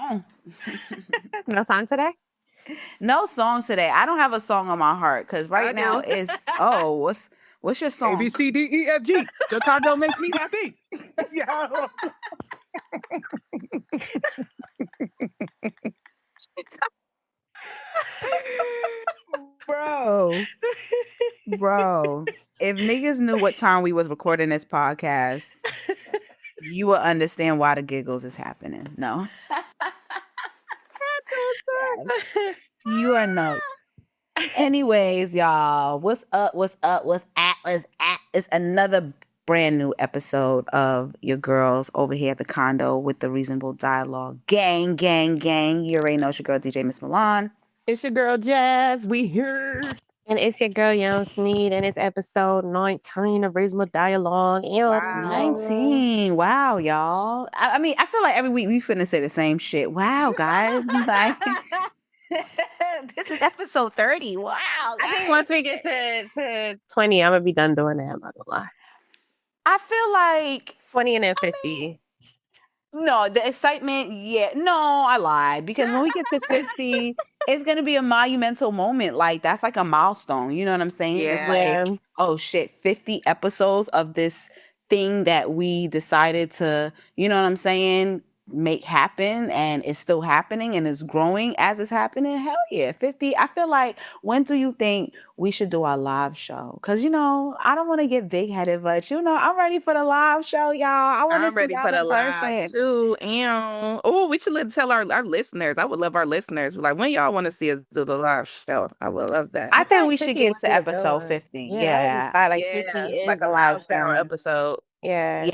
song. No song today? No song today. I don't have a song on my heart because right now it's what's your song? A, B, C, D, E, F, G. The condo makes me happy. Yo. Bro, if niggas knew what time we was recording this podcast, you would understand why the giggles is happening. No. You are no. Anyways, y'all, what's up? What's up? What's at? What's at? It's another brand new episode of your girls over here at the condo with the reasonable dialogue. Gang, gang, gang. You already know it's your girl DJ Miss Milan. It's your girl Jazz. We here. And it's your girl Young Sneed, and it's episode 19 of Reasonable Dialogue. Wow. 19. Wow, y'all. I mean, I feel like every week we finna say the same shit. Wow, guys. Like, this is episode 30. Wow. Guys. I think once we get to 20, I'm going to be done doing that. I'm not going to lie. I feel like 20 and then 50. No, the excitement, yeah. No, I lied. Because when we get to 50, it's going to be a monumental moment. Like, that's like a milestone. You know what I'm saying? Yeah. It's like, oh shit, 50 episodes of this thing that we decided to, you know what I'm saying, make happen, and it's still happening and it's growing as it's happening. Hell yeah, 50. I feel like, when do you think we should do our live show? Because, you know, I don't want to get big-headed, but, you know, I'm ready for the live show, y'all. I want to see ready for the live too. And we should tell our listeners. I would love our listeners. Like, when y'all want to see us do the live show, I would love that. I think we should get to episode 50. Yeah. Like 50 is like a milestone episode. Yeah.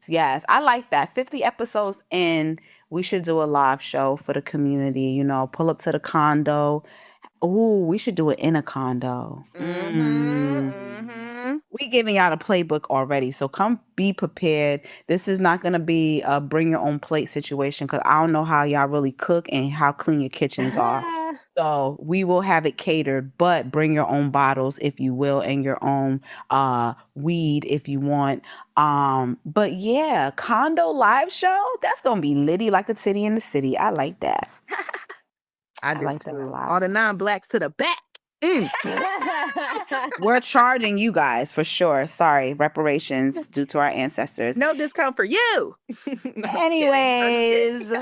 Yes. I like that. 50 episodes in, we should do a live show for the community, you know, pull up to the condo. Ooh, we should do it in a condo. We giving y'all the playbook already, so come be prepared. This is not going to be a bring your own plate situation because I don't know how y'all really cook and how clean your kitchens are. So we will have it catered, but bring your own bottles if you will, and your own weed if you want. But yeah, condo live show, that's gonna be litty like the titty in the city. I like that. I like that a lot. All the non-blacks to the back. We're charging you guys for sure. Sorry, reparations due to our ancestors. No discount for you. Anyways,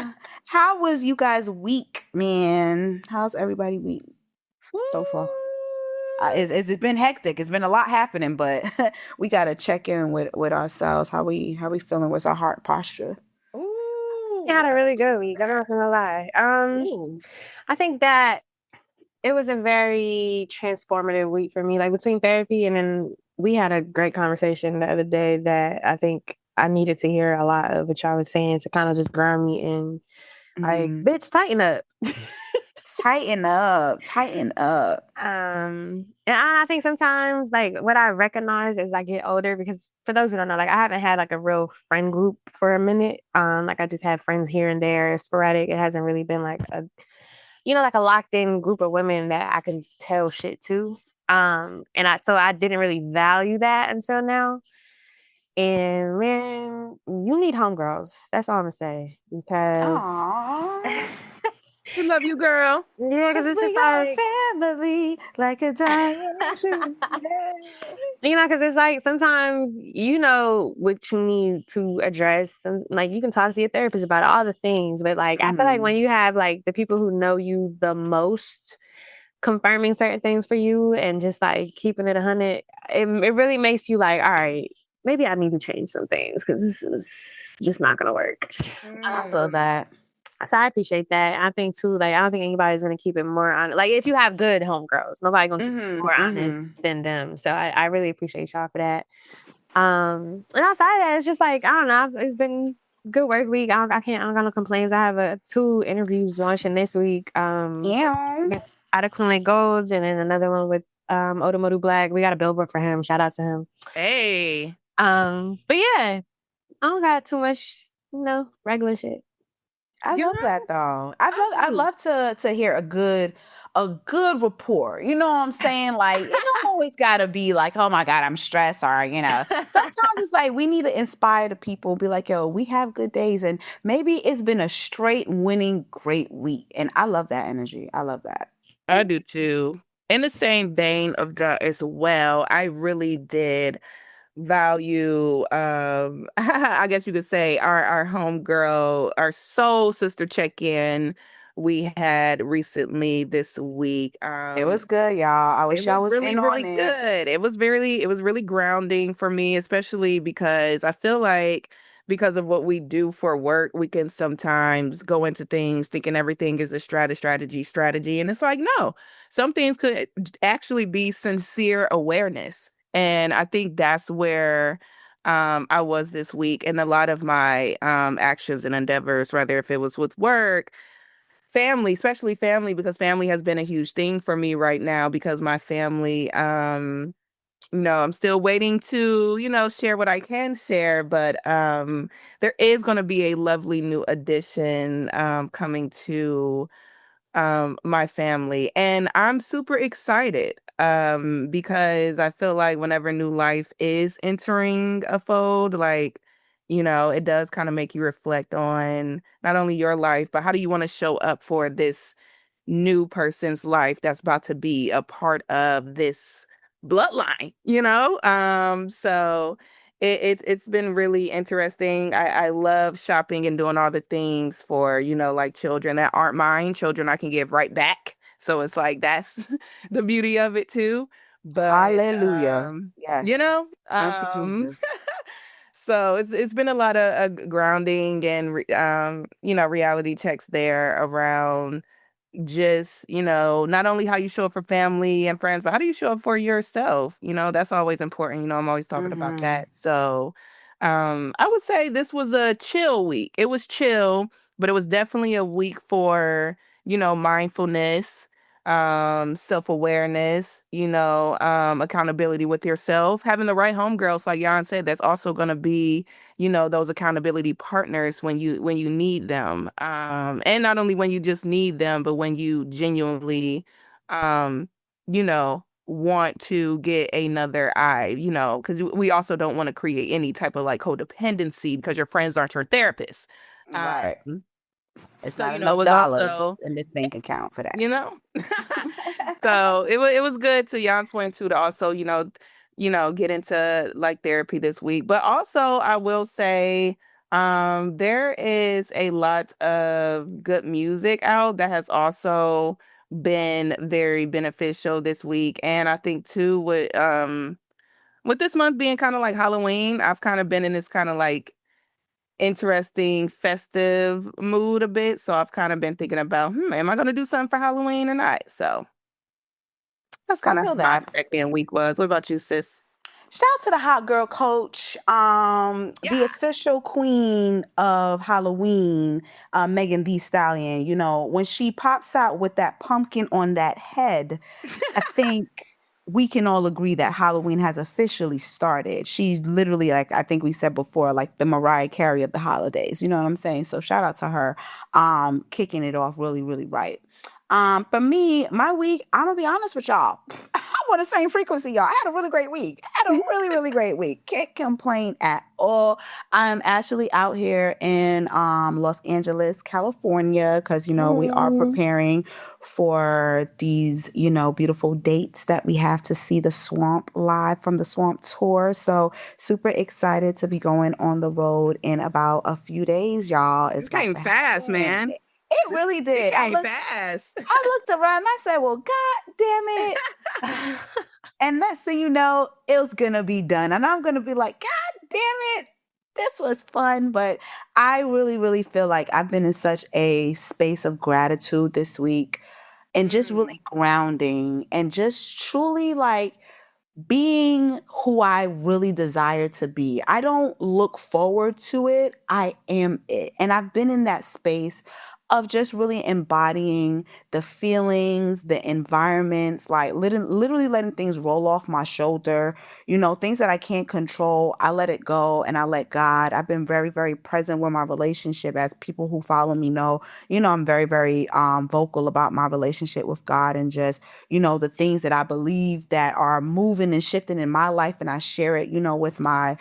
how was you guys' week, man? How's everybody week so far? It's been hectic. It's been a lot happening, but we gotta check in with ourselves. How we feeling? What's our heart posture? Yeah, had a really good week. I'm not gonna lie. I think that it was a very transformative week for me. Like, between therapy and then we had a great conversation the other day that I think I needed to hear a lot of what y'all was saying to kind of just ground me in. Like, bitch, tighten up. Tighten up. And I think sometimes, like, what I recognize as I get older, because for those who don't know, like, I haven't had like a real friend group for a minute. Like, I just have friends here and there, sporadic. It hasn't really been like like a locked in group of women that I can tell shit to. So I didn't really value that until now. And man, you need homegirls. That's all I'm gonna say. Because we love you, girl. Yeah, because it's we got like family like a dying tree. Because it's like sometimes you know what you need to address. Like, you can talk to your therapist about all the things, but like I feel like when you have like the people who know you the most confirming certain things for you and just like keeping it 100, it really makes you like, all right, maybe I need to change some things because this is just not gonna work. I feel that. So I appreciate that. I think too, like, I don't think anybody's gonna keep it more honest. Like, if you have good homegirls, nobody's gonna be more honest than them. So I really appreciate y'all for that. And outside of that, it's just like, I don't know. It's been a good work week. I don't got no complaints. I have 2 interviews launching this week. Out of Clinic Gold, and then another one with Odomodu Black. We got a billboard for him. Shout out to him. Hey. But yeah, I don't got too much, regular shit. I You love know, that though. I I do. love to hear a good report. You know what I'm saying? Like it don't always gotta be like, oh my God, I'm stressed or sometimes it's like we need to inspire the people, be like, yo, we have good days and maybe it's been a straight winning great week. And I love that energy. I love that. I do too. In the same vein of that as well, I really did value I guess you could say our homegirl, our soul sister check-in we had recently this week. It was good, y'all. I It wish was y'all was really, in on really it. good. It was really grounding for me, especially because I feel like because of what we do for work, we can sometimes go into things thinking everything is a strategy. And it's like, no, some things could actually be sincere awareness. And I think that's where I was this week. And a lot of my actions and endeavors, whether if it was with work, family, especially family, because family has been a huge thing for me right now because my family, I'm still waiting to, share what I can share, but there is going to be a lovely new addition coming to my family, and I'm super excited because I feel like whenever new life is entering a fold, like, it does kind of make you reflect on not only your life, but how do you want to show up for this new person's life that's about to be a part of this bloodline. So it's been really interesting. I love shopping and doing all the things for, like children that aren't mine, children I can give right back. So it's like that's the beauty of it too. But Hallelujah. Yes. you know, Thank you, um Jesus. so it's been a lot of grounding and reality checks there around just, not only how you show up for family and friends, but how do you show up for yourself? That's always important. I'm always talking about Hmm. that. So, I would say this was a chill week. It was chill, but it was definitely a week for, mindfulness, self-awareness, accountability with yourself, having the right homegirls, like Jan said, that's also going to be those accountability partners when you need them, and not only when you just need them, but when you genuinely want to get another eye, because we also don't want to create any type of like codependency because your friends aren't your therapist. Right. um It's so not it enough was dollars also, in this bank account for that. you know so it was good, to Jan's point too, to also get into like therapy this week. But also I will say there is a lot of good music out that has also been very beneficial this week. And I think too with this month being kind of like Halloween, I've kind of been in this kind of like interesting festive mood a bit. So I've kind of been thinking about, am I gonna do something for Halloween or not? So that's I kind of feel my that. check-in week was. What about you, sis? Shout out to the hot girl coach, Yeah. the official queen of Halloween, Megan Thee Stallion. You know, when she pops out with that pumpkin on that head, I think we can all agree that Halloween has officially started. She's literally, like I think we said before, like the Mariah Carey of the holidays. You know what I'm saying? So shout out to her, kicking it off really, really right. For me, my week, I'm gonna be honest with y'all. I'm on the same frequency, y'all. I had a really great week. I had a really, really great week. Can't complain at all. I'm actually out here in Los Angeles, California, because we are Mm. preparing for these, beautiful dates that we have to see the swamp live from the swamp tour. So super excited to be going on the road in about a few days, y'all. It's This about came to fast, happen. man. It really It did. came fast. I looked around and I said, well, God damn it. And next thing you know, it was gonna be done. And I'm gonna be like, God damn it. This was fun. But I really, really feel like I've been in such a space of gratitude this week and just Mm, really grounding and just truly like being who I really desire to be. I don't look forward to it. I am it. And I've been in that space of just really embodying the feelings, the environments, like literally letting things roll off my shoulder. Things that I can't control, I let it go and I let God. I've been very, very present with my relationship, as people who follow me know. I'm very, very vocal about my relationship with God, and just, the things that I believe that are moving and shifting in my life, and I share it, with my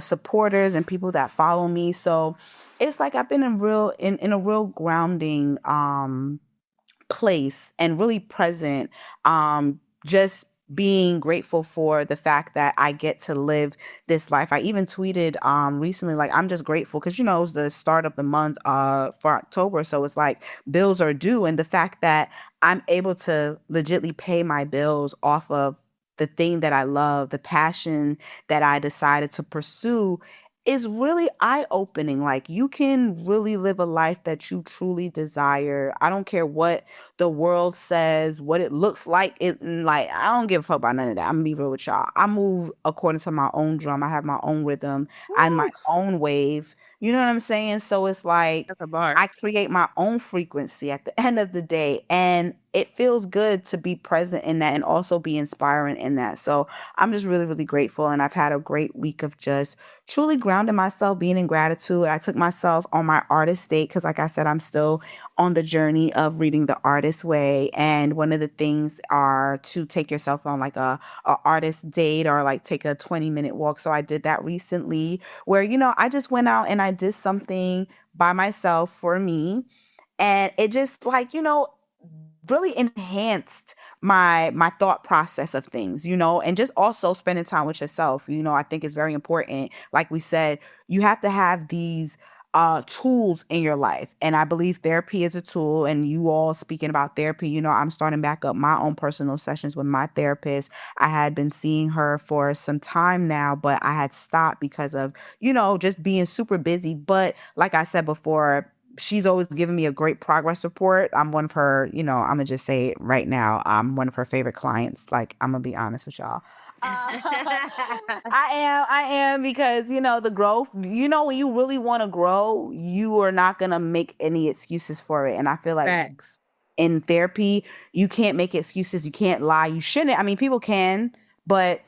supporters and people that follow me. So it's like I've been in a real grounding place, and really present, just being grateful for the fact that I get to live this life. I even tweeted recently, like, I'm just grateful because it was the start of the month for October, so it's like bills are due, and the fact that I'm able to legitly pay my bills off of the thing that I love, the passion that I decided to pursue, is really eye-opening. Like, you can really live a life that you truly desire. I don't care what the world says, what it looks like. Like, I don't give a fuck about none of that. I'm gonna be real with y'all. I move according to my own drum. I have my own rhythm and my own wave. You know what I'm saying? So it's like That's a bar. I create my own frequency at the end of the day, and it feels good to be present in that and also be inspiring in that. So I'm just really, really grateful, and I've had a great week of just truly grounding myself, being in gratitude. I took myself on my artist date because, like I said, I'm still on the journey of reading The Artist Way. And one of the things are to take yourself on like a artist date, or like take a 20-minute walk. So I did that recently, where, I just went out and I did something by myself for me. And it just, like, really enhanced my thought process of things, and just also spending time with yourself, I think is very important. Like we said, you have to have these tools in your life, and I believe therapy is a tool. And you all speaking about therapy, I'm starting back up my own personal sessions with my therapist. I had been seeing her for some time now, but I had stopped because of, just being super busy. But like I said before, she's always given me a great progress report. I'm one of her, I'm gonna just say it right now, I'm one of her favorite clients. Like, I'm gonna be honest with y'all. I am, because, the growth, when you really want to grow, you are not gonna make any excuses for it. And I feel like Facts. in therapy, you can't make excuses. You can't lie. You shouldn't. I mean, people can, but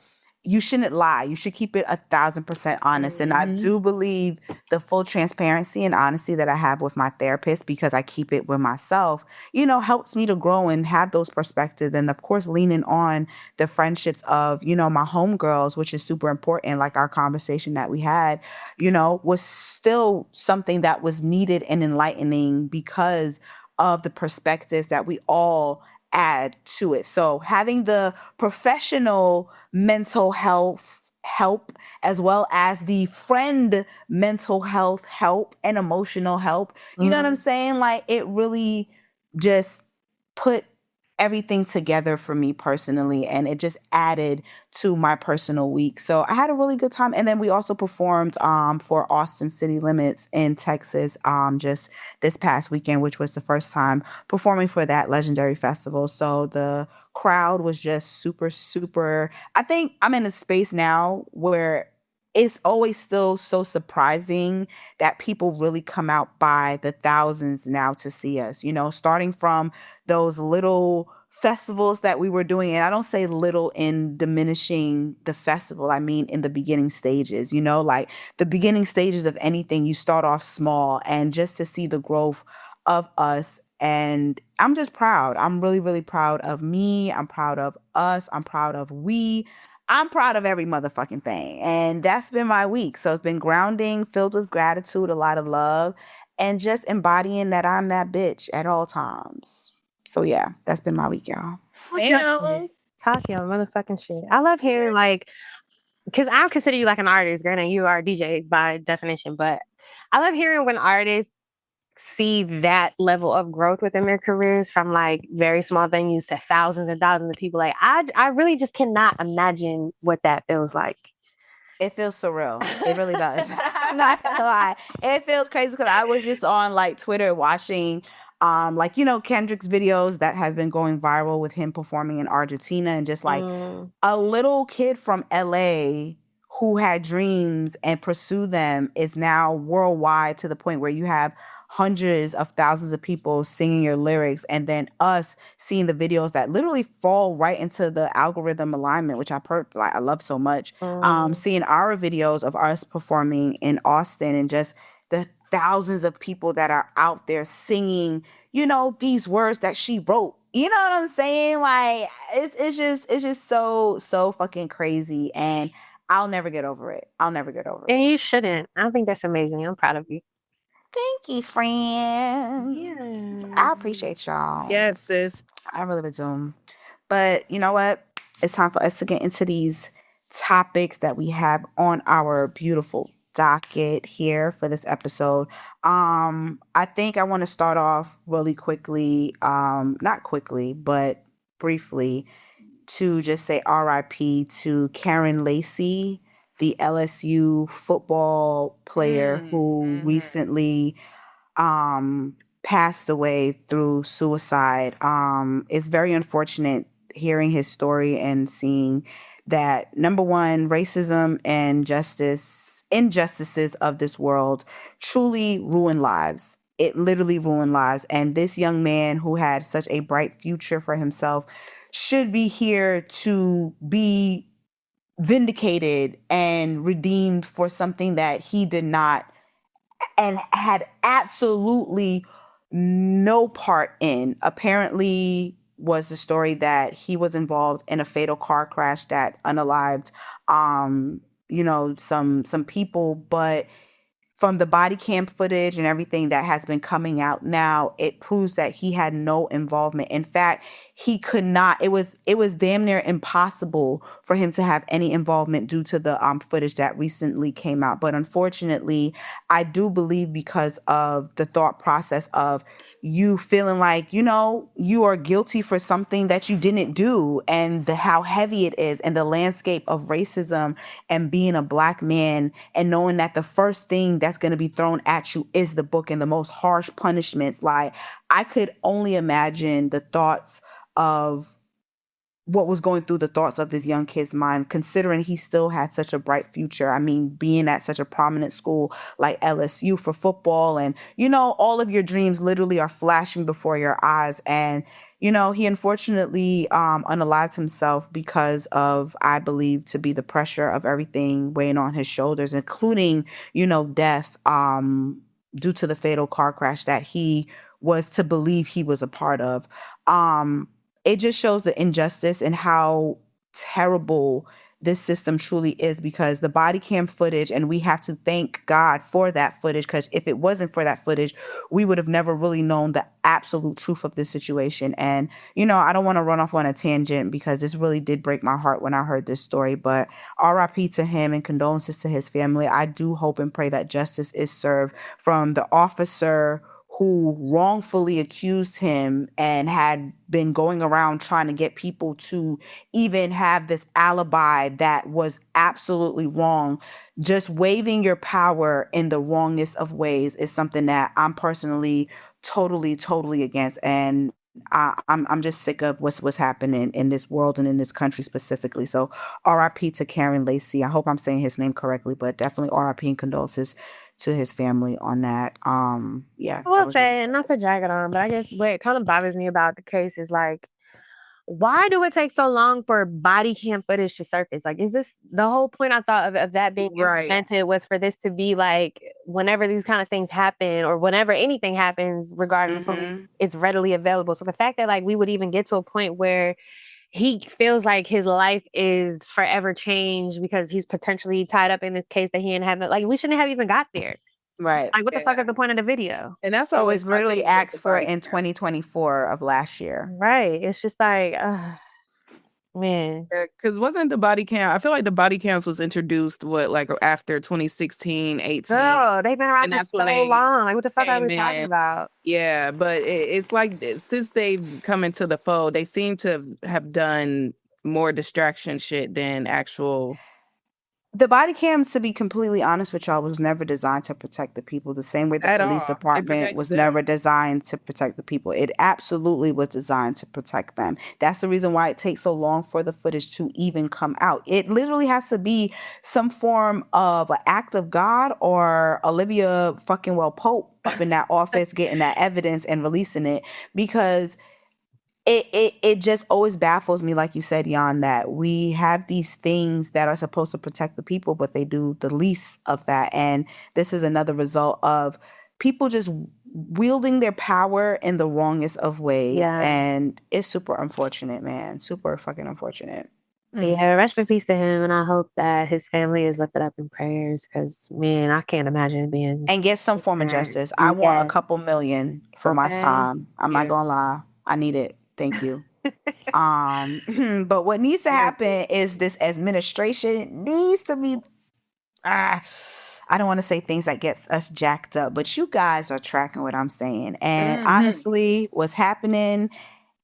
you shouldn't lie. You should keep it 1,000% honest. And I do believe the full transparency and honesty that I have with my therapist, because I keep it with myself, helps me to grow and have those perspectives. And of course, leaning on the friendships of, my homegirls, which is super important. Like our conversation that we had, was still something that was needed and enlightening because of the perspectives that we all add to it. So having the professional mental health help, as well as the friend mental health help and emotional help, you know what I'm saying? Like, it really just put everything together for me personally, and it just added to my personal week. So I had a really good time. And then we also performed for Austin City Limits in Texas just this past weekend, which was the first time performing for that legendary festival. So the crowd was just super, super. I think I'm in a space now where it's always still so surprising that people really come out by the thousands now to see us, starting from those little festivals that we were doing. And I don't say little in diminishing the festival. I mean, in the beginning stages, like the beginning stages of anything, you start off small, and just to see the growth of us. And I'm just proud. I'm really, really proud of me. I'm proud of us. I'm proud of we. I'm proud of every motherfucking thing. And that's been my week. So it's been grounding, filled with gratitude, a lot of love, and just embodying that I'm that bitch at all times. So yeah, that's been my week, y'all. Talk your motherfucking shit. I love hearing, like, because I consider you like an artist, granted you are a DJ by definition, but I love hearing when artists see that level of growth within their careers, from like very small venues to thousands and thousands of people. Like, I really just cannot imagine what that feels like. It feels surreal. It really does. I'm not gonna lie. It feels crazy because I was just on like Twitter watching like, Kendrick's videos that has been going viral with him performing in Argentina, and just like a little kid from LA who had dreams and pursue them is now worldwide, to the point where you have hundreds of thousands of people singing your lyrics, and then us seeing the videos that literally fall right into the algorithm alignment, which I love so much. Seeing our videos of us performing in Austin, and just the thousands of people that are out there singing, these words that she wrote. You know what I'm saying? Like, it's just so fucking crazy, and I'll never get over it. I'll never get over And it. you shouldn't. I think that's amazing. I'm proud of you. Thank you, friend. Yeah. I appreciate y'all. Yes, sis. I really do. But you know what? It's time for us to get into these topics that we have on our beautiful docket here for this episode. I think I want to start off really quickly, not quickly, but briefly, to just say RIP to Karen Lacey, the LSU football player who recently passed away through suicide. It's very unfortunate hearing his story and seeing that, number one, racism and injustices of this world truly ruin lives. It literally ruined lives. And this young man, who had such a bright future for himself, should be here to be vindicated and redeemed for something that he did not and had absolutely no part in. Apparently, was the story that he was involved in a fatal car crash that unalived some people. But from the body cam footage and everything that has been coming out now, it proves that he had no involvement. In fact, he could not. It was damn near impossible for him to have any involvement due to the footage that recently came out. But unfortunately, I do believe, because of the thought process of you feeling like, you are guilty for something that you didn't do, and how heavy it is, and the landscape of racism, and being a Black man, and knowing that the first thing that's going to be thrown at you is the book and the most harsh punishments. Like, I could only imagine the thoughts of what was going through the thoughts of this young kid's mind, considering he still had such a bright future. I mean, being at such a prominent school like LSU for football, and, all of your dreams literally are flashing before your eyes. And, he unfortunately unalived himself because of, I believe, to be the pressure of everything weighing on his shoulders, including, death due to the fatal car crash that he was to believe he was a part of. It just shows the injustice and how terrible this system truly is, because the body cam footage, and we have to thank God for that footage, because if it wasn't for that footage, we would have never really known the absolute truth of this situation. And, I don't want to run off on a tangent, because this really did break my heart when I heard this story, but RIP to him and condolences to his family. I do hope and pray that justice is served from the officer who wrongfully accused him and had been going around trying to get people to even have this alibi that was absolutely wrong. Just waving your power in the wrongest of ways is something that I'm personally totally against. And I'm just sick of what's happening in this world and in this country specifically. So RIP to Karen Lacey. I hope I'm saying his name correctly, but definitely RIP and condolences to his family on that. Yeah. I will say, and not to drag it on, but I guess what kind of bothers me about the case is, like, why do it take so long for body cam footage to surface? Like, is this the whole point? I thought of that being implemented was for this to be like, whenever these kind of things happen, or whenever anything happens regarding food, it's readily available. So the fact that, like, we would even get to a point where he feels like his life is forever changed because he's potentially tied up in this case that he ain't having, like, we shouldn't have even got there. Right. Like, what the fuck is the point of the video? And that's always literally asked for in 2024 of last year. Right. It's just like, man. Because wasn't the body cam, I feel like the body cams was introduced, after 2016, 18. Oh, they've been around for so long. Like, what the fuck are we talking about? Yeah, but it's like, since they've come into the fold, they seem to have done more distraction shit than actual The body cams, to be completely honest with y'all, was never designed to protect the people the same way the At police all. It department protects was them. never designed to protect the people. It absolutely was designed to protect them. That's the reason why it takes so long for the footage to even come out. It literally has to be some form of an act of God or Olivia fucking well Pope up in that office getting that evidence and releasing it, because it just always baffles me, like you said, Jan, that we have these things that are supposed to protect the people, but they do the least of that. And this is another result of people just wielding their power in the wrongest of ways. Yeah. And it's super unfortunate, man. Super fucking unfortunate. But yeah, rest in peace to him, and I hope that his family is lifted up in prayers, because, man, I can't imagine being... And get some form of justice. I want a couple million for my son. I'm not gonna lie. I need it. Thank you. But what needs to happen is this administration needs to be I don't want to say things that gets us jacked up, but you guys are tracking what I'm saying. And honestly, what's happening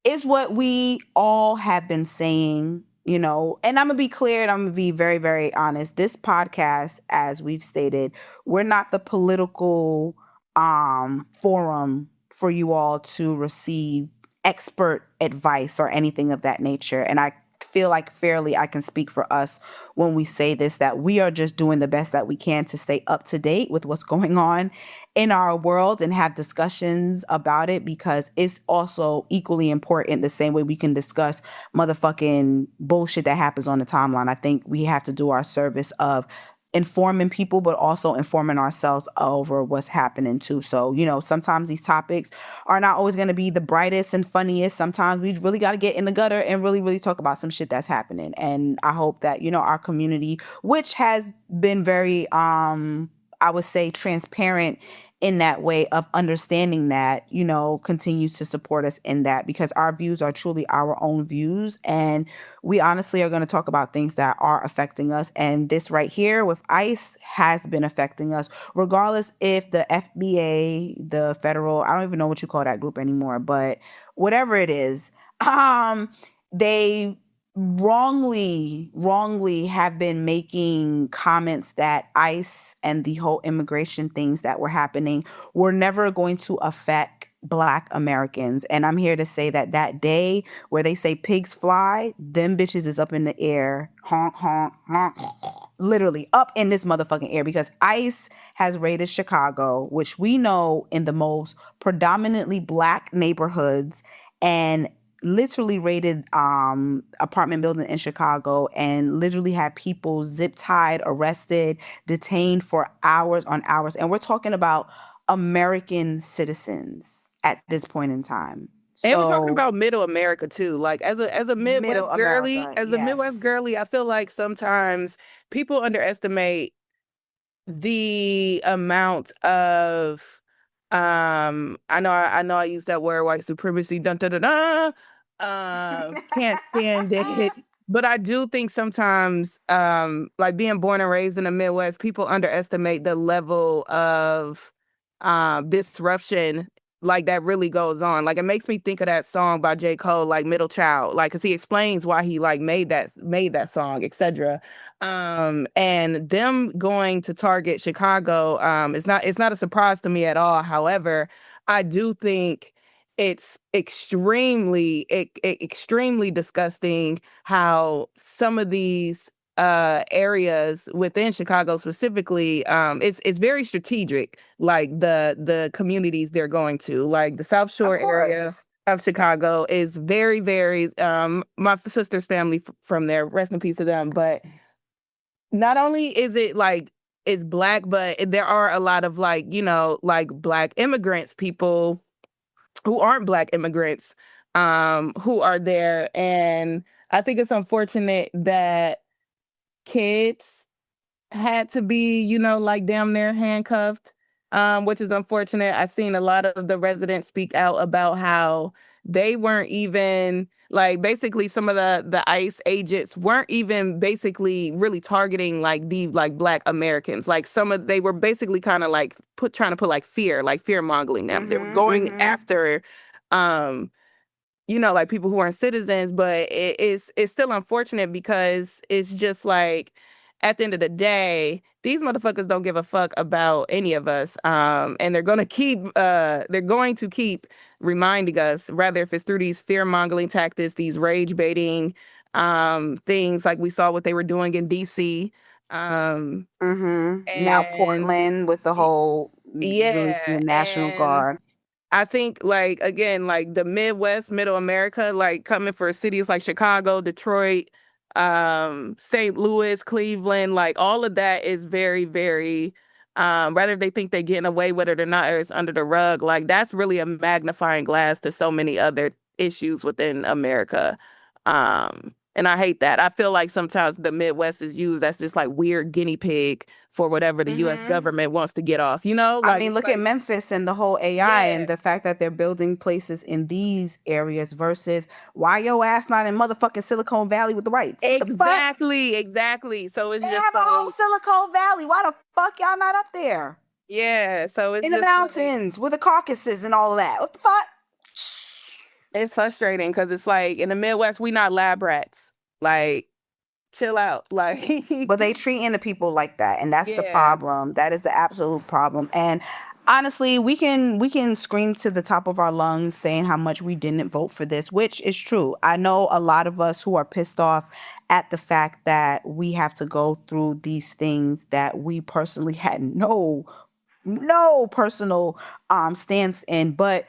is what we all have been saying, you know. And I'm gonna be clear and I'm gonna be very, very honest. This podcast, as we've stated, we're not the political forum for you all to receive expert advice or anything of that nature. And I feel like fairly I can speak for us when we say this, that we are just doing the best that we can to stay up to date with what's going on in our world and have discussions about it, because it's also equally important the same way we can discuss motherfucking bullshit that happens on the timeline. I think we have to do our service of informing people, but also informing ourselves over what's happening too. So, you know, sometimes these topics are not always going to be the brightest and funniest. Sometimes we really got to get in the gutter and really, really talk about some shit that's happening. And I hope that, you know, our community, which has been very, I would say, transparent in that way of understanding that, you know, continues to support us in that, because our views are truly our own views. And we honestly are going to talk about things that are affecting us. And this right here with ICE has been affecting us, regardless if the FBA, the federal, I don't even know what you call that group anymore, but whatever it is, they wrongly have been making comments that ICE and the whole immigration things that were happening were never going to affect Black Americans. And I'm here to say that that day where they say pigs fly, them bitches is up in the air, honk, honk, honk, literally up in this motherfucking air, because ICE has raided Chicago, which we know in the most predominantly Black neighborhoods, and literally raided apartment building in Chicago and literally had people zip tied, arrested, detained for hours on hours. And we're talking about American citizens at this point in time. And we're talking about middle America too. Like as a Midwest girly, a Midwest girly, I feel like sometimes people underestimate the amount of I know I use that word, white supremacy, dun dun dun dun. Can't stand it. But I do think sometimes, like being born and raised in the Midwest, people underestimate the level of disruption like that really goes on. Like it makes me think of that song by J. Cole, like Middle Child, like, cause he explains why he like made that song, etc. And them going to target Chicago, it's not a surprise to me at all. However, I do think it's extremely disgusting how some of these areas within Chicago specifically, it's very strategic, like the communities they're going to, like the South Shore area of Chicago is very, very my sister's family from there, rest in peace to them. But not only is it like it's Black, but there are a lot of like, you know, like Black immigrants, people who aren't Black immigrants, who are there. And I think it's unfortunate that kids had to be, you know, like damn near handcuffed, which is unfortunate. I've seen a lot of the residents speak out about how they weren't even like, basically some of the ICE agents weren't even basically really targeting like the like Black Americans. Like they were basically kind of like trying to put like fear mongering them. They were going after you know, like people who aren't citizens, but it's still unfortunate because it's just like at the end of the day, these motherfuckers don't give a fuck about any of us. And they're going to keep reminding us, rather if it's through these fear-mongering tactics, these rage-baiting things like we saw what they were doing in DC. Now And Portland with the whole releasing yeah, the National and Guard. I think, like, again, like the Midwest, Middle America, like coming for cities like Chicago, Detroit, St. Louis, Cleveland, like all of that is very, very, whether they think they're getting away with it or not, or it's under the rug, like that's really a magnifying glass to so many other issues within America. And I hate that. I feel like sometimes the Midwest is used as this like weird guinea pig for whatever the U.S. government wants to get off, you know? I Like, mean, look at Memphis and the whole AI and the fact that they're building places in these areas versus why your ass not in motherfucking Silicon Valley with the whites? What the fuck? Exactly. So it's They just have a whole Silicon Valley. Why the fuck y'all not up there? yeah. So it's In the just like, mountains with the Caucasus and all of that. What the fuck? it's frustrating because it's like in the Midwest we not lab rats. Like, chill out. Like, But they treating the people like that, and that's the yeah. problem. That is the absolute problem. And honestly, we can scream to the top of our lungs saying how much we didn't vote for this, which is true. I know a lot of us who are pissed off at the fact that we have to go through these things that we personally had no personal stance in, but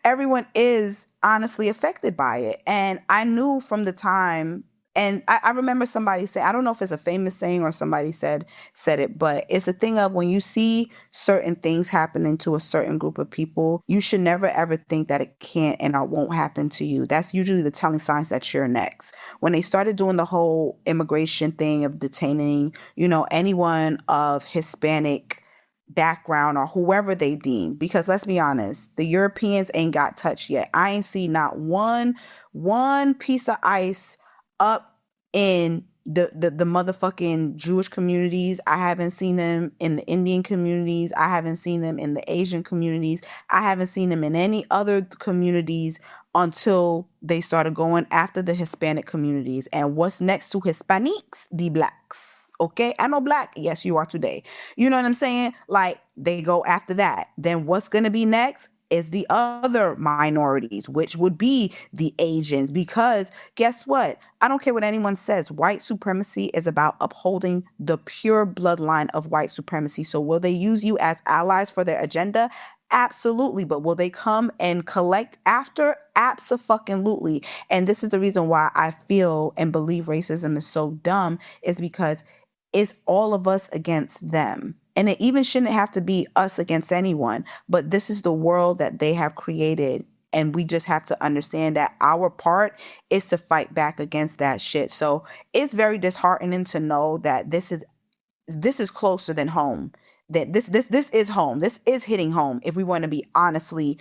everyone is honestly affected by it. And I knew from the time, and I remember somebody say, I don't know if it's a famous saying or somebody said it, but it's a thing of when you see certain things happening to a certain group of people, you should never ever think that it can't and or won't happen to you. That's usually the telling signs that you're next. When they started doing the whole immigration thing of detaining, anyone of Hispanic background or whoever they deem, because let's be honest, the Europeans ain't got touched yet. I ain't seen not one piece of ice up in the motherfucking Jewish communities. I haven't seen them in the Indian communities. I haven't seen them in the Asian communities. I haven't seen them in any other communities until they started going after the Hispanic communities. And what's next to Hispanics? The blacks. Okay, I know black. Yes, you are today. You know what I'm saying? Like, they go after that. Then what's going to be next is the other minorities, which would be the Asians. Because guess what? I don't care what anyone says. White supremacy is about upholding the pure bloodline of white supremacy. So will they use you as allies for their agenda? Absolutely. But will they come and collect after? Abso-fucking-lutely. And this is the reason why I feel and believe racism is so dumb, is because it's all of us against them. And it even shouldn't have to be us against anyone. But this is the world that they have created. And we just have to understand that our part is to fight back against that shit. So it's very disheartening to know that this is closer than home. That this is home. This is hitting home, if we want to be honestly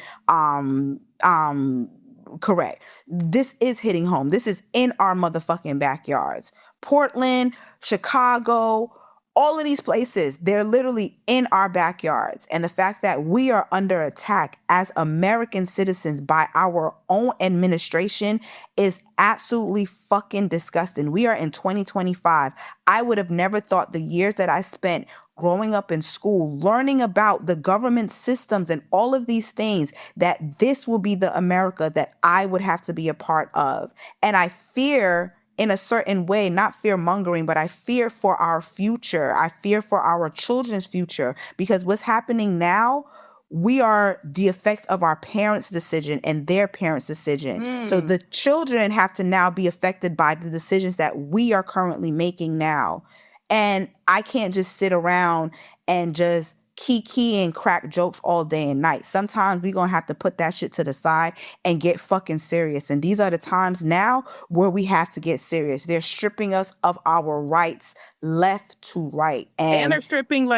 correct. This is hitting home. This is in our motherfucking backyards. Portland, Chicago, all of these places, they're literally in our backyards. And the fact that we are under attack as American citizens by our own administration is absolutely fucking disgusting. We are in 2025. I would have never thought the years that I spent growing up in school, learning about the government systems and all of these things, that this will be the America that I would have to be a part of. And I fear, in a certain way, not fear mongering, but I fear for our future. I fear for our children's future, because what's happening now, we are the effects of our parents' decision and their parents' decision. So the children have to now be affected by the decisions that we are currently making now. And I can't just sit around and just kiki and crack jokes all day and night. Sometimes we're going to have to put that shit to the side and get fucking serious. And these are the times now where we have to get serious. They're stripping us of our rights left to right. And they're stripping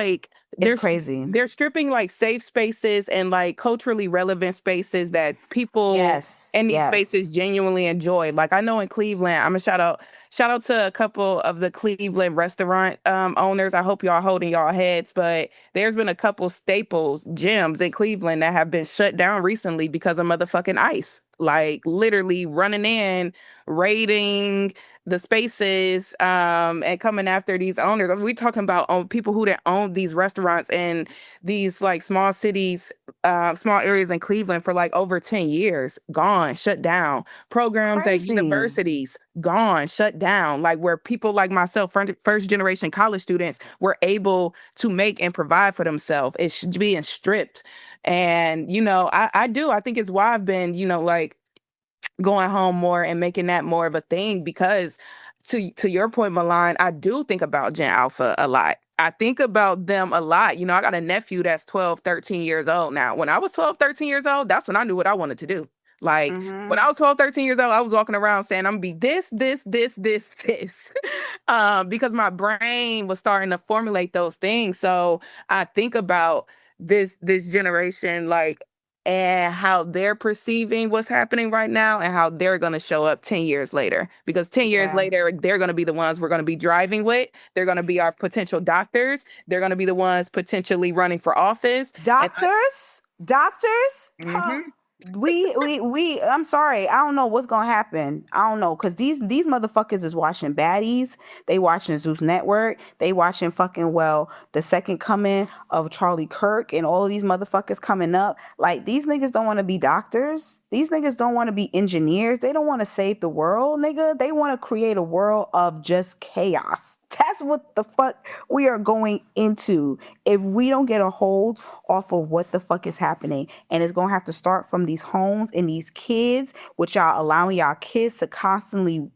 it's crazy. They're stripping like safe spaces and like culturally relevant spaces that people in these spaces genuinely enjoy. Like, I know in Cleveland, I'm a shout out to a couple of the Cleveland restaurant owners. I hope y'all holding y'all heads, but there's been a couple staples gyms in Cleveland that have been shut down recently because of motherfucking ICE. Like, literally running in, raiding, the spaces and coming after these owners. I mean, we talking about people who that own these restaurants in these like small cities, small areas in Cleveland for like over 10 years, gone, shut down. Programs at Crazy. universities, gone, shut down. Like where people like myself, first generation college students, were able to make and provide for themselves. It's being stripped. And, I think it's why I've been, like going home more and making that more of a thing because to your point, Milan, I do think about Gen Alpha a lot. I think about them a lot. I got a nephew that's 12, 13 years old now. When I was 12, 13 years old, that's when I knew what I wanted to do. Like when I was 12, 13 years old, I was walking around saying, I'm gonna be this. Because my brain was starting to formulate those things. So I think about this generation, like, and how they're perceiving what's happening right now and how they're going to show up 10 years later. Because 10 years Yeah. later, they're going to be the ones we're going to be driving with. They're going to be our potential doctors. They're going to be the ones potentially running for office. Doctors? Mhm. I'm sorry. I don't know what's gonna happen. I don't know. Cause these motherfuckers is watching baddies. They watching Zeus Network. They watching fucking the second coming of Charlie Kirk and all of these motherfuckers coming up. Like these niggas don't want to be doctors. These niggas don't want to be engineers. They don't want to save the world, nigga. They want to create a world of just chaos. That's what the fuck we are going into if we don't get a hold off of what the fuck is happening. And it's going to have to start from these homes and these kids, which y'all allowing y'all kids to constantly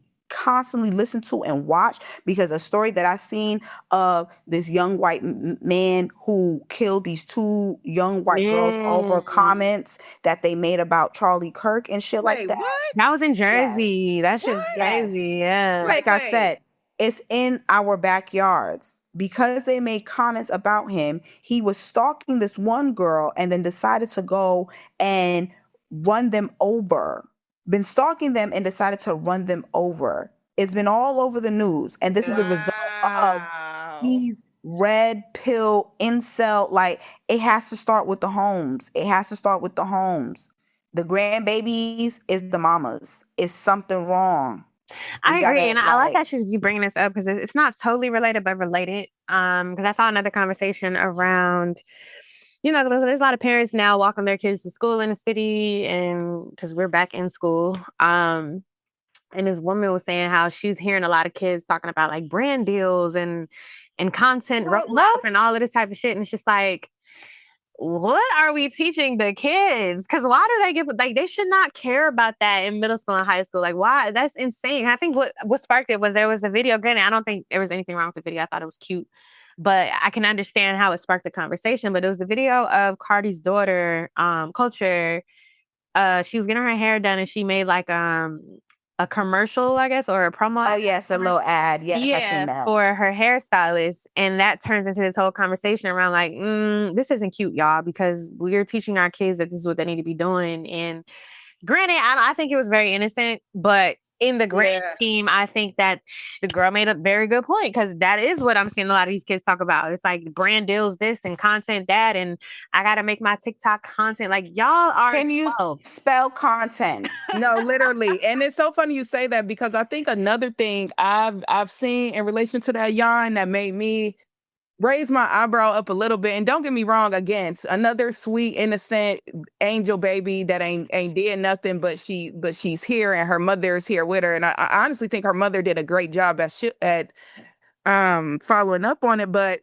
listen to and watch. Because a story that I seen of this young white man who killed these two young white girls over comments that they made about Charlie Kirk and shit like that. What? That was in Jersey. That's just crazy. Yeah. Like I said, it's in our backyards. Because they made comments about him, he was stalking this one girl and then decided to go and run them over. Been stalking them and decided to run them over. It's been all over the news. And this is a result of these red pill incel. Like, it has to start with the homes. It has to start with the homes. The grandbabies is the mamas. It's something wrong. I agree, and I like that you bringing this up because it's not totally related, but related. Because I saw another conversation around, there's a lot of parents now walking their kids to school in the city, and because we're back in school. And this woman was saying how she's hearing a lot of kids talking about like brand deals and content roadmap and all of this type of shit, and it's just like, what are we teaching the kids? Because why do they they should not care about that in middle school and high school. Like, why? That's insane. I think what sparked it was there was a video. Granted, I don't think there was anything wrong with the video. I thought it was cute, but I can understand how it sparked the conversation. But it was the video of Cardi's daughter, Culture. She was getting her hair done and she made like a commercial, I guess, or a promo. Oh yes, a little ad. Yes, I seen that. For her hairstylist, and that turns into this whole conversation around like, this isn't cute, y'all, because we're teaching our kids that this is what they need to be doing. And granted, I think it was very innocent, but in the grand scheme, I think that the girl made a very good point because that is what I'm seeing a lot of these kids talk about. It's like brand deals this and content that, and I got to make my TikTok content. Like, y'all are. Can you spell content? No, literally. And it's so funny you say that because I think another thing I've seen in relation to that yarn that made me raise my eyebrow up a little bit. And don't get me wrong, again, another sweet, innocent angel baby that ain't did nothing, but she's here and her mother is here with her. And I honestly think her mother did a great job at following up on it. But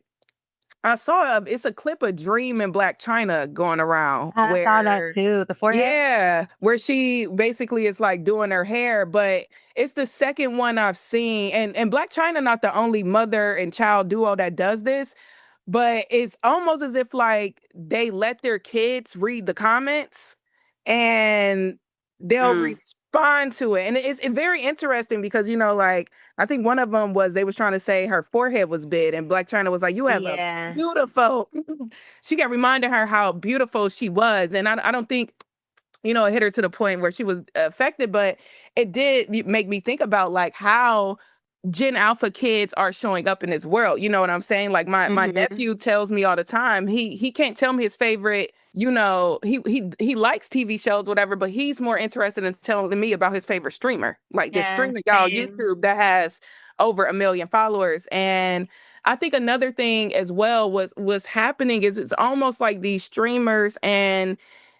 I saw it's a clip of Dream in Black China going around. I saw that too. The forehead. Yeah, where she basically is like doing her hair, but it's the second one I've seen. And Black China not the only mother and child duo that does this, but it's almost as if like they let their kids read the comments and they'll respond to it. And it's very interesting because, like, I think one of them was they was trying to say her forehead was big and Black China was like, you have a beautiful, she kept reminding her how beautiful she was. And I don't think, it hit her to the point where she was affected, but it did make me think about like how Gen Alpha kids are showing up in this world. You know what I'm saying? Like my nephew tells me all the time. He can't tell me his favorite. You know, he likes TV shows, whatever, but he's more interested in telling me about his favorite streamer, like this streamer guy on YouTube that has over 1 million followers. And I think another thing as well was happening is it's almost like these streamers and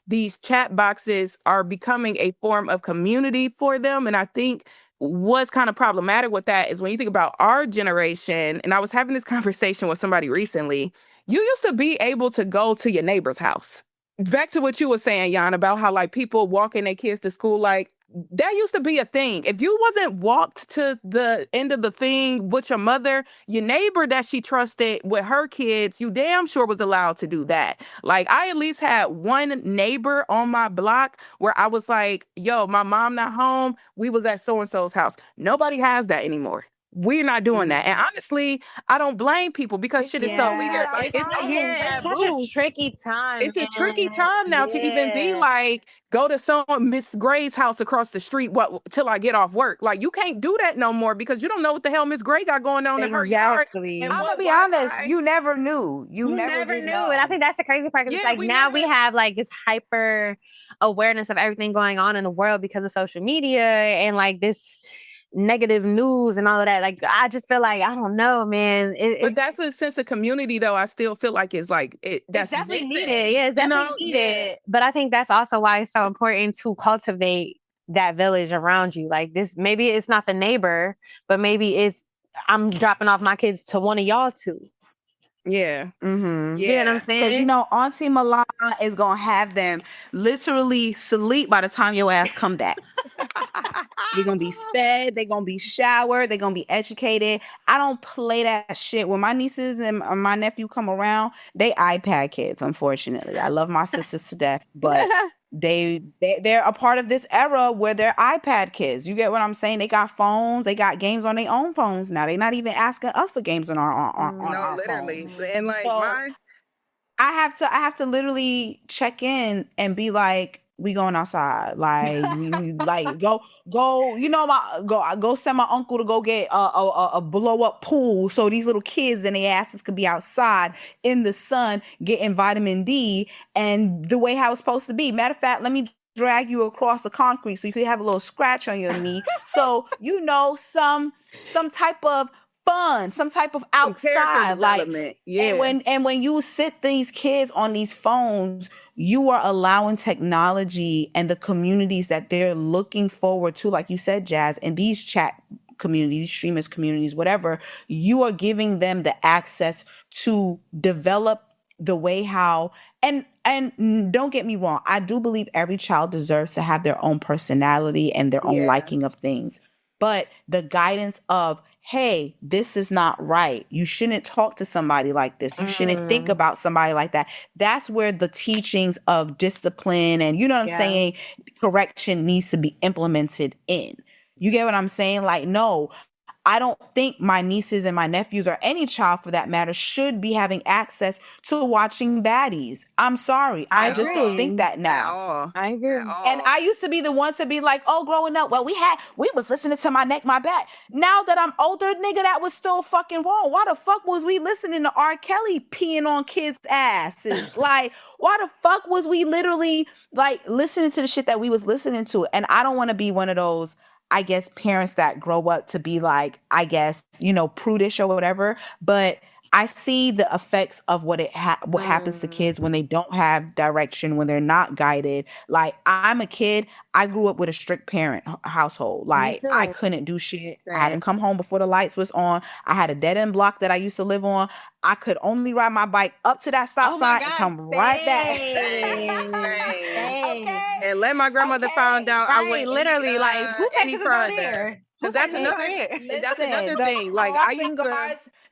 these chat boxes are becoming a form of community for them. And I think what's kind of problematic with that is when you think about our generation, and I was having this conversation with somebody recently, you used to be able to go to your neighbor's house. Back to what you were saying, Jan, about how like people walking their kids to school, like that used to be a thing. If you wasn't walked to the end of the thing with your mother, your neighbor that she trusted with her kids, you damn sure was allowed to do that. Like I at least had one neighbor on my block where I was like, yo, my mom not home. We was at so-and-so's house. Nobody has that anymore. We're not doing that. And honestly, I don't blame people because shit is so weird. Like it's almost it's such a taboo. tricky time. It's a tricky time now to even be Yeah. like, go to someone Miss Gray's house across the street till I get off work. Like you can't do that no more because you don't know what the hell Miss Gray got going on in her yard. Exactly. And I'm what gonna be honest, Wi-Fi. you never knew. You never knew. know. And I think that's the crazy part. 'Cause it's Yeah, like we now we never- have like this hyper awareness of everything going on in the world because of social media and like this negative news and all of that. Like I just feel like I don't know, man. But that's a sense of community, though. I still feel like it's like that's it's definitely missing. needed. Yeah, it's definitely needed. But I think that's also why it's so important to cultivate that village around you. Like this, maybe it's not the neighbor, but maybe it's I'm dropping off my kids to one of y'all two. Yeah. Mm-hmm. You know what I'm saying? Because you know, Auntie Milana is gonna have them literally sleep by the time your ass come back. They're gonna be fed, they're gonna be showered, they're gonna be educated. I don't play that shit. When my nieces and my nephew come around, they iPad kids, unfortunately. I love my sisters to death, but they're a part of this era where they're iPad kids. You get what I'm saying? They got phones, they got games on their own phones now. They're not even asking us for games on our literally. phones. And like So, I have to literally check in and be like, we going outside. Like we like go, you know, go send my uncle to go get a blow up pool so these little kids and their asses could be outside in the sun getting vitamin D and the way how it's supposed to be. Matter of fact, let me drag you across the concrete so you can have a little scratch on your knee. So you know some type of fun, some type of outside, like and when you sit these kids on these phones, you are allowing technology and the communities that they're looking forward to, like you said, Jazz, and these chat communities, streamers communities, whatever, you are giving them the access to develop the way how and don't get me wrong, I do believe every child deserves to have their own personality and their own liking of things. But the guidance of, hey, this is not right. You shouldn't talk to somebody like this. You shouldn't think about somebody like that. That's where the teachings of discipline and, you know what I'm saying, correction needs to be implemented in. You get what I'm saying? Like, no, I don't think my nieces and my nephews or any child for that matter should be having access to watching baddies. I'm sorry. I just don't think that now. I agree. And I used to be the one to be like, oh, growing up, well, we was listening to My Neck, My Back. Now that I'm older, nigga, that was still fucking wrong. Why the fuck was we listening to R. Kelly peeing on kids' asses? Like, why the fuck was we literally like listening to the shit that we was listening to? And I don't want to be one of those, I guess, parents that grow up to be like, I guess, you know, prudish or whatever. But I see the effects of what happens to kids when they don't have direction, when they're not guided. Like, I'm a kid. I grew up with a strict parent household. Like, I couldn't do shit. I hadn't come home before the lights was on. I had a dead end block that I used to live on. I could only ride my bike up to that stop sign and come right back. Okay. And let my grandmother found out I went literally like who any further. Because that's another thing. Like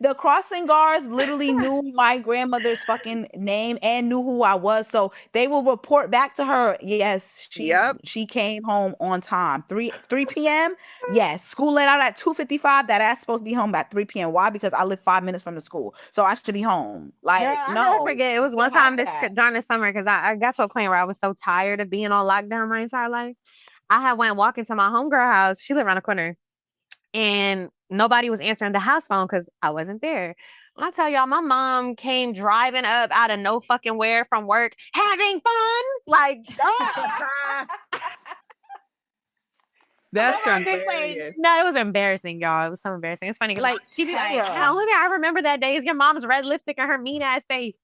the crossing guards literally knew my grandmother's fucking name and knew who I was. So they will report back to her. Yes, she came home on time. 3 p.m. Yes, school let out at 2:55. That ass supposed to be home at 3 p.m. Why? Because I live 5 minutes from the school, so I should be home. Like, I'll no, never forget. It was one time during the summer because I got to a point where I was so tired of being on lockdown my entire life. I had went walking to my homegirl house. She lived around the corner. and nobody was answering the house phone because I wasn't there. When I tell y'all, my mom came driving up out of no fucking where from work, having fun. Like, That's no, it was embarrassing, y'all. It was so embarrassing. It's funny. Like, she'd be like, the only thing I remember that day is your mom's red lipstick and her mean ass face.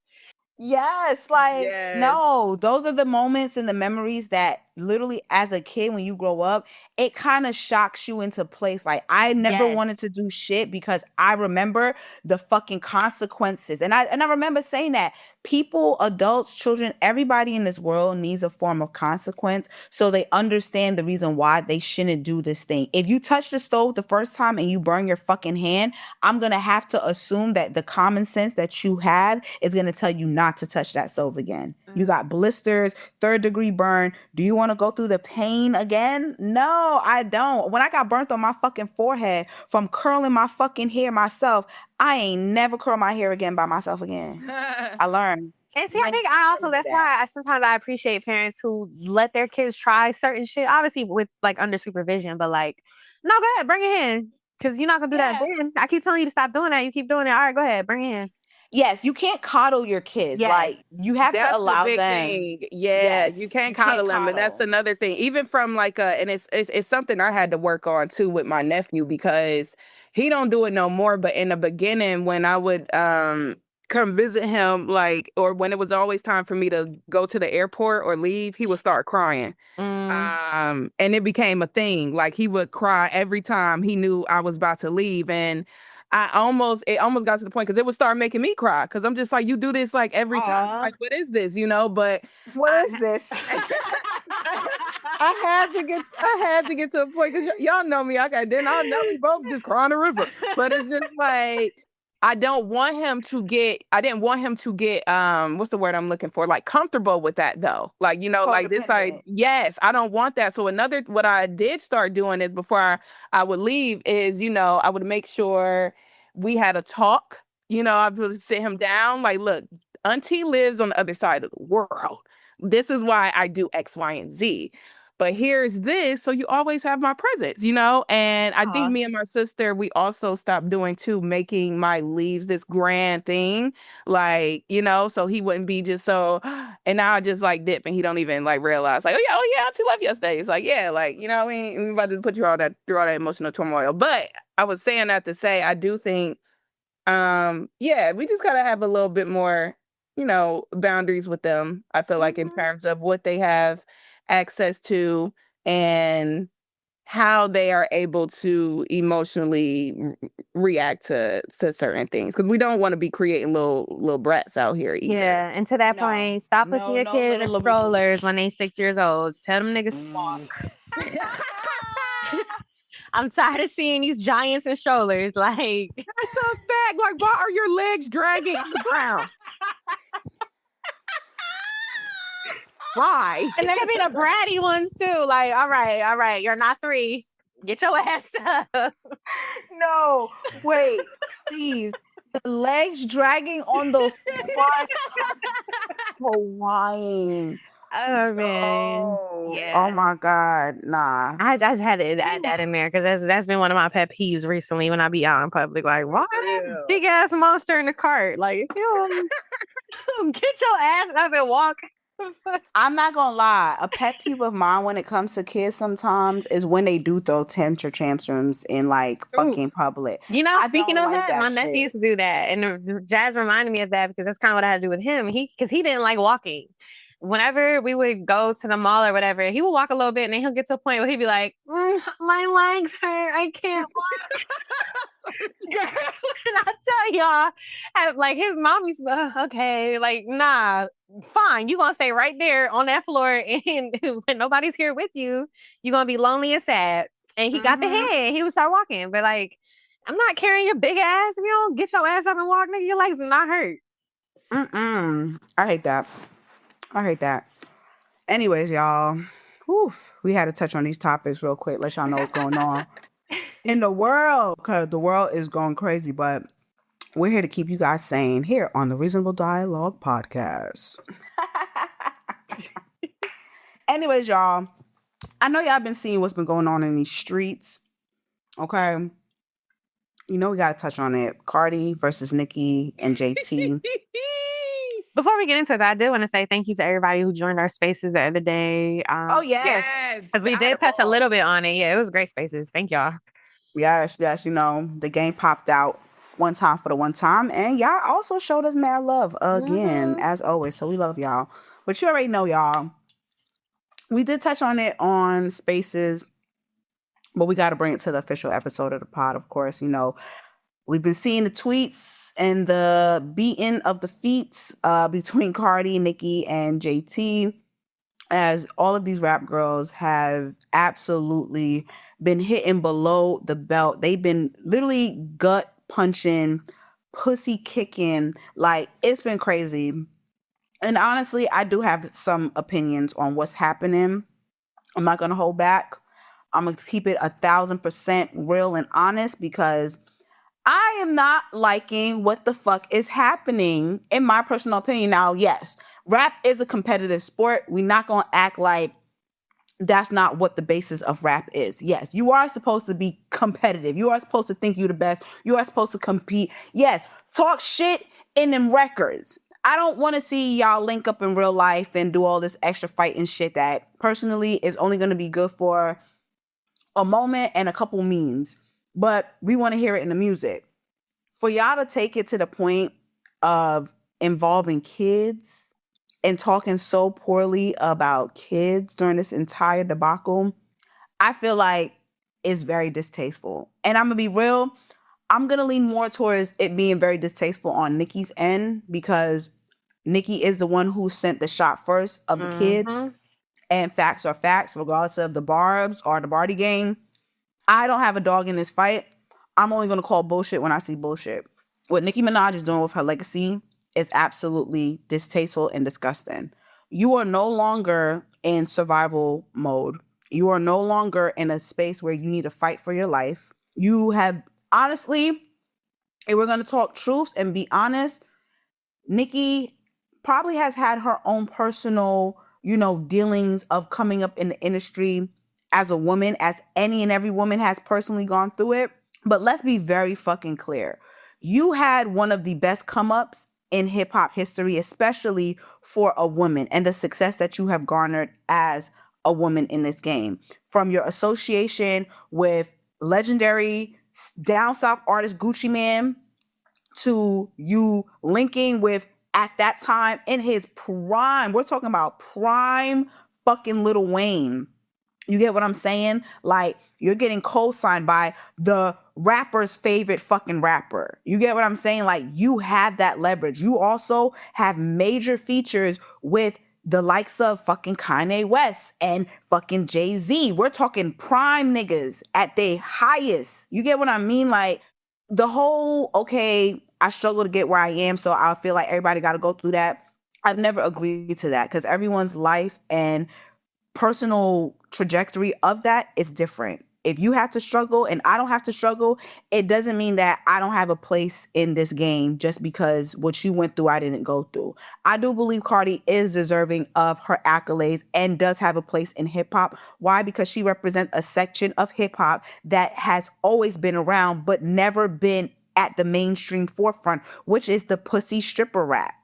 Yes, like Yes. no, those are the moments and the memories that literally as a kid when you grow up, it kind of shocks you into place. Like I never wanted to do shit because I remember the fucking consequences. And I remember saying that people, adults, children, everybody in this world needs a form of consequence so they understand the reason why they shouldn't do this thing. If you touch the stove the first time and you burn your fucking hand, I'm going to have to assume that the common sense that you have is going to tell you not to touch that stove again. You got blisters, 3rd-degree burn. Do you want to go through the pain again? No, I don't. When I got burnt on my fucking forehead from curling my fucking hair myself, I ain't never curl my hair again by myself again. I learned. And see, I think that's why sometimes I appreciate parents who let their kids try certain shit, obviously with like under supervision, but like, no, go ahead, bring it in. Because you're not going to do that then. I keep telling you to stop doing that. You keep doing it. All right, go ahead, bring it in. Yes, you can't coddle your kids. Yes. Like you have to allow the big them. Thing. Yeah, you can't coddle them, but that's another thing. Even from like and it's something I had to work on too with my nephew because he don't do it no more. But in the beginning, when I would come visit him, like, or when it was always time for me to go to the airport or leave, he would start crying. And it became a thing. Like he would cry every time he knew I was about to leave, and it almost got to the point because it would start making me cry because I'm just like, you do this like every time. Like, what is this? You know, but what is this? I had to get to a point because y'all know me. I'll know we both just cry on the river. But it's just like I didn't want him to get what's the word I'm looking for? Like comfortable with that though. Like, you know, like this, like, yes, I don't want that. So what I did start doing is before I would leave is, you know, I would make sure we had a talk. You know, I would sit him down, like, look, Auntie lives on the other side of the world. This is why I do X, Y, and Z. But here's this, so you always have my presence, you know? And I think me and my sister, we also stopped doing too, making my leaves this grand thing. Like, you know, so he wouldn't be just so, and now I just like dip and he don't even like realize, like, oh yeah, Auntie left yesterday. It's like, yeah, like, you know what I mean? We about to put you through all that emotional turmoil. But I was saying that to say, I do think, yeah, we just gotta have a little bit more, you know, boundaries with them. I feel like in terms of what they have access to and how they are able to emotionally react to certain things, because we don't want to be creating little brats out here either. Yeah, and to that point, stop putting your kids in strollers when they 6 years old. Tell them niggas to walk. I'm tired of seeing these giants in strollers. Like, that's a fact. Like, why are your legs dragging on the ground? Why? And then it be the bratty ones too. Like, all right, you're not 3. Get your ass up. No, wait, please. The legs dragging on the front, Hawaiian. Oh man, yeah. Oh my God, nah. I just had to add that in there because that's been one of my pet peeves recently when I be out in public. Like, why that big ass monster in the cart? Like, you know, get your ass up and walk. I'm not gonna lie. A pet peeve of mine when it comes to kids sometimes is when they do throw tantrums in like fucking public. You know, speaking of that, my nephew used to do that, and Jazz reminded me of that because that's kind of what I had to do with him. Because he didn't like walking. Whenever we would go to the mall or whatever, he would walk a little bit and then he'll get to a point where he'd be like, my legs hurt. I can't walk. And I tell y'all, like his mom used to be, okay, like, nah, fine. You're going to stay right there on that floor. And when nobody's here with you, you're going to be lonely and sad. And he got the head. He would start walking. But like, I'm not carrying your big ass. If you don't get your ass up and walk, nigga, your legs do not hurt. I hate that. Anyways, y'all, we had to touch on these topics real quick. Let y'all know what's going on in the world, because the world is going crazy. But we're here to keep you guys sane here on the Reasonable Dialogue podcast. Anyways, y'all, I know y'all been seeing what's been going on in these streets. Okay. You know we gotta touch on it. Cardi versus Nicki and JT. Before we get into that, I did want to say thank you to everybody who joined our spaces the other day. Oh yes. Because we did touch a little bit on it. Yeah, it was great spaces. Thank y'all. Yes, you know, the game popped out one time for the one time. And y'all also showed us mad love again, as always. So we love y'all. But you already know, y'all. We did touch on it on spaces, but we got to bring it to the official episode of the pod, of course. You know, we've been seeing the tweets and the beating of the feet between Cardi, Nicki, and JT, as all of these rap girls have absolutely been hitting below the belt. They've been literally gut punching, pussy kicking. Like, it's been crazy. And honestly, I do have some opinions on what's happening. I'm not going to hold back. I'm going to keep it 1,000% real and honest, because I am not liking what the fuck is happening, in my personal opinion. Now, yes, rap is a competitive sport. We're not going to act like that's not what the basis of rap is. Yes, you are supposed to be competitive. You are supposed to think you're the best. You are supposed to compete. Yes, talk shit in them records. I don't want to see y'all link up in real life and do all this extra fighting shit that personally is only going to be good for a moment and a couple memes. But we want to hear it in the music. For y'all to take it to the point of involving kids and talking so poorly about kids during this entire debacle, I feel like it's very distasteful. And I'm going to be real, I'm going to lean more towards it being very distasteful on Nicki's end, because Nicki is the one who sent the shot first of the kids. And facts are facts, regardless of the barbs or the Barty game. I don't have a dog in this fight. I'm only going to call bullshit when I see bullshit. What Nicki Minaj is doing with her legacy is absolutely distasteful and disgusting. You are no longer in survival mode. You are no longer in a space where you need to fight for your life. You have, honestly, if we're going to talk truth and be honest, Nicki probably has had her own personal, dealings of coming up in the industry as a woman, as any and every woman has personally gone through it. But let's be very fucking clear. You had one of the best come ups in hip hop history, especially for a woman, and the success that you have garnered as a woman in this game. From your association with legendary down south artist Gucci Mane, to you linking with, at that time in his prime, we're talking about prime fucking Lil Wayne. You get what I'm saying? Like, you're getting co-signed by the rapper's favorite fucking rapper. You get what I'm saying? Like, you have that leverage. You also have major features with the likes of fucking Kanye West and fucking Jay-Z. We're talking prime niggas at their highest. You get what I mean? Like, the whole, okay, I struggle to get where I am, so I feel like everybody got to go through that. I've never agreed to that, because everyone's life and personal trajectory of that is different. If you have to struggle and I don't have to struggle, it doesn't mean that I don't have a place in this game just because what you went through, I didn't go through. I do believe Cardi is deserving of her accolades and does have a place in hip hop. Why? Because she represents a section of hip hop that has always been around, but never been at the mainstream forefront, which is the pussy stripper rap.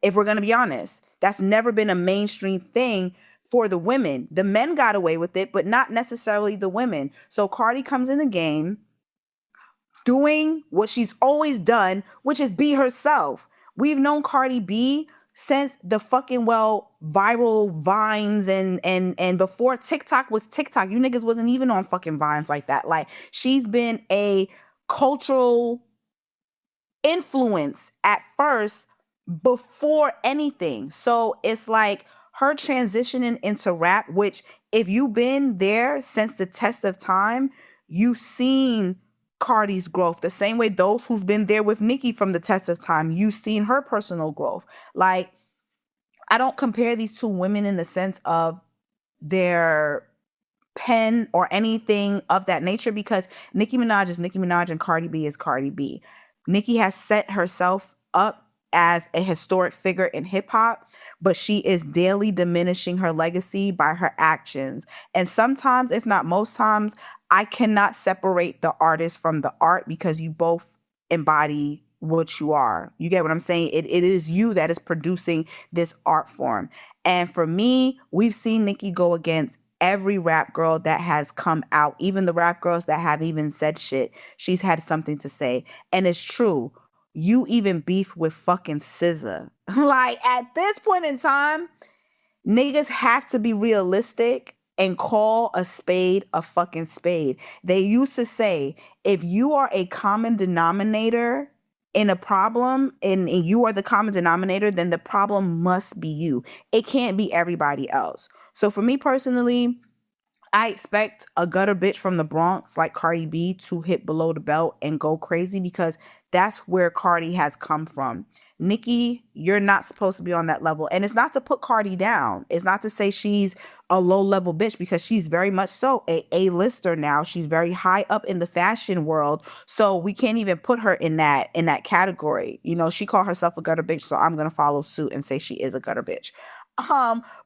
If we're going to be honest, that's never been a mainstream thing for the women. The men got away with it, but not necessarily the women. So Cardi comes in the game doing what she's always done, which is be herself. We've known Cardi B since the fucking viral Vines and before TikTok was TikTok. You niggas wasn't even on fucking Vines like that. Like, she's been a cultural influence at first before anything. So it's like her transitioning into rap, which if you've been there since the test of time, you've seen Cardi's growth the same way those who've been there with Nicki from the test of time, you've seen her personal growth. Like, I don't compare these two women in the sense of their pen or anything of that nature, because Nicki Minaj is Nicki Minaj and Cardi B is Cardi B. Nicki has set herself up as a historic figure in hip hop, but she is daily diminishing her legacy by her actions. And sometimes, if not most times, I cannot separate the artist from the art because you both embody what you are. You get what I'm saying? It is you that is producing this art form. And for me, we've seen Nicki go against every rap girl that has come out, even the rap girls that have even said shit. She's had something to say. And it's true. You even beef with fucking SZA. Like at this point in time, niggas have to be realistic and call a spade a fucking spade. They used to say, if you are a common denominator in a problem and you are the common denominator, then the problem must be you. It can't be everybody else. So for me personally, I expect a gutter bitch from the Bronx like Cardi B to hit below the belt and go crazy because that's where Cardi has come from. Nicki, you're not supposed to be on that level. And it's not to put Cardi down. It's not to say she's a low level bitch because she's very much so a A-lister now. She's very high up in the fashion world. So we can't even put her in that category. You know, she called herself a gutter bitch, so I'm gonna follow suit and say she is a gutter bitch.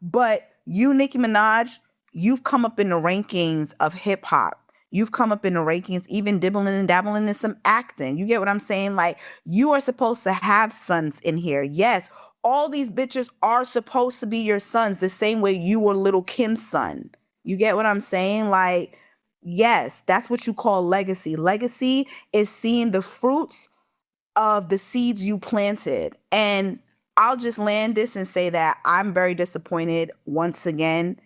But you, Nicki Minaj, you've come up in the rankings of hip hop. You've come up in the rankings, even dibbling and dabbling in some acting. You get what I'm saying? Like, you are supposed to have sons in here. Yes, all these bitches are supposed to be your sons the same way you were Little Kim's son. You get what I'm saying? Like, yes, that's what you call legacy. Legacy is seeing the fruits of the seeds you planted. And I'll just land this and say that I'm very disappointed once again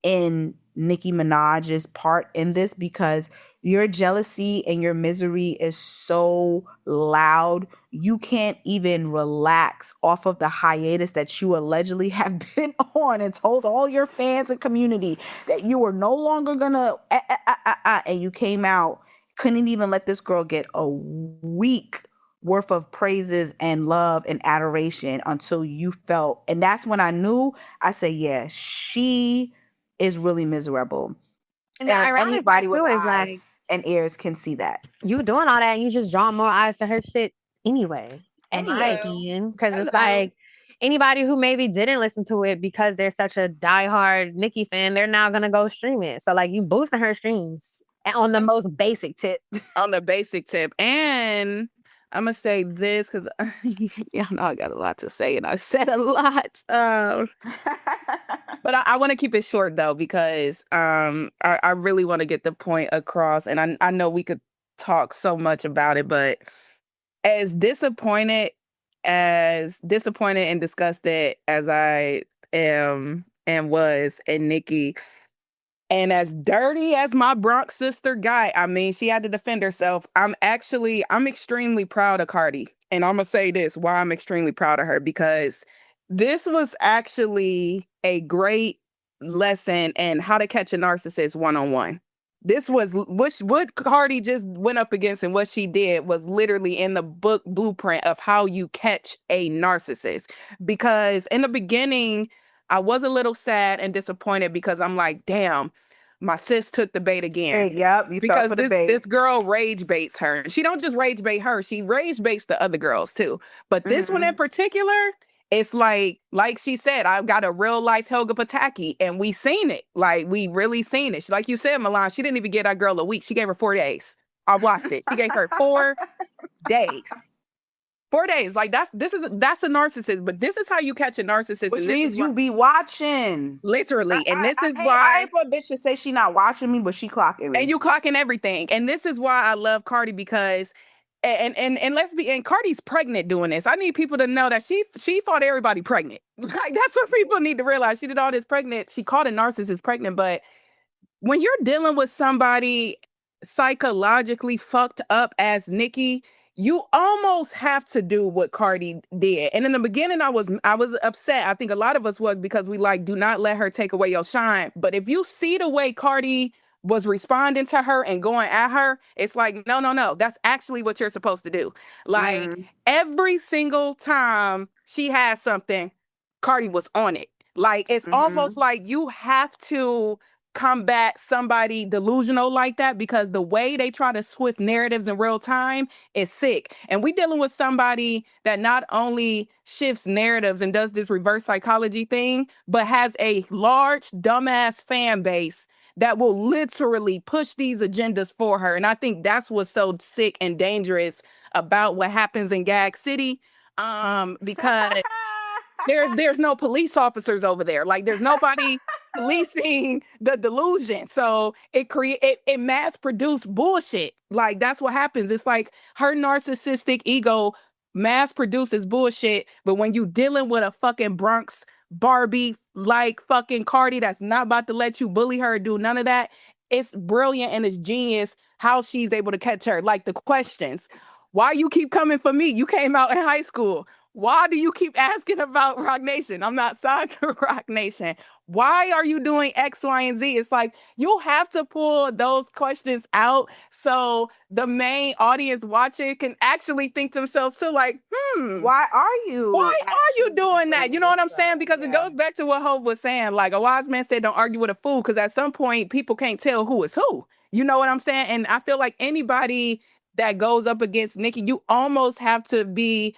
in Nicki Minaj's part in this because your jealousy and your misery is so loud. You can't even relax off of the hiatus that you allegedly have been on and told all your fans and community that you were no longer gonna and you came out, couldn't even let this girl get a week worth of praises and love and adoration until you felt, and that's when I knew. I said, yeah, she is really miserable. And the ironic anybody part with too is like eyes and ears can see that. you doing all that and you just draw more eyes to her shit anyway. In my Anyway. opinion, because it's Hello. like anybody who maybe didn't listen to it because they're such a diehard Nicki fan, they're now gonna go stream it. So like you boosting her streams on the most basic tip. On the basic tip. And I'm gonna say this because y'all know I got a lot to say and I said a lot. But I want to keep it short though because I really want to get the point across, and I know we could talk so much about it, but as disappointed and disgusted as I am and was in Nicki, and as dirty as my Bronx sister got, I mean, she had to defend herself. I'm extremely proud of Cardi. And I'm going to say this, why I'm extremely proud of her, because this was actually a great lesson in how to catch a narcissist one-on-one. This was what Cardi just went up against, and what she did was literally in the book blueprint of how you catch a narcissist. Because in the beginning, I was a little sad and disappointed because I'm like, damn, my sis took the bait again. Hey, yep, you Because fell for the bait. this girl rage baits her. She don't just rage bait her, she rage baits the other girls too. But this one in particular, it's like she said, I've got a real life Helga Pataki, and we seen it. Like, we really seen it. Like you said, Milan, she didn't even give that girl a week. She gave her 4 days. I watched it. She gave her 4 days. 4 days. Like that's a narcissist, but this is how you catch a narcissist. Which and means you be watching. Literally. And this is I why ain't for a bitch to say she not watching me, but she clocking me. and you clocking everything. And this is why I love Cardi, because and Cardi's pregnant doing this. I need people to know that she fought everybody pregnant. Like, that's what people need to realize. She did all this pregnant. She called a narcissist pregnant, but when you're dealing with somebody psychologically fucked up as Nicki, you almost have to do what Cardi did. And in the beginning, I was upset. I think a lot of us was, because we like, do not let her take away your shine. But if you see the way Cardi was responding to her and going at her, it's like, no. That's actually what you're supposed to do. Like, every single time she has something, Cardi was on it. Like, it's almost like you have to combat somebody delusional like that, because the way they try to switch narratives in real time is sick. And we dealing with somebody that not only shifts narratives and does this reverse psychology thing, but has a large dumbass fan base that will literally push these agendas for her. And I think that's what's so sick and dangerous about what happens in Gag City. Because there's no police officers over there. Like, there's nobody policing the delusion. So it mass produced bullshit. Like, that's what happens. It's like her narcissistic ego mass produces bullshit. But when you dealing with a fucking Bronx Barbie like fucking Cardi that's not about to let you bully her or do none of that, it's brilliant and it's genius how she's able to catch her. Like, the questions. Why you keep coming for me? You came out in high school. Why do you keep asking about Rock Nation? I'm not signed to Rock Nation. Why are you doing X, Y, and Z? It's like, you have to pull those questions out so the main audience watching can actually think to themselves, so like, why are you doing that? You know what I'm saying? Because it goes back to what Hope was saying. Like, a wise man said, don't argue with a fool, because at some point, people can't tell who is who. You know what I'm saying? And I feel like anybody that goes up against Nicki, you almost have to be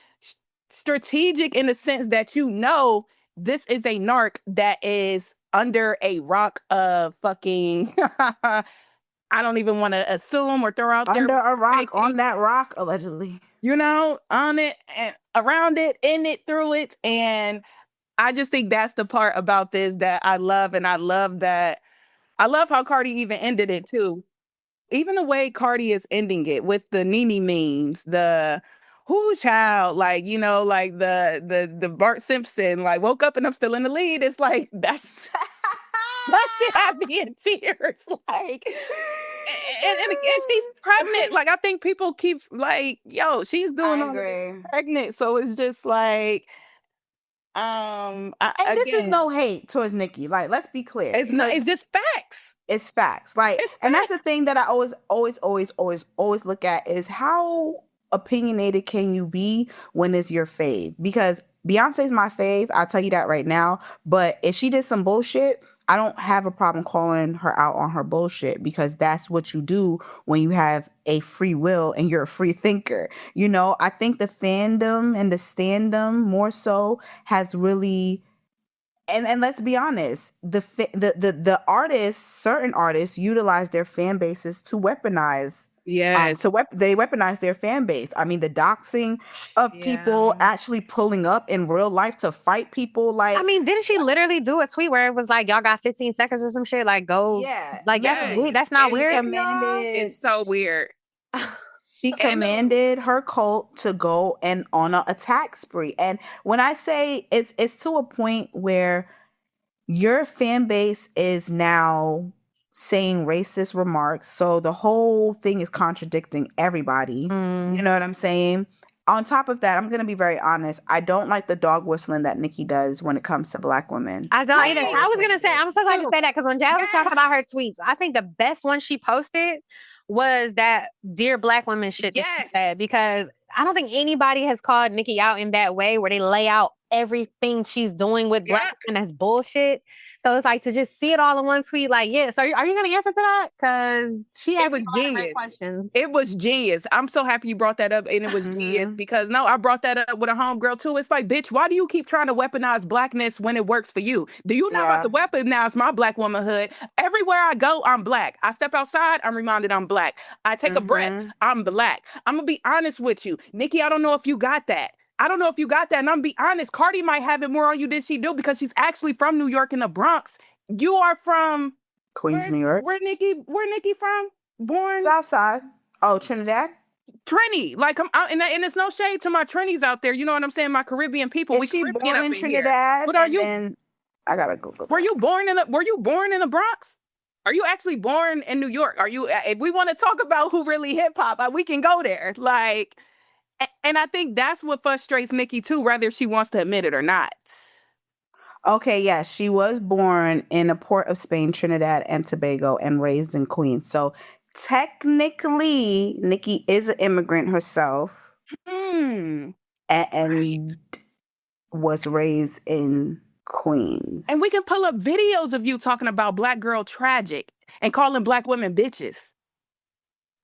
strategic in the sense that, you know, this is a narc that is under a rock of fucking I don't even want to assume or throw out under there a rock, on that rock, allegedly. You know, on it and around it, in it, through it. And I just think that's the part about this that I love. And I love how Cardi even ended it too. Even the way Cardi is ending it with the Nene memes, the who child, like, you know, like the Bart Simpson, like, woke up and I'm still in the lead. It's like, that's it had me in tears. Like, and again, she's pregnant. Like, I think people keep like, yo, she's doing all this pregnant. So it's just like, this is no hate towards Nicki. Like, let's be clear. It's just facts. It's facts. Like, and that's the thing that I always look at is how opinionated can you be when it's your fave? Because Beyonce's my fave. I'll tell you that right now. But if she did some bullshit, I don't have a problem calling her out on her bullshit, because that's what you do when you have a free will and you're a free thinker. You know, I think the fandom and the standom more so has really, and let's be honest, the artists, certain artists utilize their fan bases to weaponize. Yes. They weaponize their fan base. I mean, the doxing of people, actually pulling up in real life to fight people. Like, I mean, didn't she literally do a tweet where it was like, y'all got 15 seconds or some shit? Like, go. Like, that's not weird. It's so weird. She commanded her cult to go and on an attack spree. And when I say it's to a point where your fan base is now saying racist remarks, so the whole thing is contradicting everybody. You know what I'm saying? On top of that, I'm going to be very honest. I don't like the dog whistling that Nicki does when it comes to Black women. I don't either. I was going to say, I'm so glad you say that, because when Jazz was talking about her tweets, I think the best one she posted was that Dear Black Women shit that she said, because I don't think anybody has called Nicki out in that way where they lay out everything she's doing with Black women. That's bullshit. So it's like, to just see it all in one tweet, like, so are you going to answer to that? Because she had great questions. It was genius. I'm so happy you brought that up, and it was genius, because no, I brought that up with a homegirl too. It's like, bitch, why do you keep trying to weaponize Blackness when it works for you? Do you know about to weaponize my Black womanhood? Everywhere I go, I'm Black. I step outside, I'm reminded I'm Black. I take a breath, I'm Black. I'm going to be honest with you. Nicki, I don't know if you got that. And I'm gonna be honest, Cardi might have it more on you than she do, because she's actually from New York in the Bronx. You are from Queens, New York. Where Nicki from? Born South Side. Oh, Trinidad. Trini. Like, and it's no shade to my Trinis out there. You know what I'm saying? My Caribbean people. Is she born in Trinidad? What are you? I gotta Google. Were you born in the Bronx? Are you actually born in New York? Are you? If we want to talk about who really hip hop, we can go there. Like. And I think that's what frustrates Nicki too, whether she wants to admit it or not. Okay, yes, she was born in a port of Spain, Trinidad and Tobago, and raised in Queens. So technically, Nicki is an immigrant herself, and was raised in queens. And we can pull up videos of you talking about black girl tragic and calling black women bitches.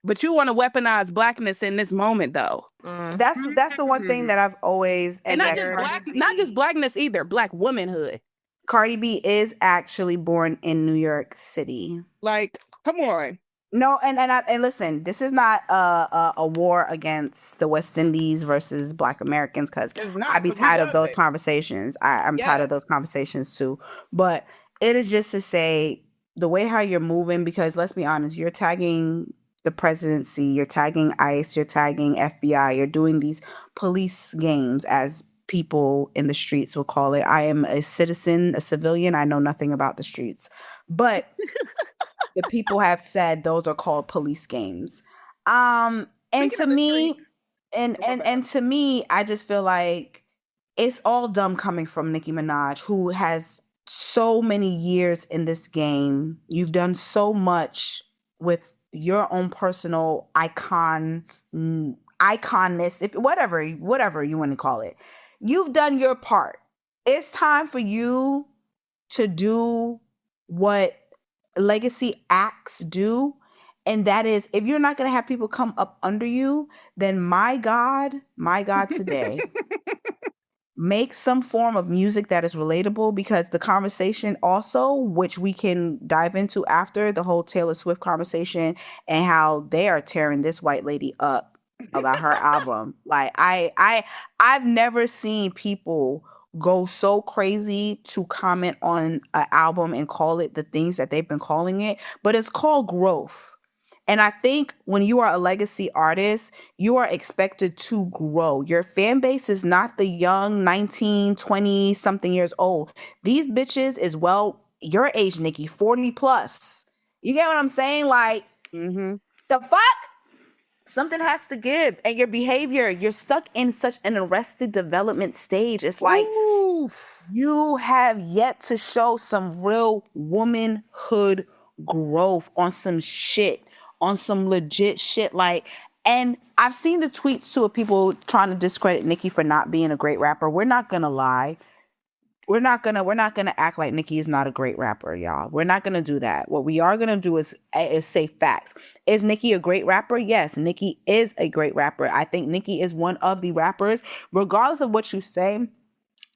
But you want to weaponize blackness in this moment, though. That's the one thing that I've always And not just blackness either, black womanhood. Cardi B is actually born in New York City. Like, come on. No, and listen, this is not a war against the West Indies versus Black Americans, because I'd be tired of those conversations. I'm tired of those conversations too. But it is just to say the way how you're moving, because let's be honest, you're tagging the presidency, you're tagging ICE, you're tagging FBI, you're doing these police games, as people in the streets will call it. I am a citizen, a civilian. I know nothing about the streets, but the people have said those are called police games. And to me, and to me, I just feel like it's all dumb coming from Nicki Minaj, who has so many years in this game. You've done so much with your own personal iconness, if whatever you want to call it. You've done your part. It's time for you to do what legacy acts do, and that is, if you're not going to have people come up under you, then my God today, make some form of music that is relatable, because the conversation also, which we can dive into after the whole Taylor Swift conversation and how they are tearing this white lady up about her album. Like I've never seen people go so crazy to comment on an album and call it the things that they've been calling it, but it's called growth. And I think when you are a legacy artist, you are expected to grow. Your fan base is not the young 19, 20 something years old. These bitches is, well, your age, Nicki, 40 plus. You get what I'm saying? Like, the fuck? Something has to give. And your behavior, you're stuck in such an arrested development stage. It's like, you have yet to show some real womanhood growth on some shit, on some legit shit. Like, and I've seen the tweets too of people trying to discredit Nicki for not being a great rapper. We're not gonna lie. We're not gonna act like Nicki is not a great rapper, y'all. We're not gonna do that. What we are gonna do is say facts. Is Nicki a great rapper? Yes, Nicki is a great rapper. I think Nicki is one of the rappers, regardless of what you say.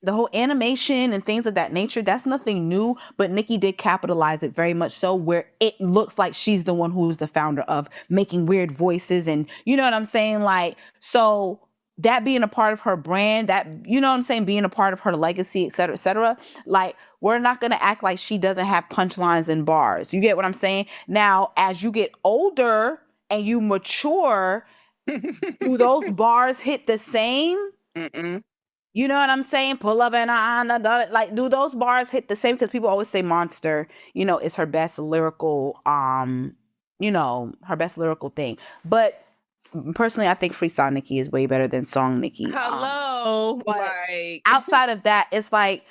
The whole animation and things of that nature, that's nothing new, but Nicki did capitalize it very much so, where it looks like she's the one who's the founder of making weird voices, and you know what I'm saying? Like, so that being a part of her brand, that, you know what I'm saying, being a part of her legacy, et cetera, like, we're not going to act like she doesn't have punchlines and bars. You get what I'm saying? Now, as you get older and you mature, do those bars hit the same? You know what I'm saying? Pull up and like, do those bars hit the same? Because people always say Monster, you know, is her best lyrical, her best lyrical thing. But personally, I think Freestyle Nicki is way better than Song Nicki. Hello. But like, outside of that, it's like,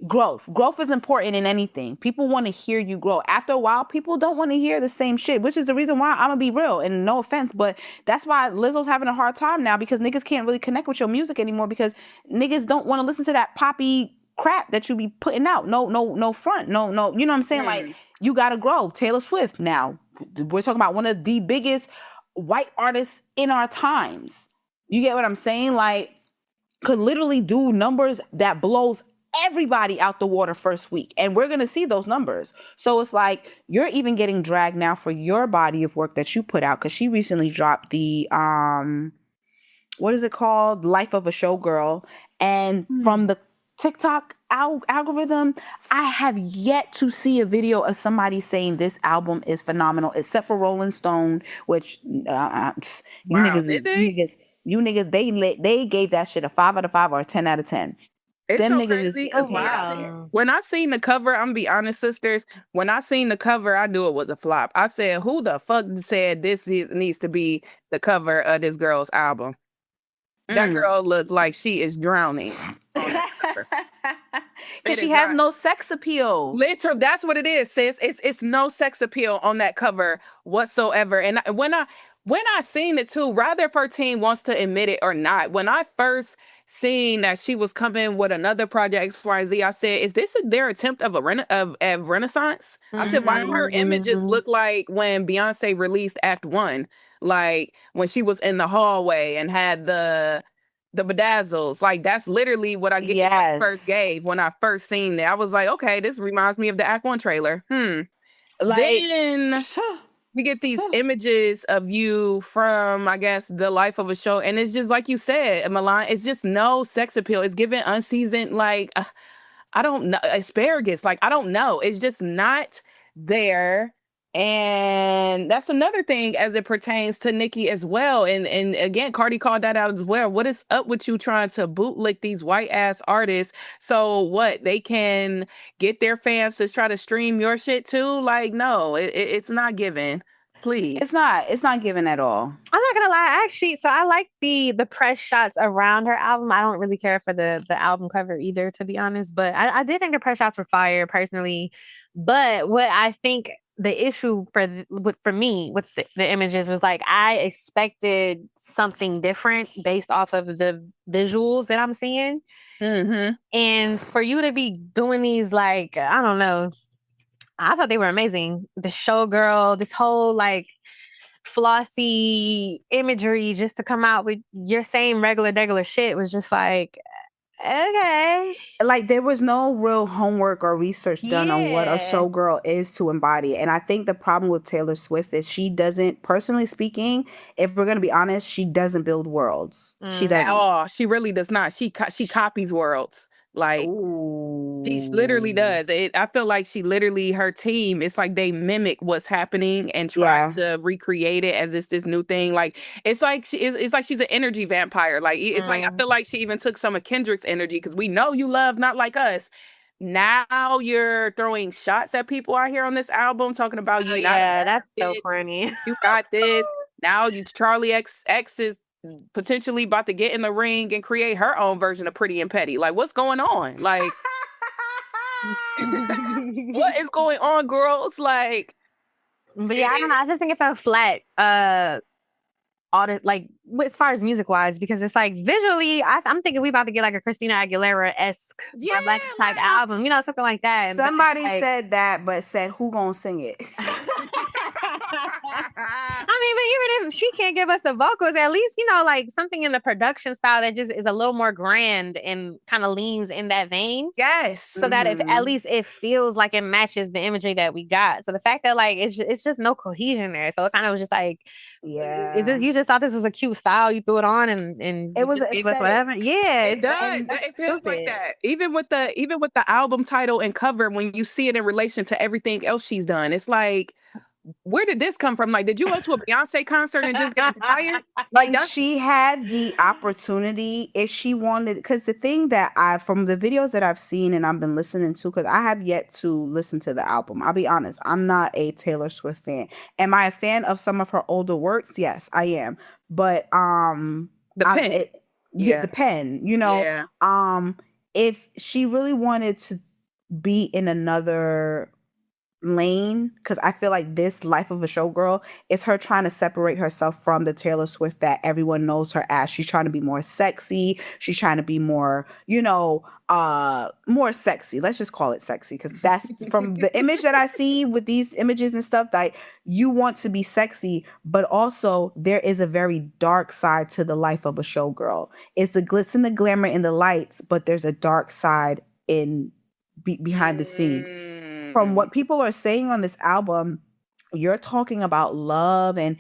growth is important in anything. People want to hear you grow. After a while, people don't want to hear the same shit, which is the reason why I'm gonna be real, and no offense, but that's why Lizzo's having a hard time now, because niggas can't really connect with your music anymore, because niggas don't want to listen to that poppy crap that you be putting out. No front. No, you know what I'm saying? Like, you gotta grow. Taylor Swift now. We're talking about one of the biggest white artists in our times. You get what I'm saying? Like, could literally do numbers that blows everybody out the water first week, and we're gonna see those numbers. So it's like, you're even getting dragged now for your body of work that you put out, because she recently dropped the what is it called, Life of a Showgirl, and from the TikTok algorithm, I have yet to see a video of somebody saying this album is phenomenal, except for Rolling Stone, which you niggas, they gave that shit a 5 out of 5 or a 10 out of 10. It's Them so niggas crazy, is when I seen the cover, I'm gonna be honest, sisters, when I seen the cover, I knew it was a flop. I said, who the fuck said needs to be the cover of this girl's album? That girl looked like she is drowning on that cover. Because she has no sex appeal. Literally, that's what it is, sis. It's no sex appeal on that cover whatsoever. And when I seen it too, rather if her team wants to admit it or not, when I first seeing that she was coming with another project X, Y, Z, I said, "Is this their attempt of a renaissance?" I said, "Why do her images look like when Beyonce released Act One, like when she was in the hallway and had the bedazzles? Like that's literally what I first gave when I first seen it. I was like, okay, this reminds me of the Act One trailer. Like, Then we get these images of you from, I guess, the life of a show, and it's just like you said, Milan. It's just no sex appeal. It's given unseasoned, like I don't know, asparagus. Like I don't know. It's just not there. And that's another thing as it pertains to Nicki as well. And again, Cardi called that out as well. What is up with you trying to bootlick these white ass artists so what they can get their fans to try to stream your shit too? Like, no, it's not given. Please. It's not given at all. I'm not gonna lie, actually. So I like the press shots around her album. I don't really care for the album cover either, to be honest. But I did think the press shots were fire personally. But what I think the issue for me with the images was like I expected something different based off of the visuals that I'm seeing. And for you to be doing these, like, I don't know, I thought they were amazing. The showgirl, this whole like flossy imagery just to come out with your same regular shit was just like, okay. Like there was no real homework or research done on what a showgirl is to embody. And I think the problem with Taylor Swift is she doesn't, personally speaking, if we're going to be honest, she doesn't build worlds. She doesn't. Oh, she really does not. She copies worlds. Like she literally does. I feel like she literally, her team, it's like they mimic what's happening and try to recreate it as this new thing. Like it's like it's like she's an energy vampire. Like it's like I feel like she even took some of Kendrick's energy because we know you love Not Like Us. Now you're throwing shots at people out here on this album talking about you. Yeah, that's so corny. You got this. Now you Charlie X is potentially about to get in the ring and create her own version of Pretty and Petty. Like, what's going on? Like, what is going on, girls? Like, but yeah, I don't know. I just think it felt flat. Like as far as music wise, because it's like visually, I'm thinking we about to get like a Christina Aguilera-esque Black type album, something like that. Somebody said that, but said who gonna sing it? I mean, but even if she can't give us the vocals, at least, like something in the production style that just is a little more grand and kind of leans in that vein. Yes. So that if at least it feels like it matches the imagery that we got. So the fact that like it's just no cohesion there. So it kind of was just like, you just thought this was a cute style, you threw it on and it was whatever. Yeah, it does. It feels like that. Even with the album title and cover, when you see it in relation to everything else she's done, it's like, where did this come from? Like, did you go to a Beyonce concert and just get inspired? Like, she had the opportunity if she wanted, because the thing that from the videos that I've seen and I've been listening to, because I have yet to listen to the album. I'll be honest, I'm not a Taylor Swift fan. Am I a fan of some of her older works? Yes, I am. But the pen. The pen, if she really wanted to be in another lane, because I feel like this Life of a Showgirl is her trying to separate herself from the Taylor Swift that everyone knows her as. She's trying to be more sexy. She's trying to be more, more sexy. Let's just call it sexy, because that's from the image that I see with these images and stuff, that you want to be sexy, but also there is a very dark side to the Life of a Showgirl. It's the glitz and the glamour in the lights, but there's a dark side behind the scenes. From what people are saying on this album, you're talking about love and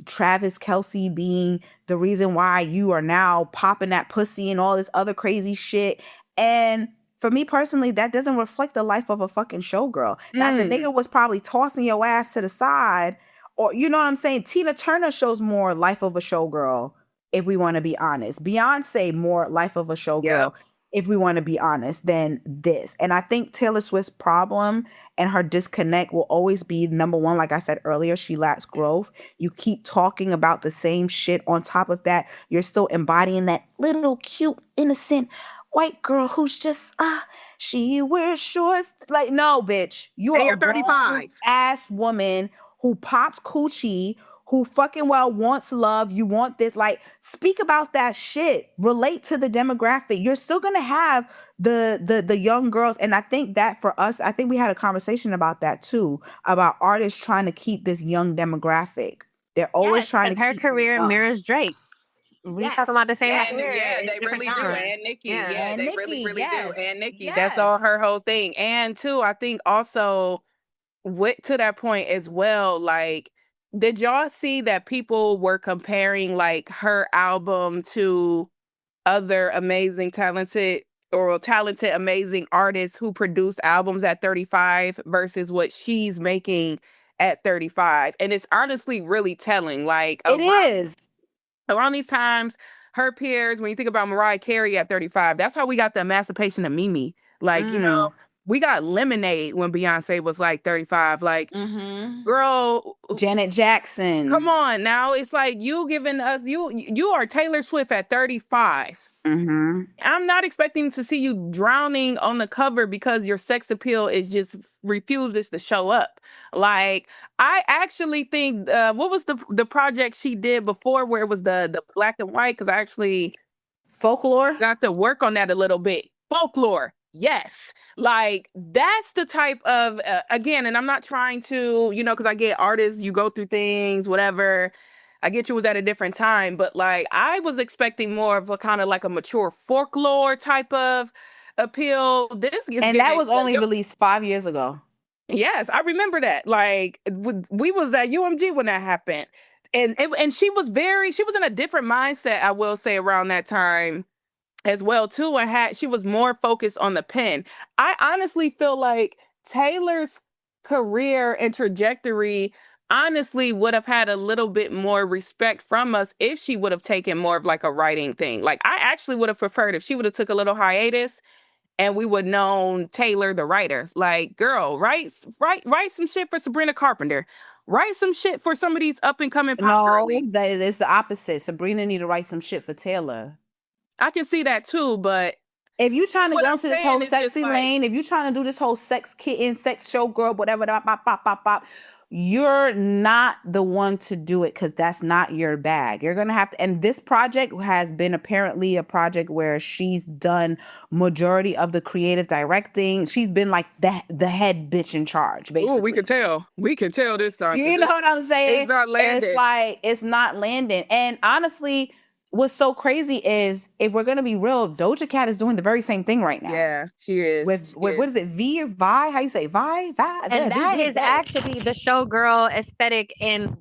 Travis Kelce being the reason why you are now popping that pussy and all this other crazy shit. And for me personally, that doesn't reflect the life of a fucking showgirl. Now, the nigga was probably tossing your ass to the side, or you know what I'm saying? Tina Turner shows more Life of a Showgirl, if we want to be honest. Beyonce more Life of a Showgirl. If we want to be honest, than this. And I think Taylor Swift's problem and her disconnect will always be, number one, like I said earlier, she lacks growth. You keep talking about the same shit. On top of that, you're still embodying that little cute, innocent white girl who's just, she wears shorts. Like, no, bitch. You're a 35 ass woman who pops coochie, who fucking well wants love. You want this, like, speak about that shit. Relate to the demographic. You're still gonna have the young girls, and I think that for us, I think we had a conversation about that too, about artists trying to keep this young demographic. They're always trying to her keep them career young. mirrors Drake. We Yes. talking about the same And career. yeah, in they different really do. genres. And Nicki, Yeah. yeah, And they Nicki, really, really yes, do. And Nicki, yes. that's all her whole thing. And too, I think also to that point as well, like, did y'all see that people were comparing like her album to other amazing talented amazing artists who produced albums at 35 versus what she's making at 35? And it's honestly really telling. Like, It is. around these times, her peers, when you think about Mariah Carey at 35, that's how we got the emancipation of Mimi. Like, we got Lemonade when Beyonce was like 35. Like, girl, Janet Jackson. come on now. It's like you giving us, you are Taylor Swift at 35. I'm not expecting to see you drowning on the cover because your sex appeal is just refuses to show up. Like, I actually think, what was the project she did before where it was the black and white? Because I actually Folklore. got to work on that a little bit. Folklore. Yes. Like, that's the type of, again, and I'm not trying to, because I get artists, you go through things, whatever. I get you was at a different time, but like, I was expecting more of a kind of like a mature folklore type of appeal. This is And that was only released 5 years ago. Yes, I remember that. Like, we was at UMG when that happened. And she was in a different mindset, I will say, around that time as well too, and she was more focused on the pen. I honestly feel like Taylor's career and trajectory honestly would have had a little bit more respect from us if she would have taken more of like a writing thing. Like, I actually would have preferred if she would have took a little hiatus and we would known Taylor the writer. Like, girl, write some shit for Sabrina Carpenter. Write some shit for some of these up and coming pop girlies. No, it's the opposite. Sabrina need to write some shit for Taylor. I can see that too, but if you trying to what go I'm into this saying whole is sexy just like- lane, if you trying to do this whole sex kitten, sex show girl, whatever, you're not the one to do it because that's not your bag. You're gonna have to. And this project has been apparently a project where she's done majority of the creative directing. She's been like the head bitch in charge, basically. Oh, we can tell. We can tell this time. You know what I'm saying? It's not landing. It's like it's not landing. And honestly, what's so crazy is, if we're gonna be real, Doja Cat is doing the very same thing right now. Yeah, she is. With what is it? Vi or Vi? How you say Vi? And that is actually the showgirl aesthetic and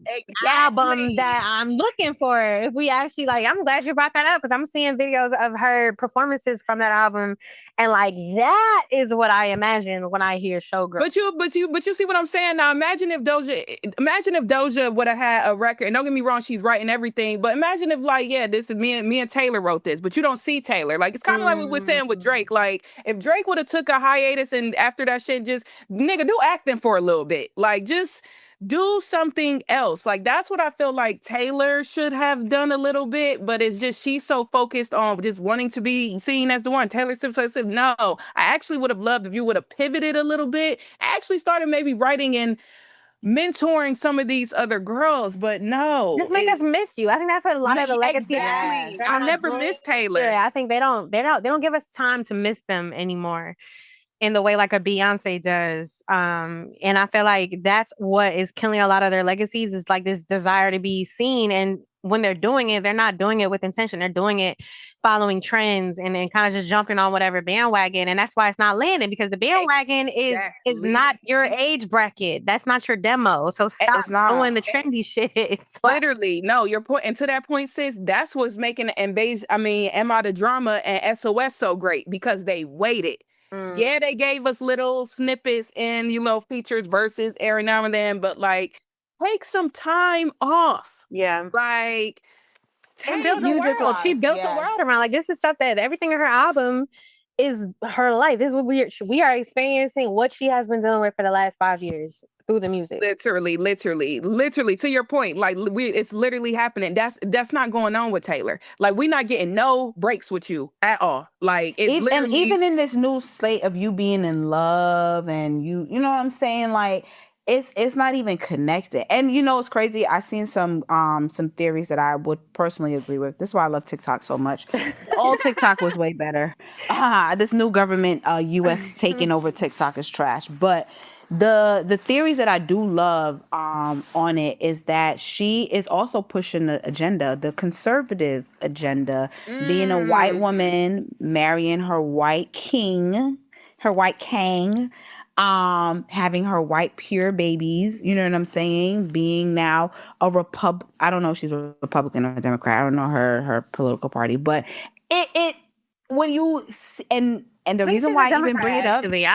album that I'm looking for. If we actually I'm glad you brought that up because I'm seeing videos of her performances from that album, and like that is what I imagine when I hear showgirl. But you see what I'm saying now. Imagine if Doja would have had a record. And don't get me wrong, she's writing everything. But imagine if this is me and Taylor wrote this, but you don't see Taylor. Like, it's kind of like what we're saying with Drake. Like, if Drake would have took a hiatus and after that shit, just nigga do acting for a little bit. Like, just do something else. Like, that's what I feel like Taylor should have done a little bit, but it's just she's so focused on just wanting to be seen as the one. Taylor Swift. No, I actually would have loved if you would have pivoted a little bit. I actually started maybe writing and mentoring some of these other girls, but no. Just make us miss you. I think that's what a lot of the legacy. Exactly. I never miss Taylor. Yeah, I think they don't give us time to miss them anymore in the way like a Beyonce does. And I feel like that's what is killing a lot of their legacies, is like this desire to be seen. And when they're doing it, they're not doing it with intention. They're doing it following trends and then kind of just jumping on whatever bandwagon. And that's why it's not landing, because the bandwagon is not your age bracket. That's not your demo. So stop doing the trendy shit. Literally, no, your point. And to that point, sis, that's what's making Emma the Drama and SOS so great, because they waited. Yeah, they gave us little snippets and features, verses every now and then, but like, take some time off. Yeah, like, and build musical. She built the world around. Like, this is stuff that everything in her album is her life. This is what we are experiencing. What she has been dealing with for the last 5 years through the music. Literally. To your point, like, it's literally happening. That's not going on with Taylor. Like, we're not getting no breaks with you at all. Like, it's even in this new slate of you being in love and you know what I'm saying? Like, it's not even connected. And you know it's crazy. I seen some theories that I would personally agree with. This is why I love TikTok so much. Old TikTok was way better. This new government US taking over TikTok is trash. But the theories that I do love on it is that she is also pushing the agenda, the conservative agenda, being a white woman, marrying her white king, having her white pure babies, you know what I'm saying? Being now I don't know if she's a Republican or a Democrat. I don't know her political party, but it when you and the reason why I even bring it up, actually,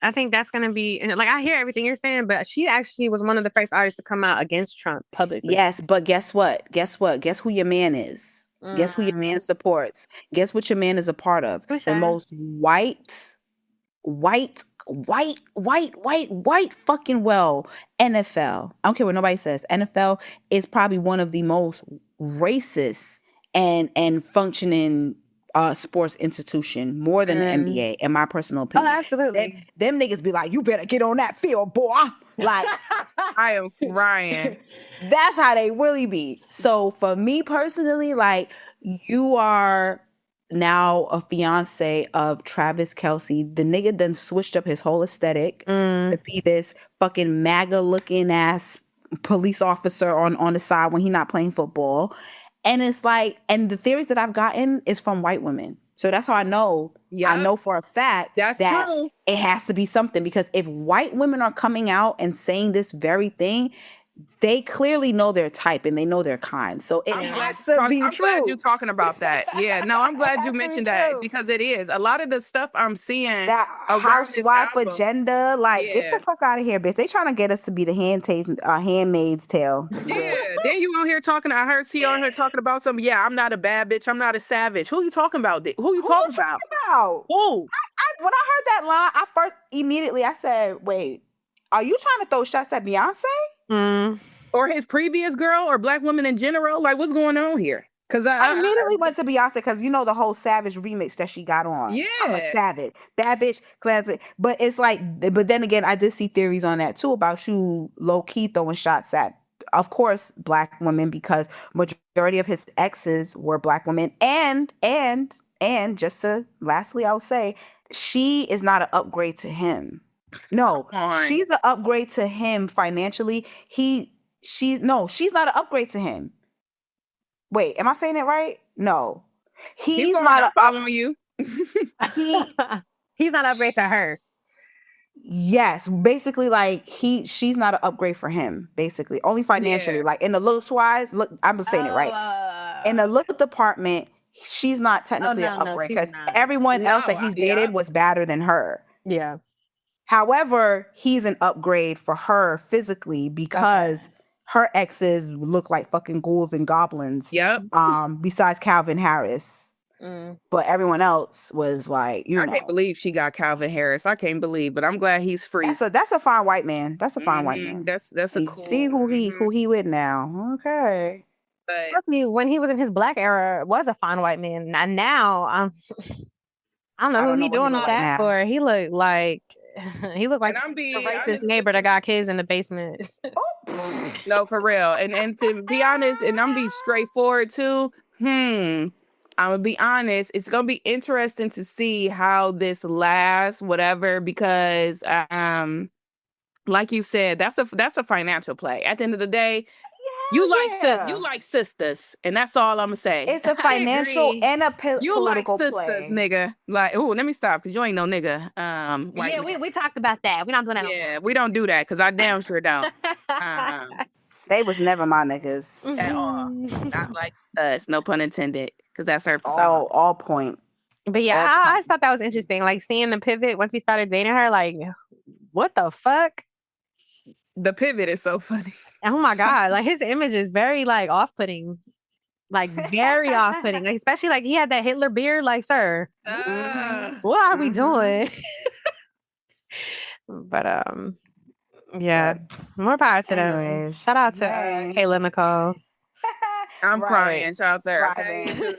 I think that's gonna be, and like I hear everything you're saying, but she actually was one of the first artists to come out against Trump publicly. yes, but guess what? Guess who your man is? Guess who your man supports? Guess what your man is a part of? Who's the that? most white fucking well NFL. I don't care what nobody says. NFL is probably one of the most racist and functioning sports institution, more than the NBA, in my personal opinion. Oh, absolutely. Them niggas be like, you better get on that field, boy. Like, I am crying. that's how they really be. So for me personally, like, you are now a fiance of Travis Kelce. The nigga done switched up his whole aesthetic to be this fucking MAGA looking ass police officer on the side when he not playing football. And it's like, and the theories that I've gotten is from white women. So that's how I know. Yep. I know for a fact that true. It has to be something, because if white women are coming out and saying this very thing, they clearly know their type and they know their kind. So it has to be true. I'm glad you're talking about that. Yeah, no, I'm glad you mentioned that, because it is. A lot of the stuff I'm seeing, that housewife agenda, like, get the fuck out of here, bitch. They trying to get us to be the Handmaid's Tale. Yeah, then you on here talking, I heard C on here talking about some, I'm not a bad bitch, I'm not a savage. Who you talking about? Who you talking about? Who? When I heard that line, I first immediately I said, wait, are you trying to throw shots at Beyonce? Or his previous girl, or black women in general? Like, what's going on here? Because I immediately went to Beyonce, because you know the whole Savage remix that she got on. Yeah, I'm a savage, bad bitch, classic. But it's like, but then again, I did see theories on that too about you low key throwing shots at, of course, black women, because majority of his exes were black women, and just to lastly, I would say she is not an upgrade to him. No, she's an upgrade to him financially. She's not an upgrade to him. Wait, am I saying it right? No. He's not following you. He's not an upgrade to her. Yes, basically, like, she's not an upgrade for him, basically. Only financially. Like, in the looks wise, look, I'm saying it right. In the look department, she's not technically an upgrade, because everyone else that he's dated was better than her. Yeah. However, he's an upgrade for her physically, because her exes look like fucking ghouls and goblins. Yep. Besides Calvin Harris. But everyone else was like, I can't believe she got Calvin Harris. I can't believe, but I'm glad he's free. That's a fine white man. That's a fine white man. That's a cool. See who he with now. Okay. But when he was in his black era, was a fine white man. And now I don't know who he doing with that for. He looked like the racist neighbor that got kids in the basement. No, for real. And to be honest, and I'm be straightforward too. I'm gonna be honest. It's gonna be interesting to see how this lasts, whatever, because like you said, that's a financial play. At the end of the day, you like sisters, and that's all I'm gonna say. It's a financial and a political sisters, play, nigga. Like, oh, let me stop, because you ain't no nigga. We talked about that. We don't do that. Yeah, we don't do that, because I damn sure don't. They was never my niggas at all. Not like us, no pun intended, because that's her. All point. But yeah, I thought that was interesting. Like, seeing the pivot once he started dating her. Like, what the fuck? The pivot is so funny. Oh my God. Like, his image is very, like, off-putting. Like, very off-putting. Like, especially, like, he had that Hitler beard. Like, sir, what are we doing? But, yeah. More power to them. Shout out to Kayla Nicole. I'm crying. Shout out to her. Okay?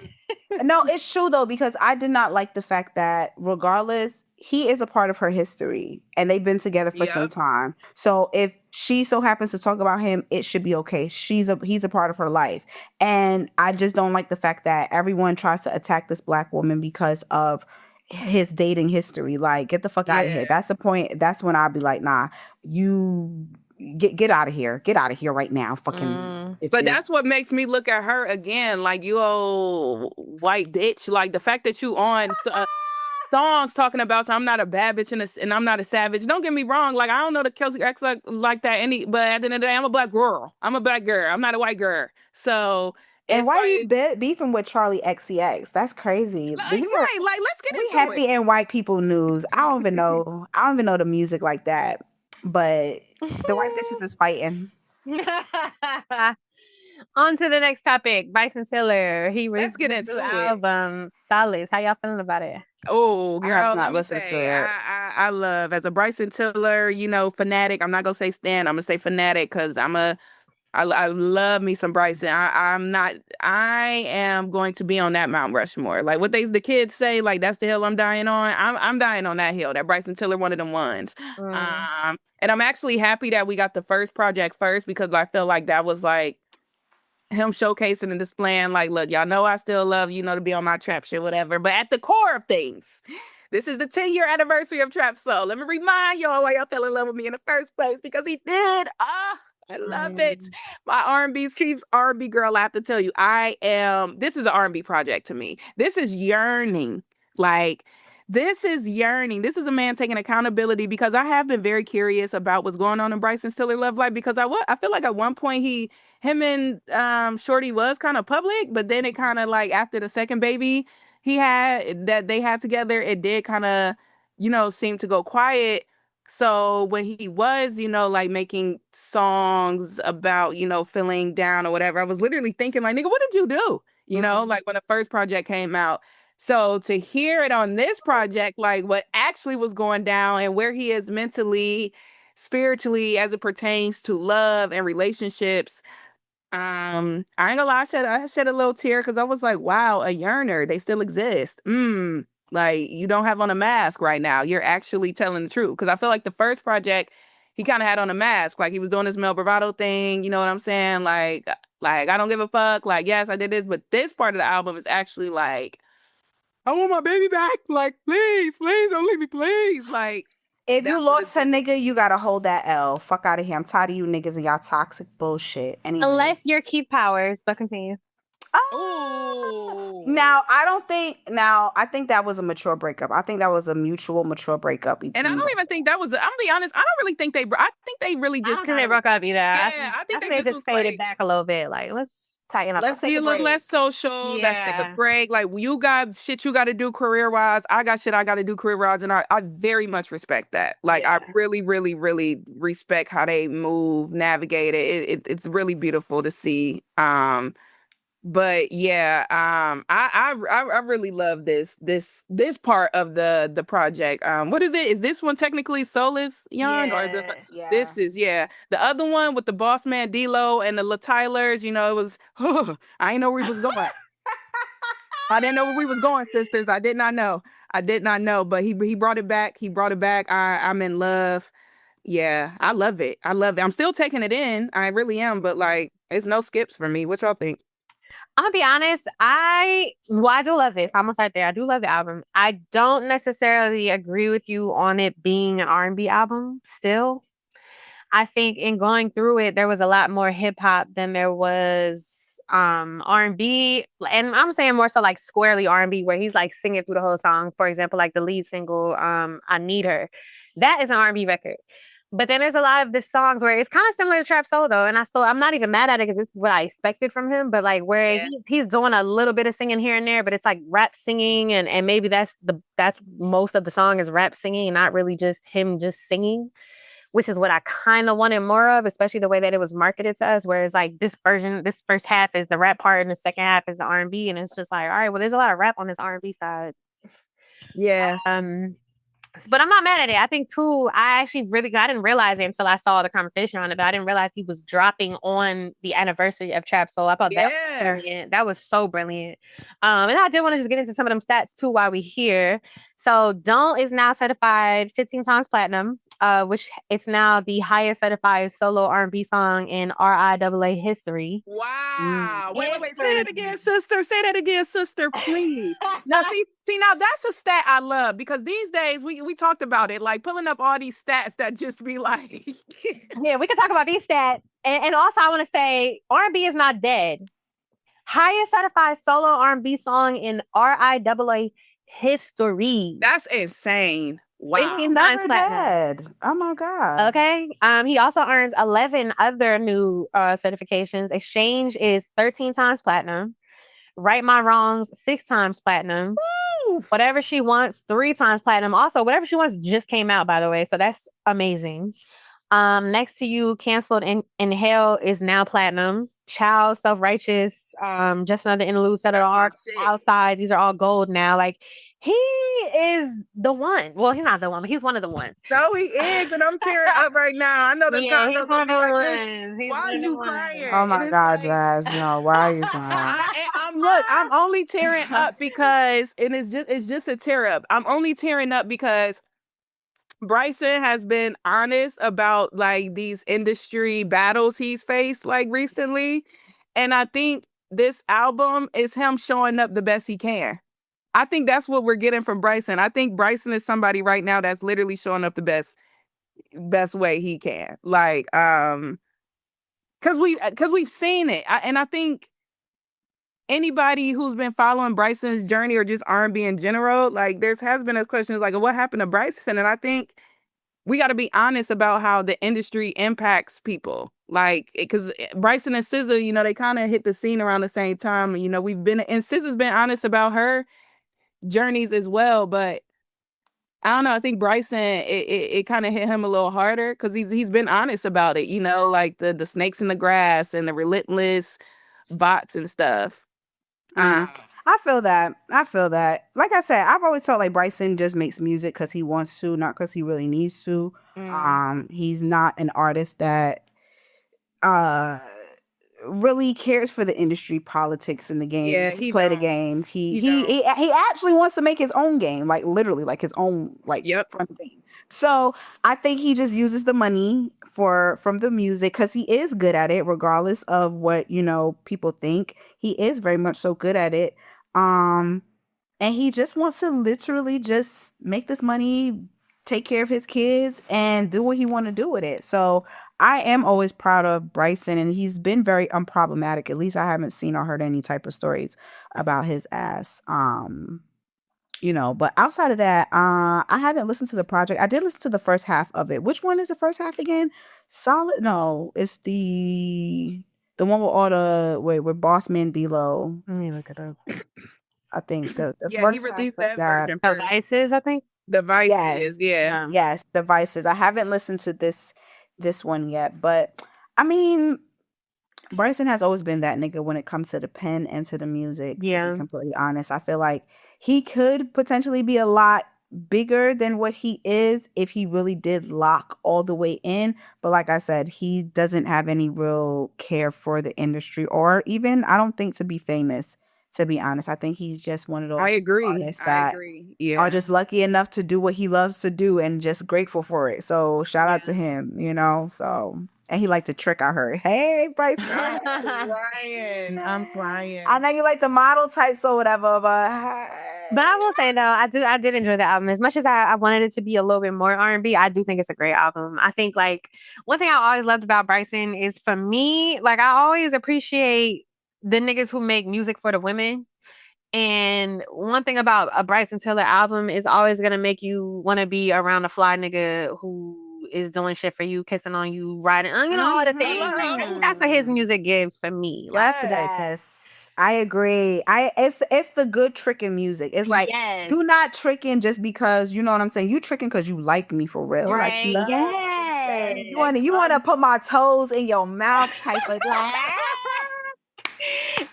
No, it's true, though, because I did not like the fact that regardless, he is a part of her history, and they've been together for some time. So if she so happens to talk about him, it should be okay. He's a part of her life. And I just don't like the fact that everyone tries to attack this Black woman because of his dating history. Like, get the fuck out of here. That's the point. That's when I'll be like, nah, you get out of here. Get out of here right now. Fucking But that's what makes me look at her again, like, you old white bitch. Like, the fact that you on songs talking about, so I'm not a bad bitch and I'm not a savage. Don't get me wrong. Like, I don't know the Kelsey X like that but at the end of the day, I'm a Black girl. I'm a Black girl. I'm not a white girl. So and why are you beefing with Charlie XCX? That's crazy. Like, right, like, let's get into it. We happy in white people news. I don't even know the music like that. But the white bitches is fighting. On to the next topic. Bryson Tiller. Let's get into the album Solace. How y'all feeling about it? Oh, girl, I have not listened to it. I love, as a Bryson Tiller, fanatic. I'm not gonna say stan. I'm gonna say fanatic because I love me some Bryson. I am going to be on that Mount Rushmore. Like what the kids say, like that's the hill I'm dying on. I'm dying on that hill. That Bryson Tiller, one of them ones. And I'm actually happy that we got the first project first because I feel like that was like him showcasing and displaying, like, look, y'all know I still love to be on my trap shit, whatever. But at the core of things, this is the 10-year anniversary of Trap Soul. Let me remind y'all why y'all fell in love with me in the first place, because he did. I love it. My R&B chief R&B girl, I have to tell you, this is an R&B project to me. This is yearning. Like, this is yearning. This is a man taking accountability, because I have been very curious about what's going on in Bryson Tiller love life, because I feel like at one point him and Shorty was kind of public, but then it kind of like after the second baby they had together, it did kind of, seem to go quiet. So when he was, like making songs about, feeling down or whatever, I was literally thinking like, nigga, what did you do? Like when the first project came out. So to hear it on this project, like what actually was going down and where he is mentally, spiritually, as it pertains to love and relationships, I ain't gonna lie, I shed a little tear because I was like, wow, a yearner, they still exist. Like, you don't have on a mask right now. You're actually telling the truth. Because I feel like the first project, he kind of had on a mask. Like, he was doing this Mel Bravado thing. You know what I'm saying? Like, I don't give a fuck. Like, yes, I did this. But this part of the album is actually like, I want my baby back. Like, please, don't leave me, please. Like, if you lost a nigga, you gotta hold that L. Fuck out of here. I'm tired of you niggas and y'all toxic bullshit. Anyway. Unless you're Keith Powers, but continue. Now, I think that was a mature breakup. I think that was a mutual mature breakup. And I don't even think that was, I'm gonna be honest, I don't really think I think they really just kind of broke up either. Yeah, I think they just faded back a little bit. Like, let's tighten up. Let's be a little less social. Yeah. Let's take a break. Like, you got shit you got to do career-wise. I got shit I got to do career-wise. And I very much respect that. Like, I really, really, really respect how they move, navigate it. It's really beautiful to see. But yeah, I really love this part of the project. What is it? Is this one technically Soulless Young? This is the other one with the boss man D-Lo and the La Tylers, it was I didn't know where we was going. I didn't know where we was going, sisters. I did not know. But he brought it back. I'm in love. Yeah, I love it. I'm still taking it in. I really am, but like, it's no skips for me. What y'all think? I'm gonna be honest. I do love this. I'm almost right there. I do love the album. I don't necessarily agree with you on it being an R&B album. Still, I think in going through it, there was a lot more hip hop than there was R&B, and I'm saying more so like squarely R&B, where he's like singing through the whole song. For example, like the lead single, "I Need Her," that is an R&B record. But then there's a lot of the songs where it's kind of similar to Trap Soul though, and I'm not even mad at it because this is what I expected from him. But like where he's doing a little bit of singing here and there, but it's like rap singing, and maybe that's most of the song is rap singing, and not really just him just singing, which is what I kind of wanted more of, especially the way that it was marketed to us. Whereas like this first half is the rap part, and the second half is the R&B, and it's just like, all right, well, there's a lot of rap on this R&B side. Yeah. But I'm not mad at it. I think too, I didn't realize it until I saw the conversation on it, but I didn't realize he was dropping on the anniversary of Trap Soul. I thought that was brilliant. That was so brilliant. And I did want to just get into some of them stats too while we here. So Don't is now certified 15 times platinum. which it's now the highest certified solo R&B song in RIAA history. Wow. Wait. Say that again, sister. Say that again, sister, please. Now, now that's a stat I love because these days we talked about it, like pulling up all these stats that just be like. Yeah, we can talk about these stats. And also, I want to say R&B is not dead. Highest certified solo R&B song in RIAA history. That's insane. Wow. 18 times Never platinum. dead. Oh my God. Okay. He also earns 11 other new certifications. Exchange is 13 times platinum. Right My Wrongs, 6 times platinum. Woo! Whatever She Wants, 3 times platinum. Also, Whatever She Wants just came out, by the way. So that's amazing. Next to You, Canceled in Hell is now platinum. Child, Self-Righteous, Just Another Interlude, Set It All Outside. These are all gold now. Like, he is the one. Well, he's not the one, but he's one of the ones. No, he is, and I'm tearing up right now. I know the Yeah, he's condo's one of gonna the be like, ones. "Bitch, why are you crying?" Oh my And it's God, like, Jazz. No, why are you crying? I'm only tearing up because, and it's just a tear up. I'm only tearing up because Bryson has been honest about like these industry battles he's faced like recently. And I think this album is him showing up the best he can. I think that's what we're getting from Bryson. I think Bryson is somebody right now that's literally showing up the best way he can. Like, because we've seen it. And I think anybody who's been following Bryson's journey or just R&B in general, like has been a question like, what happened to Bryson? And I think we got to be honest about how the industry impacts people. Like, because Bryson and SZA, they kind of hit the scene around the same time. And SZA's been honest about her journeys as well. But I don't know. I think Bryson, it kind of hit him a little harder because he's been honest about it. Like the snakes in the grass and the relentless bots and stuff. I feel that. Like I said, I've always felt like Bryson just makes music because he wants to, not because he really needs to. He's not an artist that really cares for the industry politics in the game. Yeah, he play the game. He don't. he actually wants to make his own game, like literally, like his own fun thing. So I think he just uses the money from the music because he is good at it, regardless of what people think. He is very much so good at it. And he just wants to literally just make this money, take care of his kids, and do what he want to do with it. So I am always proud of Bryson, and he's been very unproblematic. At least I haven't seen or heard any type of stories about his ass. But outside of that, I haven't listened to the project. I did listen to the first half of it. Which one is the first half again? Solid? No, it's the one with all the with Boss Man D-Lo. Let me look it up. I think the he first released half of that version. Devices, I think. Devices, yeah. Yes, Devices. I haven't listened to this one yet, but I mean, Bryson has always been that nigga when it comes to the pen and to the music. To be completely honest, I feel like he could potentially be a lot bigger than what he is if he really did lock all the way in. But like I said, he doesn't have any real care for the industry or even, I don't think, to be famous. To be honest, I think he's just one of those artists that are just lucky enough to do what he loves to do and just grateful for it. So shout out to him, So, and he liked to trick. I heard, hey, Bryce, Ryan, I'm crying. I know you like the model types or whatever, but I will say though, I did enjoy the album as much as I wanted it to be a little bit more R&B. I do think it's a great album. I think like one thing I always loved about Bryson is, for me, like I always appreciate the niggas who make music for the women. And one thing about a Bryson Tiller album is always gonna make you want to be around a fly nigga who is doing shit for you, kissing on you, riding, all the things. Like, that's what his music gives for me. Yes. I agree. It's the good tricking music. It's like, do not tricking just because, you know what I'm saying? You tricking because you like me for real. Right. Like, Yes. You want to put my toes in your mouth type of thing.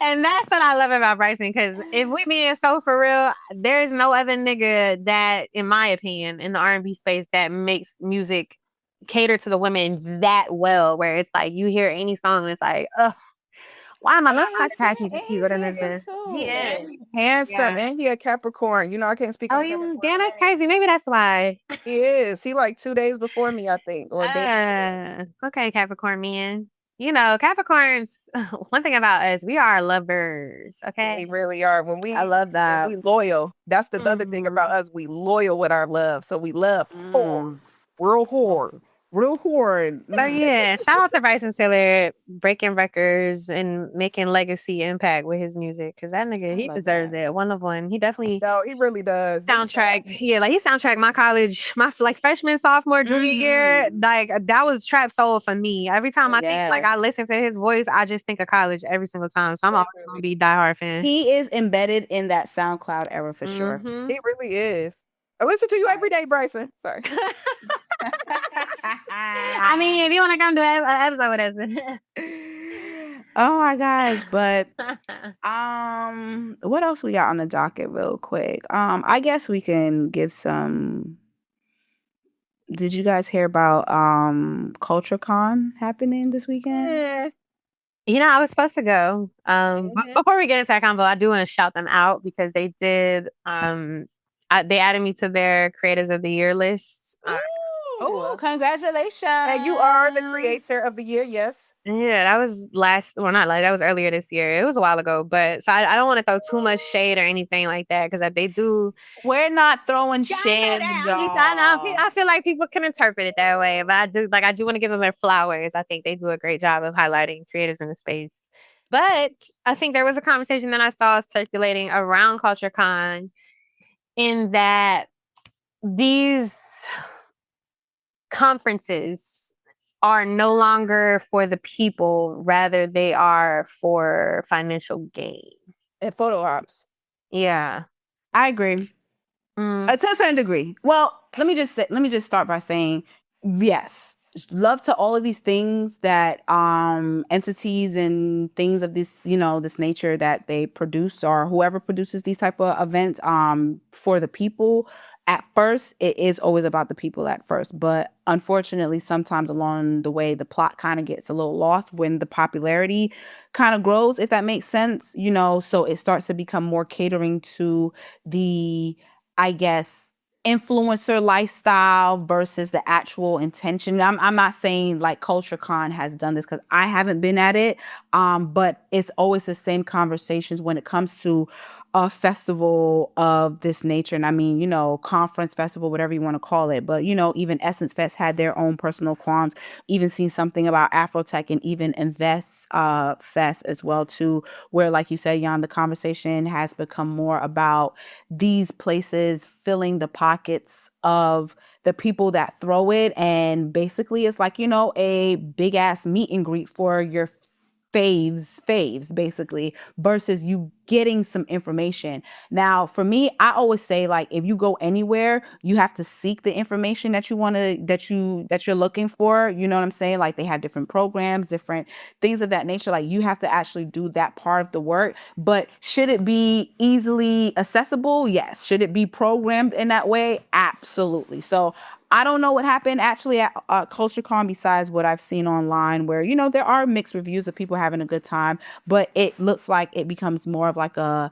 And that's what I love about Bryson, because if we being so for real, there is no other nigga that, in my opinion, in the R&B space that makes music cater to the women that well, where it's like you hear any song and it's like, ugh, Why am I I looking like understand, He's and cute he's than handsome this? He too. is. Handsome, Yeah. and he a Capricorn. You know, I can't speak Oh, on you Capricorn. damn, that's crazy. Maybe that's why. He is. He like 2 days before me, I think, or a day. Okay, Capricorn man. You know, Capricorns, one thing about us, we are lovers. We Okay. really are. When I love that. we loyal. That's the other thing about us. We loyal with our love. So we love hard. Real hard. Real horde. But yeah, shout out to Bryson Tiller breaking records and making legacy impact with his music. Cause that nigga, he love deserves that. it. One of one. He definitely No, he really does. soundtrack. Yeah, like he soundtrack my college, my like freshman, sophomore, junior year. Like that was trap soul for me. Every time I think like I Yes. listen to his voice, I just think of college every single time. So I'm always gonna be a diehard fan. He is embedded in that SoundCloud era for sure. Mhm. He really is. I listen to you every day, Bryson. Sorry. I mean, if you want to come to an episode with us. Oh my gosh, but what else we got on the docket real quick? I guess we can give some. Did you guys hear about Culture Con happening this weekend? Yeah. You know, I was supposed to go. But before we get into that convo, I do want to shout them out because they did. They added me to their Creators of the Year list. Oh, congratulations! And you are the creator of the year, yes. Yeah, that was that was earlier this year. It was a while ago, but so I don't want to throw too much shade or anything like that because they do. We're not throwing shade, I feel like people can interpret it that way, but I do want to give them their flowers. I think they do a great job of highlighting creators in the space. But I think there was a conversation that I saw circulating around CultureCon in that these conferences are no longer for the people, rather they are for financial gain. And photo ops. Yeah. I agree. To a certain degree. Well, let me just start by saying yes. Love to all of these things that entities and things of this, this nature that they produce or whoever produces these type of events for the people. At first, it is always about the people at first, but unfortunately, sometimes along the way, the plot kind of gets a little lost when the popularity kind of grows, if that makes sense, so it starts to become more catering to the, I guess, influencer lifestyle versus the actual intention. I'm not saying like Culture Con has done this because I haven't been at it, but it's always the same conversations when it comes to a festival of this nature. And I mean, conference festival, whatever you want to call it. But, even Essence Fest had their own personal qualms. Even seen something about Afrotech and even Invest Fest as well, too, where, like you said, Jan, the conversation has become more about these places filling the pockets of the people that throw it. And basically it's like, a big ass meet and greet for your faves basically, versus you getting some information. Now, for me, I always say, like, if you go anywhere, you have to seek the information that you're looking for. You know what I'm saying? Like, they have different programs, different things of that nature. Like, you have to actually do that part of the work. But should it be easily accessible? Yes. Should it be programmed in that way? Absolutely. So I don't know what happened actually at CultureCon besides what I've seen online, where there are mixed reviews of people having a good time, but it looks like it becomes more of like a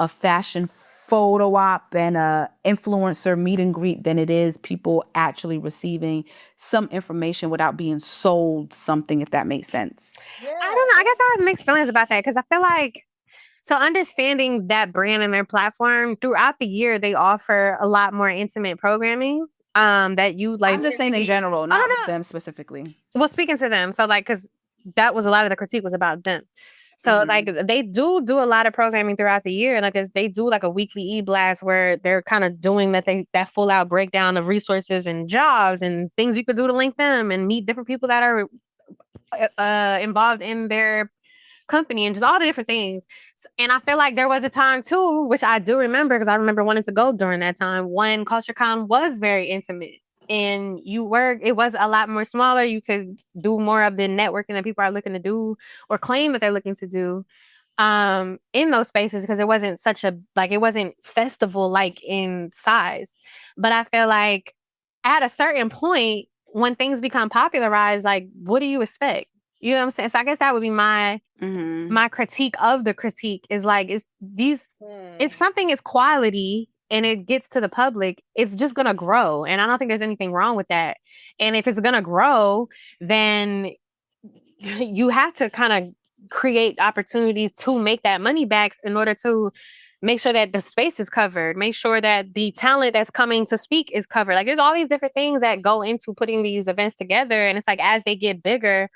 fashion photo op and a influencer meet and greet than it is people actually receiving some information without being sold something, if that makes sense. Yeah. I don't know. I guess I have mixed feelings about that because I feel like understanding that brand and their platform throughout the year, they offer a lot more intimate programming. That you like. I'm just saying in general, not with them specifically. Well, speaking to them, so like, because that was a lot of the critique was about them. So like they do a lot of programming throughout the year, like they do like a weekly e-blast where they're kind of doing that full out breakdown of resources and jobs and things you could do to link them and meet different people that are involved in their company and just all the different things. And I feel like there was a time too, which I do remember because I remember wanting to go during that time when CultureCon was very intimate and it was a lot more smaller. You could do more of the networking that people are looking to do or claim that they're looking to do in those spaces because it wasn't it wasn't festival like in size. But I feel like at a certain point when things become popularized, like what do you expect? You know what I'm saying? So I guess that would be my critique of the critique is like, if something is quality and it gets to the public, it's just going to grow. And I don't think there's anything wrong with that. And if it's going to grow, then you have to kind of create opportunities to make that money back in order to make sure that the space is covered, make sure that the talent that's coming to speak is covered. Like, there's all these different things that go into putting these events together. And it's like, as they get bigger,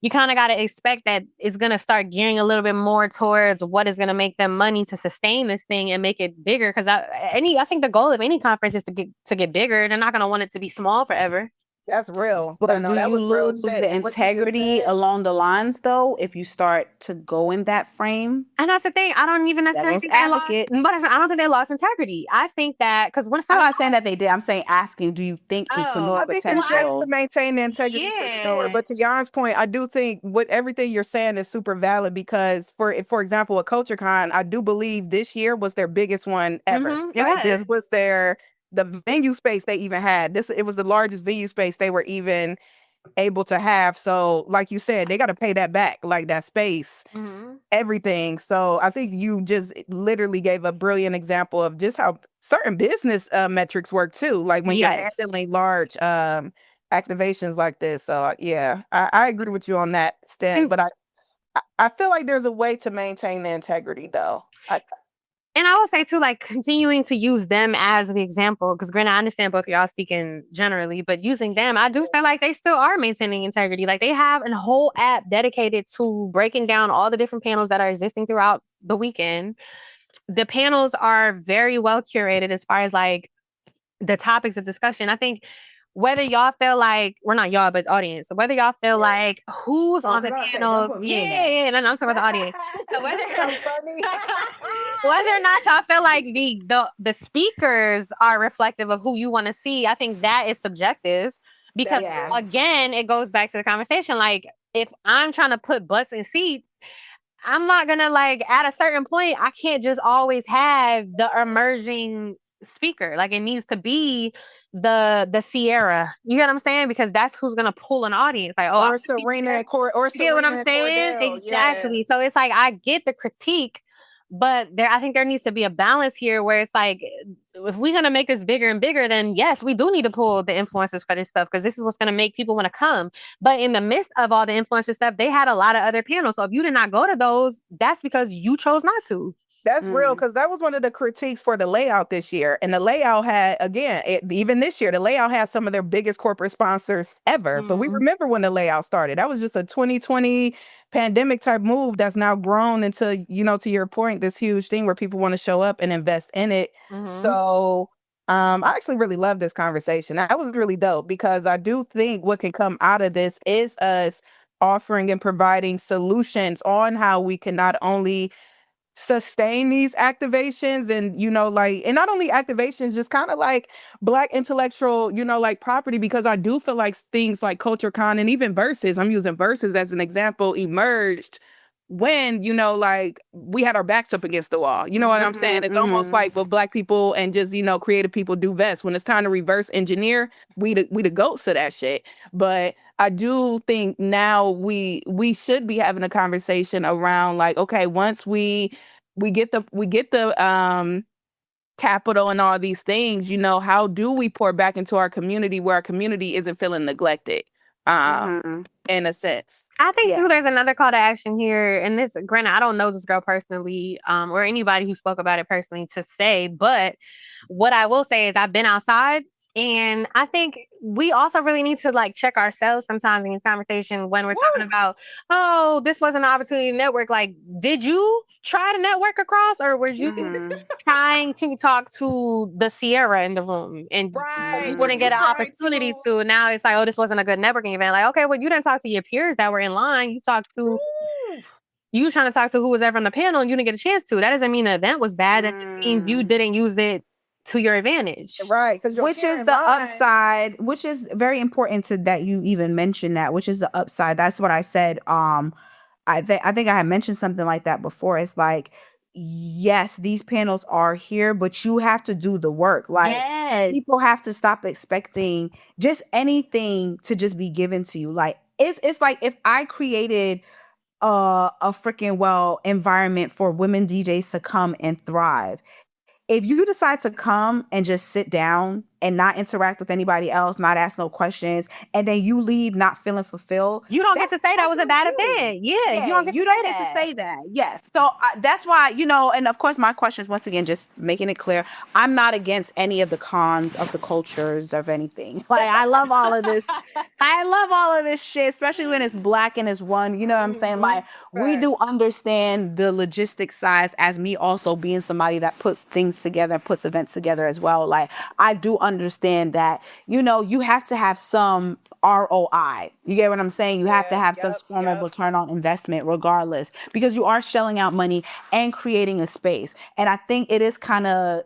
you kind of got to expect that it's going to start gearing a little bit more towards what is going to make them money to sustain this thing and make it bigger. Because I think the goal of any conference is to get bigger. They're not going to want it to be small forever. That's real. But No, do that you was real lose shit. the What you just integrity said. along the lines, though, if you start to go in that frame? And that's the thing. I don't even necessarily Devil's think they lost, advocate. but I don't think they lost integrity. I think that because when I'm not saying that they did. I'm saying asking, do you think it could Oh, I lose think it's best potential? to maintain the integrity for sure. Yeah. But to Jan's point, I do think what everything you're saying is super valid because for example, a Culture Con, I do believe this year was their biggest one ever. Mhm, it Like this was. was the venue space they even had. It was the largest venue space they were even able to have. So like you said, they got to pay that back, like that space, Mhm. everything. So I think you just literally gave a brilliant example of just how certain business metrics work too. Like when you're Yes. handling large activations like this. So yeah, I agree with you on that stint. But I feel like there's a way to maintain the integrity though. And I will say too, like continuing to use them as an example, because granted, I understand both of y'all speaking generally, but using them, I do feel like they still are maintaining integrity. Like they have a whole app dedicated to breaking down all the different panels that are existing throughout the weekend. The panels are very well curated as far as like the topics of discussion. I think whether y'all feel like, we're not y'all, but audience, so whether y'all feel like who's on the panels, no, I'm talking about the audience. So whether, That's so funny. whether or not y'all feel like the speakers are reflective of who you want to see, I think that is subjective. Because again, it goes back to the conversation. Like, if I'm trying to put butts in seats, I'm not gonna like at a certain point, I can't just always have the emerging speaker. Like, it needs to be the Sierra. You get what I'm saying? Because that's who's gonna pull an audience. Like, oh, Or Serena and you get what I'm saying? Cordell. Exactly. So it's like I get the critique, but I think there needs to be a balance here where it's like, if we're gonna make this bigger and bigger, then yes, we do need to pull the influencers for this stuff because this is what's gonna make people want to come. But in the midst of all the influencer stuff, they had a lot of other panels. So if you did not go to those, that's because you chose not to. That's real because that was one of the critiques for the layout this year. And the layout had, again, even this year, the layout had some of their biggest corporate sponsors ever. But we remember when the layout started. That was just a 2020 pandemic type move that's now grown into, to your point, this huge thing where people want to show up and invest in it. So I actually really love this conversation. That was really dope because I do think what can come out of this is us offering and providing solutions on how we can not only sustain these activations and and not only activations, just kind of like Black intellectual like property, because I do feel like things like Culture Con and even Versus, I'm using Versus as an example, emerged when like we had our backs up against the wall. You know what I'm saying? It's almost like what Black people and just creative people do best. When it's time to reverse engineer, we the goats of that shit. But I do think now we should be having a conversation around like, okay, once we get the capital and all these things, how do we pour back into our community where our community isn't feeling neglected? In a sense. I think too, there's another call to action here. And this, granted, I don't know this girl personally, or anybody who spoke about it personally to say, but what I will say is I've been outside. And I think we also really need to like check ourselves sometimes in this conversation when we're talking about, oh, this was an opportunity to network. Like, did you try to network across, or were you trying to talk to the Sierra in the room and you wouldn't get an opportunity to? Now it's like, oh, this wasn't a good networking event. Like, okay, well, you didn't talk to your peers that were in line. You talked to you trying to talk to who was ever on the panel and you didn't get a chance to. That doesn't mean the event was bad. That means you didn't use it to your advantage. Right. Which is the upside, which is very important to that you even mentioned that, which is the upside. That's what I said. I think I had mentioned something like that before. It's like, yes, these panels are here, but you have to do the work. Like, people have to stop expecting just anything to just be given to you. Like, it's like if I created a freaking environment for women DJs to come and thrive. If you decide to come and just sit down and not interact with anybody else, not ask no questions, and then you leave not feeling fulfilled, You don't get to say that was a bad you. event. Yeah, you Yeah, don't get you to don't say get to that. say that. Yes. So that's why, and of course, my question is once again, just making it clear, I'm not against any of the cons of the cultures of anything. Like, I love all of this. I love all of this shit, especially when it's black and it's one. You know what I'm saying? Like, we do understand the logistic sides as me also being somebody that puts things together, puts events together as well. Like, I do understand that, you have to have some ROI. You get what I'm saying? You have to have some form of return on investment regardless, because you are shelling out money and creating a space. And I think it is kind of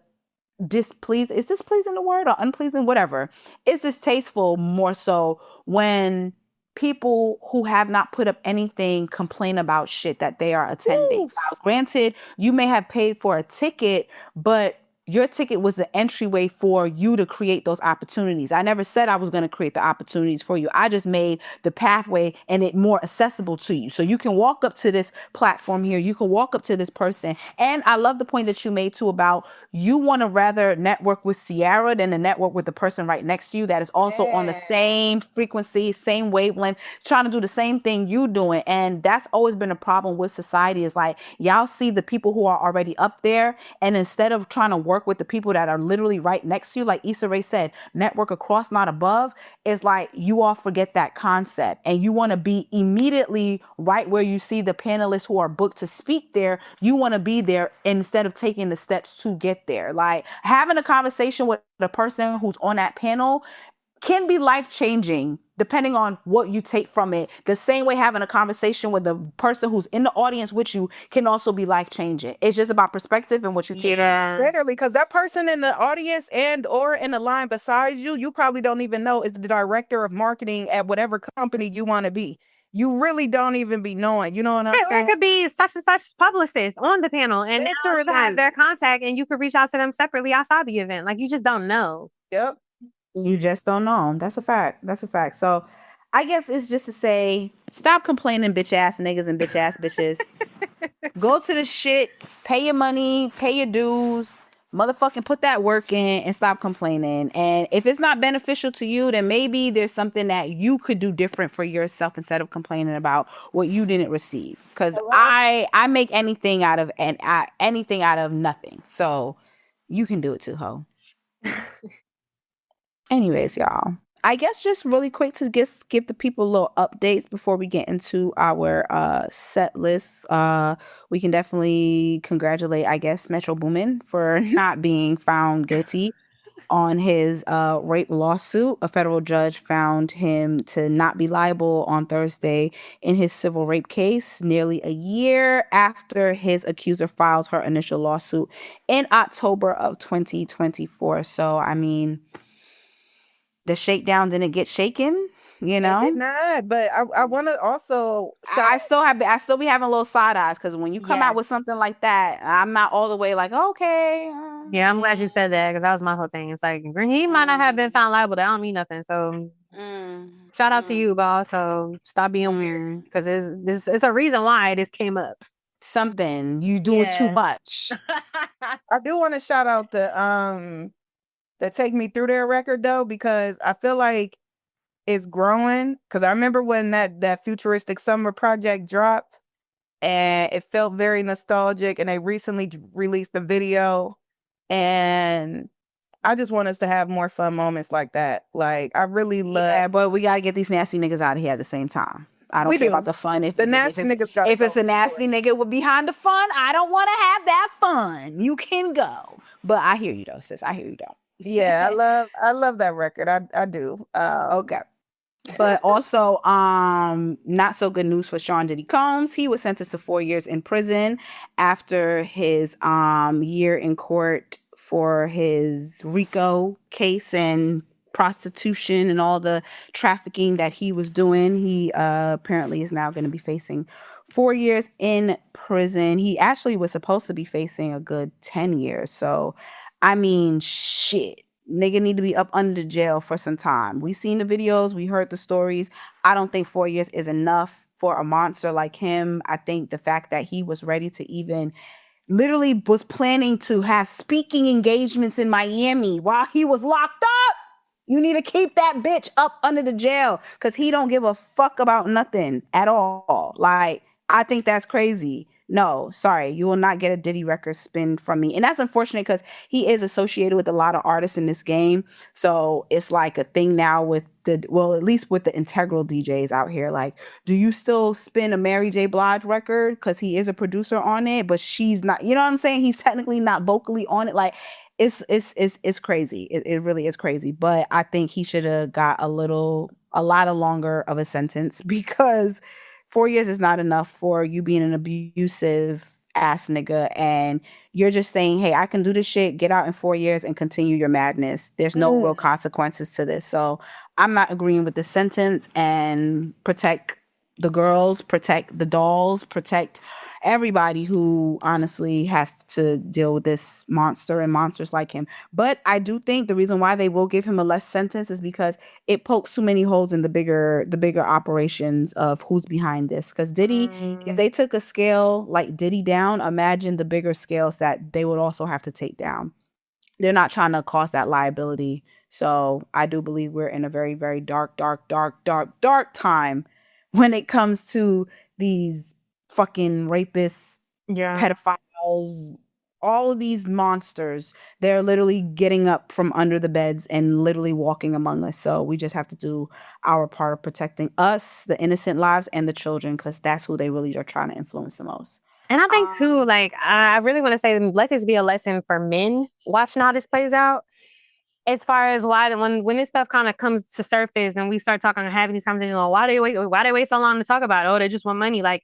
displeasing. Is displeasing the word or unpleasing? Whatever. It's distasteful more so when people who have not put up anything complain about shit that they are attending. Now, granted, you may have paid for a ticket, but your ticket was the entryway for you to create those opportunities. I never said I was going to create the opportunities for you. I just made the pathway and it more accessible to you. So you can walk up to this platform here. You can walk up to this person. And I love the point that you made too about you want to rather network with Sierra than to network with the person right next to you that is also on the same frequency, same wavelength, trying to do the same thing you doing. And that's always been a problem with society, is like, y'all see the people who are already up there, and instead of trying to work with the people that are literally right next to you, like Issa Rae said, network across, not above, is like you all forget that concept and you want to be immediately right where you see the panelists who are booked to speak there. You want to be there instead of taking the steps to get there. Like, having a conversation with the person who's on that panel can be life-changing depending on what you take from it. The same way having a conversation with the person who's in the audience with you can also be life-changing. It's just about perspective and what you take. Literally, because that person in the audience and or in the line beside you, you probably don't even know is the director of marketing at whatever company you want to be. You really don't even be knowing. You know what I'm saying? It could be such and such publicist on the panel, and now you have their contact, and you could reach out to them separately outside the event. Like, you just don't know. Yep. You just don't know. That's a fact. That's a fact. So I guess it's just to say, stop complaining, bitch ass niggas and bitch ass bitches. Go to the shit, pay your money, pay your dues, motherfucking put that work in and stop complaining. And if it's not beneficial to you, then maybe there's something that you could do different for yourself instead of complaining about what you didn't receive. Because I make anything out of anything out of nothing. So you can do it too, ho. Anyways, y'all, I guess just really quick to give the people little updates before we get into our set list. We can definitely congratulate, I guess, Metro Boomin for not being found guilty on his rape lawsuit. A federal judge found him to not be liable on Thursday in his civil rape case, nearly a year after his accuser filed her initial lawsuit in October of 2024. So, I mean, the shakedown didn't get shaken, you know. It did not, but I want to also. I still be having little side eyes, because when you come out with something like that, I'm not all the way like, okay. Yeah, I'm glad you said that, because that was my whole thing. It's like, he might not have been found liable. That don't mean nothing. So shout out to you, boss. So stop being weird, because it's a reason why this came up. Something you do it too much. I do want to shout out the Take Me Through Their record though, because I feel like it's growing. Because I remember when that Futuristic Summer project dropped, and it felt very nostalgic. And they recently released a video, and I just want us to have more fun moments like that. Like, I really love. Yeah, but we gotta get these nasty niggas out of here at the same time. I don't care about the fun. If the nasty niggas got, if it's a nasty nigga with behind the fun, I don't want to have that fun. You can go, but I hear you though, sis. I hear you though. Yeah, I love that record. I do. Okay. But also, not so good news for Sean Diddy Combs. He was sentenced to 4 years in prison after his year in court for his RICO case and prostitution and all the trafficking that he was doing. He apparently is now going to be facing 4 years in prison. He actually was supposed to be facing a good 10 years. So, I mean, shit. nigga need to be up under jail for some time. We seen the videos, we heard the stories. I don't think 4 years is enough for a monster like him. I think the fact that he was ready to even literally was planning to have speaking engagements in Miami while he was locked up. You need to keep that bitch up under the jail because he don't give a fuck about nothing at all. Like, I think that's crazy. No, sorry, you will not get a Diddy record spin from me. And that's unfortunate because he is associated with a lot of artists in this game. So it's like a thing now with at least with the integral DJs out here. Like, do you still spin a Mary J. Blige record? Because he is a producer on it, but she's not, you know what I'm saying? He's technically not vocally on it. Like, it's crazy. It really is crazy. But I think he should have got a lot of longer of a sentence because 4 years is not enough for you being an abusive ass nigga and you're just saying, hey, I can do this shit, get out in 4 years and continue your madness. There's no real consequences to this. So I'm not agreeing with the sentence and protect the girls, protect the dolls, protect everybody who honestly have to deal with this monster and monsters like him. But I do think the reason why they will give him a less sentence is because it pokes too many holes in the bigger operations of who's behind this. Because Diddy, if they took a scale like Diddy down, imagine the bigger scales that they would also have to take down. They're not trying to cause that liability. So I do believe we're in a very, very dark time when it comes to these fucking rapists, pedophiles, all of these monsters. They're literally getting up from under the beds and literally walking among us. So we just have to do our part of protecting us, the innocent lives, and the children, because that's who they really are trying to influence the most. And I think too, like, I really want to say, let this be a lesson for men watching how this plays out. As far as why, when this stuff kind of comes to surface and we start talking and having these conversations on why they wait so long to talk about it? Oh, they just want money. Like,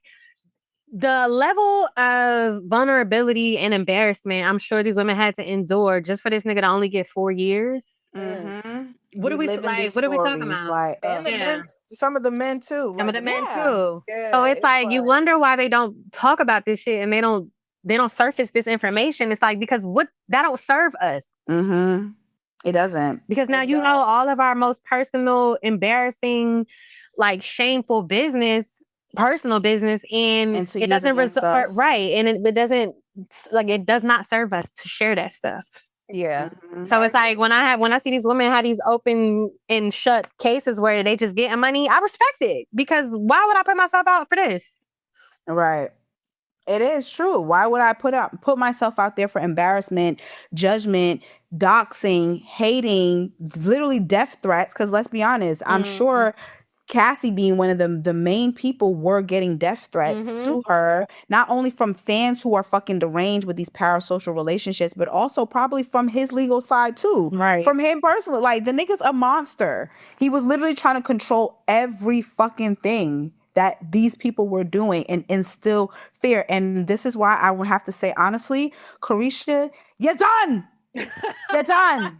the level of vulnerability and embarrassment I'm sure these women had to endure just for this nigga to only get 4 years. What are we like? What are we talking about? Like, and the men, some of the men too. Some of the men too. Yeah, so it's like you wonder why they don't talk about this shit and they don't surface this information. It's like because that don't serve us. It doesn't. Because now you know all of our most personal, embarrassing, like shameful personal business, and it doesn't result right, and it doesn't it does not serve us to share that stuff. Yeah. So it's like when I see these women have these open and shut cases where they just getting money, I respect it because why would I put myself out for this? Right. It is true. Why would I put myself out there for embarrassment, judgment, doxing, hating, literally death threats? Because let's be honest, I'm sure Cassie being one of the main people were getting death threats to her, not only from fans who are fucking deranged with these parasocial relationships, but also probably from his legal side too. Right. From him personally. Like, the nigga's a monster. He was literally trying to control every fucking thing that these people were doing and instill fear. And this is why I would have to say, honestly, Carisha, you're done. You're done.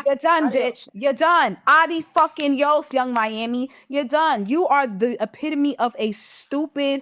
You're done, bitch. You're done. Adi fucking Yos, Young Miami. You're done. You are the epitome of a stupid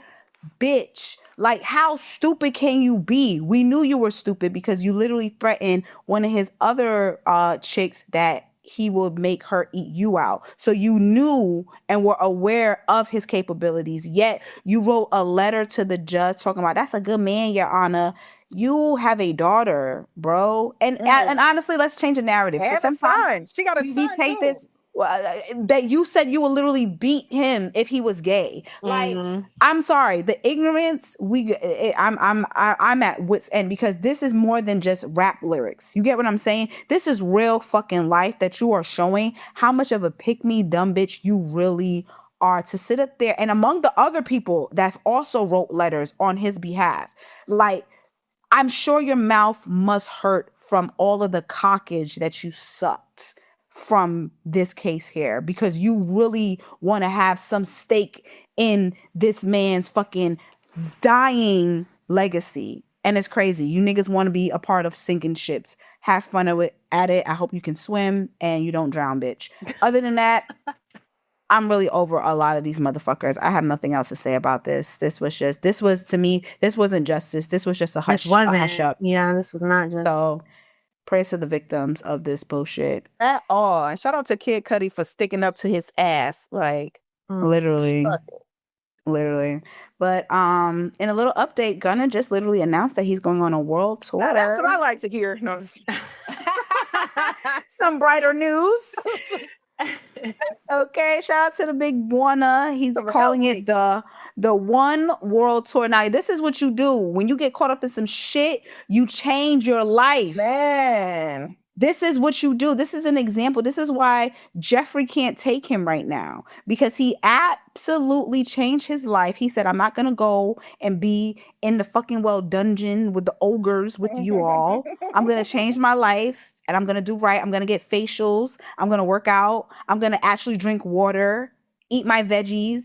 bitch. Like, how stupid can you be? We knew you were stupid because you literally threatened one of his other chicks that he would make her eat you out. So you knew and were aware of his capabilities, yet you wrote a letter to the judge talking about, that's a good man, Your Honor. You have a daughter, bro. And honestly, let's change the narrative. Have a son. She got a son take too. this that you said you would literally beat him if he was gay. Like, I'm sorry, the ignorance I'm at wit's end because this is more than just rap lyrics. You get what I'm saying? This is real fucking life that you are showing how much of a pick-me dumb bitch you really are to sit up there and among the other people that also wrote letters on his behalf. Like, I'm sure your mouth must hurt from all of the cockage that you sucked from this case here because you really want to have some stake in this man's fucking dying legacy. And it's crazy. You niggas want to be a part of sinking ships. Have fun at it. I hope you can swim and you don't drown, bitch. Other than that, I'm really over a lot of these motherfuckers. I have nothing else to say about this. This was to me, this wasn't justice. This was just a hush up. Yeah, this was not justice. So Praise to the victims of this bullshit. At all. And shout out to Kid Cudi for sticking up to his ass. Like, Literally. fuck it. Literally. But in a little update, Gunna just literally announced that he's going on a world tour. Now, that's what I like to hear. No. Some brighter news. Okay, shout out to the big Warner. He's calling it the One World Tour. Now, this is what you do when you get caught up in some shit. You change your life, man. This is what you do. This is an example. This is why Jeffrey can't take him right now, because he absolutely changed his life. He said, I'm not going to go and be in the fucking dungeon with the ogres with you all. I'm going to change my life and I'm going to do right. I'm going to get facials. I'm going to work out. I'm going to actually drink water, eat my veggies,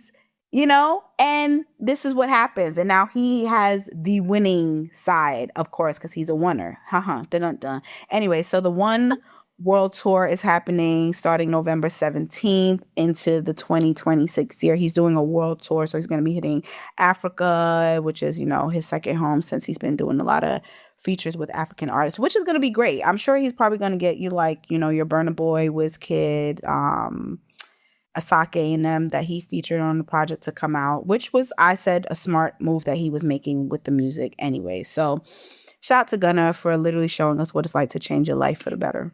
and this is what happens. And now he has the winning side, of course, because he's a winner. Dun-dun-dun. Anyway, so the One World Tour is happening starting November 17th into the 2026 year. He's doing a world tour, so he's going to be hitting Africa, which is, his second home since he's been doing a lot of features with African artists, which is going to be great. I'm sure he's probably going to get you your Burna Boy, Wizkid, Asake and them that he featured on the project to come out, which was, I said, a smart move that he was making with the music anyway. So shout out to Gunna for literally showing us what it's like to change your life for the better.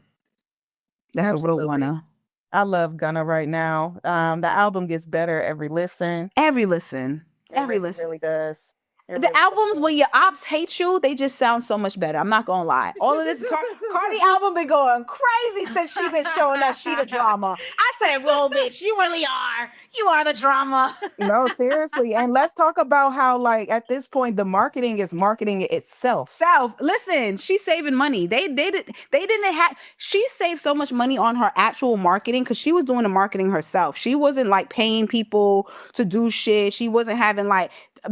That's Absolutely. a real one. I love Gunna right now. The album gets better every listen. Every listen. It really does. The albums, when your ops hate you, they just sound so much better. I'm not gonna lie. All of this Cardi album been going crazy since she been showing us she the drama. I said, well, bitch, you really are. You are the drama. No, seriously. And let's talk about how, at this point, the marketing is marketing itself. Listen, she's saving money. They didn't have. She saved so much money on her actual marketing because she was doing the marketing herself. She wasn't paying people to do shit. She wasn't having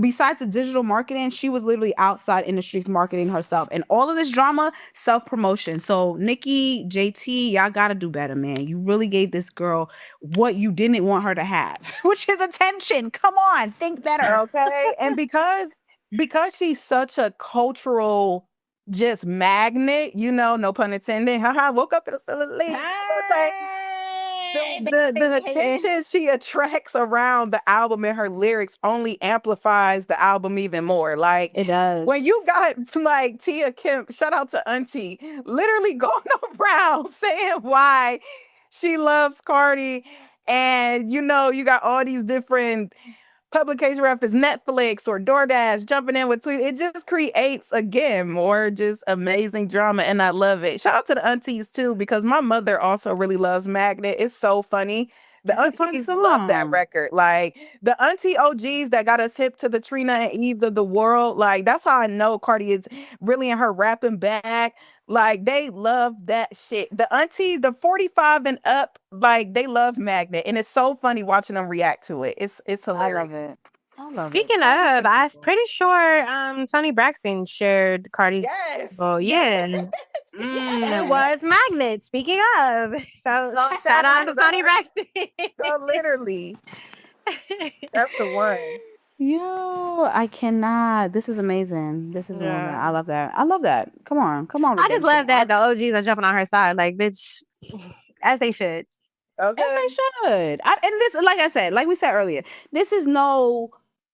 besides the digital marketing, she was literally outside in the streets marketing herself. And all of this drama, self-promotion. So Nicki, JT, y'all gotta do better, man. You really gave this girl what you didn't want her to have, which is attention. Come on, think better. Okay. And because she's such a cultural just magnet, no pun intended. Woke up in a silly the attention she attracts around the album and her lyrics only amplifies the album even more. It does. When you got Tia Kemp, shout out to Auntie, literally going around saying why she loves Cardi, and you got all these different publication reference, Netflix or DoorDash jumping in with tweets. It just creates, again, more just amazing drama, and I love it. Shout out to the aunties too, because my mother also really loves Magnet. It's so funny. The aunties love that record. The auntie OGs that got us hip to the Trina and Eve of the world. That's how I know Cardi is really in her rapping bag. They love that shit. The aunties, the 45 and up, they love Magnet. And it's so funny watching them react to it. It's hilarious. I love Speaking of, I'm pretty sure Tony Braxton shared Cardi's. Yes. Oh, yeah. It was Magnet. Speaking of. So shout out to Tony Braxton. No, literally. That's the one. Yo, I cannot. This is amazing. This is amazing. I love that. I love that. Come on. I just love that the OGs are jumping on her side. Bitch, as they should. Okay. As they should. And this, like I said, like we said earlier, this is no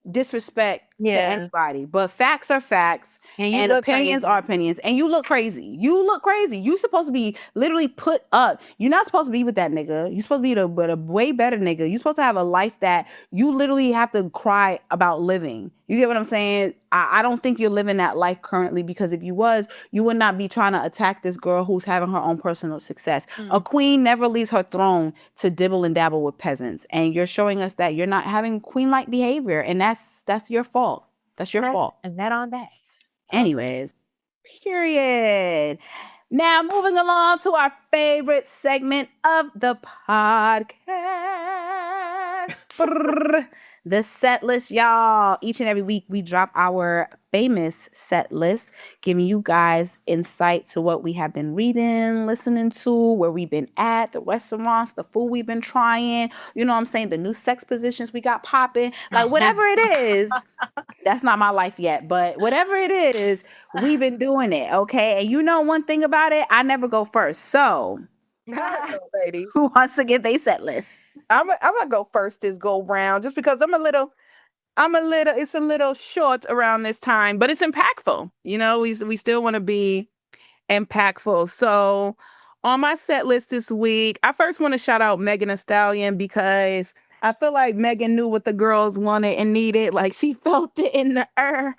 disrespect to anybody, but facts are facts and opinions are opinions, and you look crazy. You supposed to be literally put up. You're not supposed to be with that nigga. You're supposed to be with a way better nigga. You're supposed to have a life that you literally have to cry about living. You get what I'm saying? I don't think you're living that life currently, because if you was, you would not be trying to attack this girl who's having her own personal success. A queen never leaves her throne to dibble and dabble with peasants, and you're showing us that you're not having queen-like behavior, and that's your fault. That's your fault. And that on that. Anyways, period. Now, moving along to our favorite segment of the podcast. The set list, y'all. Each and every week, we drop our famous set list, giving you guys insight to what we have been reading, listening to, where we've been at, the restaurants, the food we've been trying. You know what I'm saying? The new sex positions we got popping. Like, whatever it is, that's not my life yet, but whatever it is, we've been doing it, okay? And you know one thing about it, I never go first. So, Ladies. who wants to get their set list? I'm gonna go first this go round just because it's a little short around this time, but it's impactful. You know, we still want to be impactful. So on my set list this week, I first want to shout out Megan Thee Stallion because I feel like Megan knew what the girls wanted and needed. Like she felt it in the air.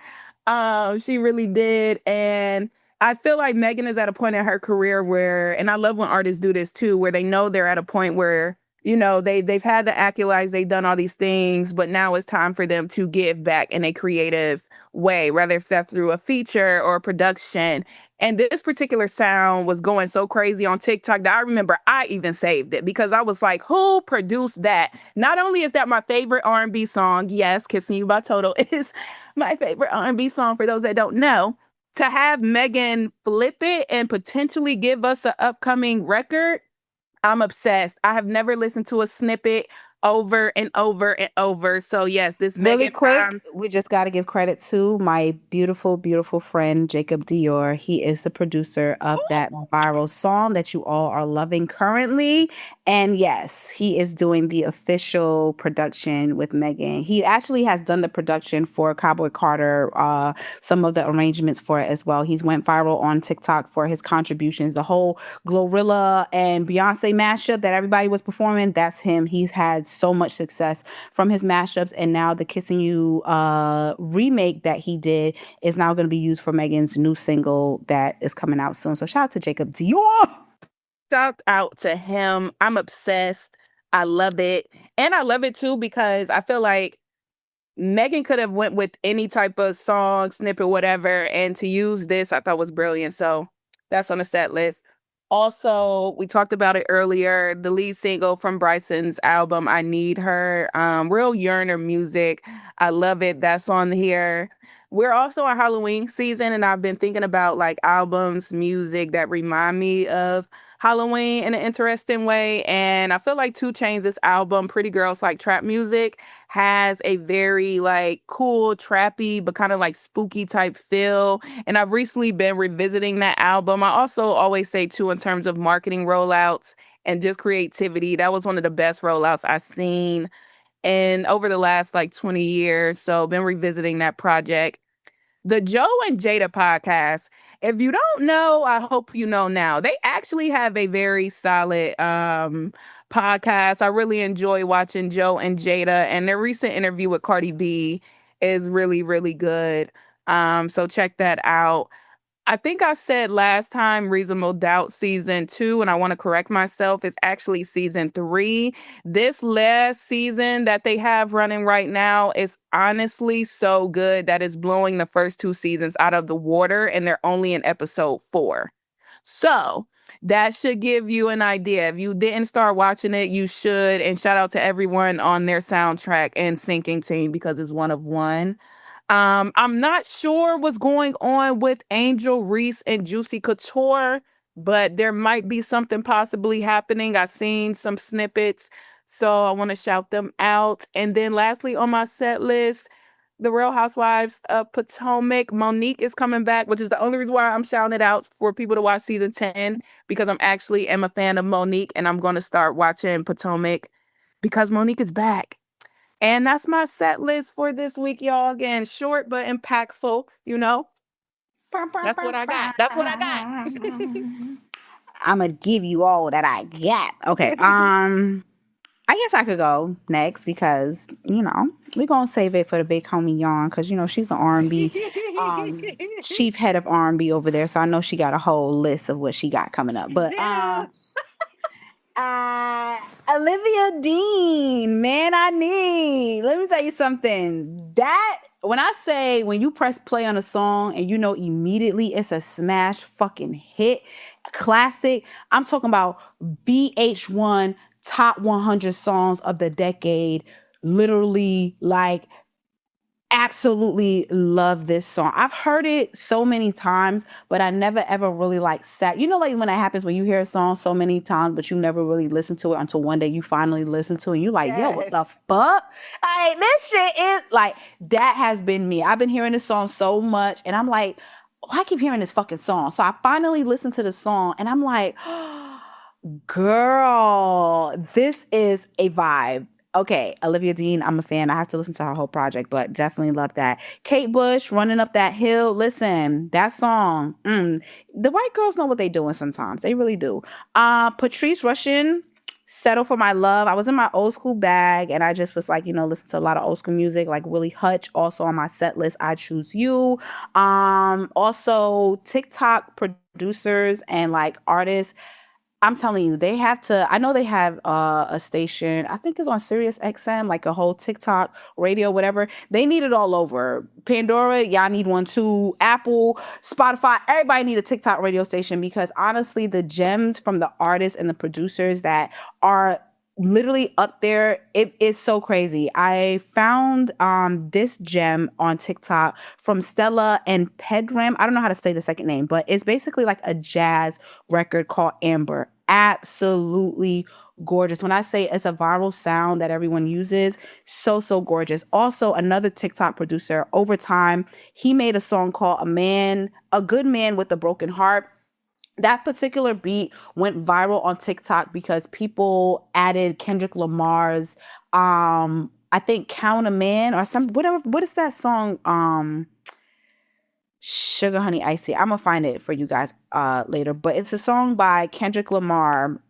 She really did. And I feel like Megan is at a point in her career where, and I love when artists do this too, where they know they're at a point where, you know, they've had the accolades, they've done all these things, but now it's time for them to give back in a creative way, whether it's that through a feature or a production. And this particular sound was going so crazy on TikTok that I remember I even saved it because I was like, who produced that? Not only is that my favorite R&B song, yes, Kissing You by Toto is my favorite R&B song for those that don't know, to have Megan flip it and potentially give us an upcoming record, I'm obsessed. I have never listened to a snippet over and over and over. So yes, this Really Megan quick, we just got to give credit to my beautiful, beautiful friend, Jacob Dior. He is the producer of that viral song that you all are loving currently. And yes, he is doing the official production with Megan. He actually has done the production for Cowboy Carter, some of the arrangements for it as well. He's went viral on TikTok for his contributions. The whole Glorilla and Beyonce mashup that everybody was performing, that's him. He's had so much success from his mashups, and now the Kissing You remake that he did is now going to be used for Megan's new single that is coming out soon. So shout out to Jacob Dior. Shout out to him. I'm obsessed. I love it. And I love it too because I feel like Megan could have went with any type of song, snippet, whatever, and to use this I thought was brilliant. So that's on the set list. Also, we talked about it earlier, the lead single from Bryson's album, I Need Her. Real yearner music. I love it. That's on here. We're also in Halloween season, and I've been thinking about like albums, music that remind me of Halloween in an interesting way. And I feel like 2 Chainz' album, Pretty Girls Like Trap Music, has a very like cool, trappy, but kind of like spooky type feel. And I've recently been revisiting that album. I also always say too, in terms of marketing rollouts and just creativity, that was one of the best rollouts I've seen in over the last like 20 years. So been revisiting that project. The Joe and Jada podcast. If you don't know, I hope you know now. They actually have a very solid podcast. I really enjoy watching Joe and Jada, and their recent interview with Cardi B is really, really good. So check that out. I think I said last time Reasonable Doubt season 2, and I want to correct myself. It's actually season 3. This last season that they have running right now is honestly so good that it's blowing the first 2 seasons out of the water, and they're only in episode 4. So that should give you an idea. If you didn't start watching it, you should. And shout out to everyone on their soundtrack and syncing team because it's one of one. I'm not sure what's going on with Angel Reese and Juicy Couture, but there might be something possibly happening. I've seen some snippets, so I want to shout them out. And then lastly on my set list, the Real Housewives of Potomac. Monique is coming back, which is the only reason why I'm shouting it out for people to watch season 10, because I'm actually am a fan of Monique and I'm going to start watching Potomac because Monique is back. And that's my set list for this week, y'all. Again, short but impactful, you know. That's what I got. That's what I got. I'm gonna give you all that I got. Okay. I guess I could go next because we're gonna save it for the big homie Yarn because she's an R&B chief head of R&B over there, so I know she got a whole list of what she got coming up. But Olivia Dean, man, let me tell you something. That when you press play on a song and immediately it's a smash fucking hit, classic. I'm talking about VH1 top 100 songs of the decade. literally like absolutely love this song. I've heard it so many times, but I never ever really like sat. You know, like when that happens when you hear a song so many times, but you never really listen to it until one day you finally listen to it and you're like, yo, what the fuck? Like this shit is like that has been me. I've been hearing this song so much and I'm like, oh, I keep hearing this fucking song. So I finally listened to the song and I'm like, girl, this is a vibe. Okay, Olivia Dean, I'm a fan. I have to listen to her whole project, but definitely love that. Kate Bush, Running Up That Hill. Listen, that song. The white girls know what they doing sometimes. They really do. Patrice Rushen, Settle for My Love. I was in my old school bag and I just was like, listen to a lot of old school music, like Willie Hutch, also on my set list, I Choose You. Also TikTok producers and like artists. I'm telling you, they have to. I know they have a station. I think it's on Sirius XM, like a whole TikTok radio, whatever. They need it all over. Pandora, y'all need one too. Apple, Spotify, everybody need a TikTok radio station because honestly, the gems from the artists and the producers that are literally up there, it is so crazy. I found this gem on TikTok from Stella and Pedram. I don't know how to say the second name, but it's basically like a jazz record called Amber. Absolutely gorgeous. When I say it's a viral sound that everyone uses, so gorgeous. Also, another TikTok producer, Overtime, he made a song called A Good Man with a Broken Heart. That particular beat went viral on TikTok because people added Kendrick Lamar's I think Count a Man or some whatever. What is that song? Sugar Honey Icy. I'm gonna find it for you guys later. But it's a song by Kendrick Lamar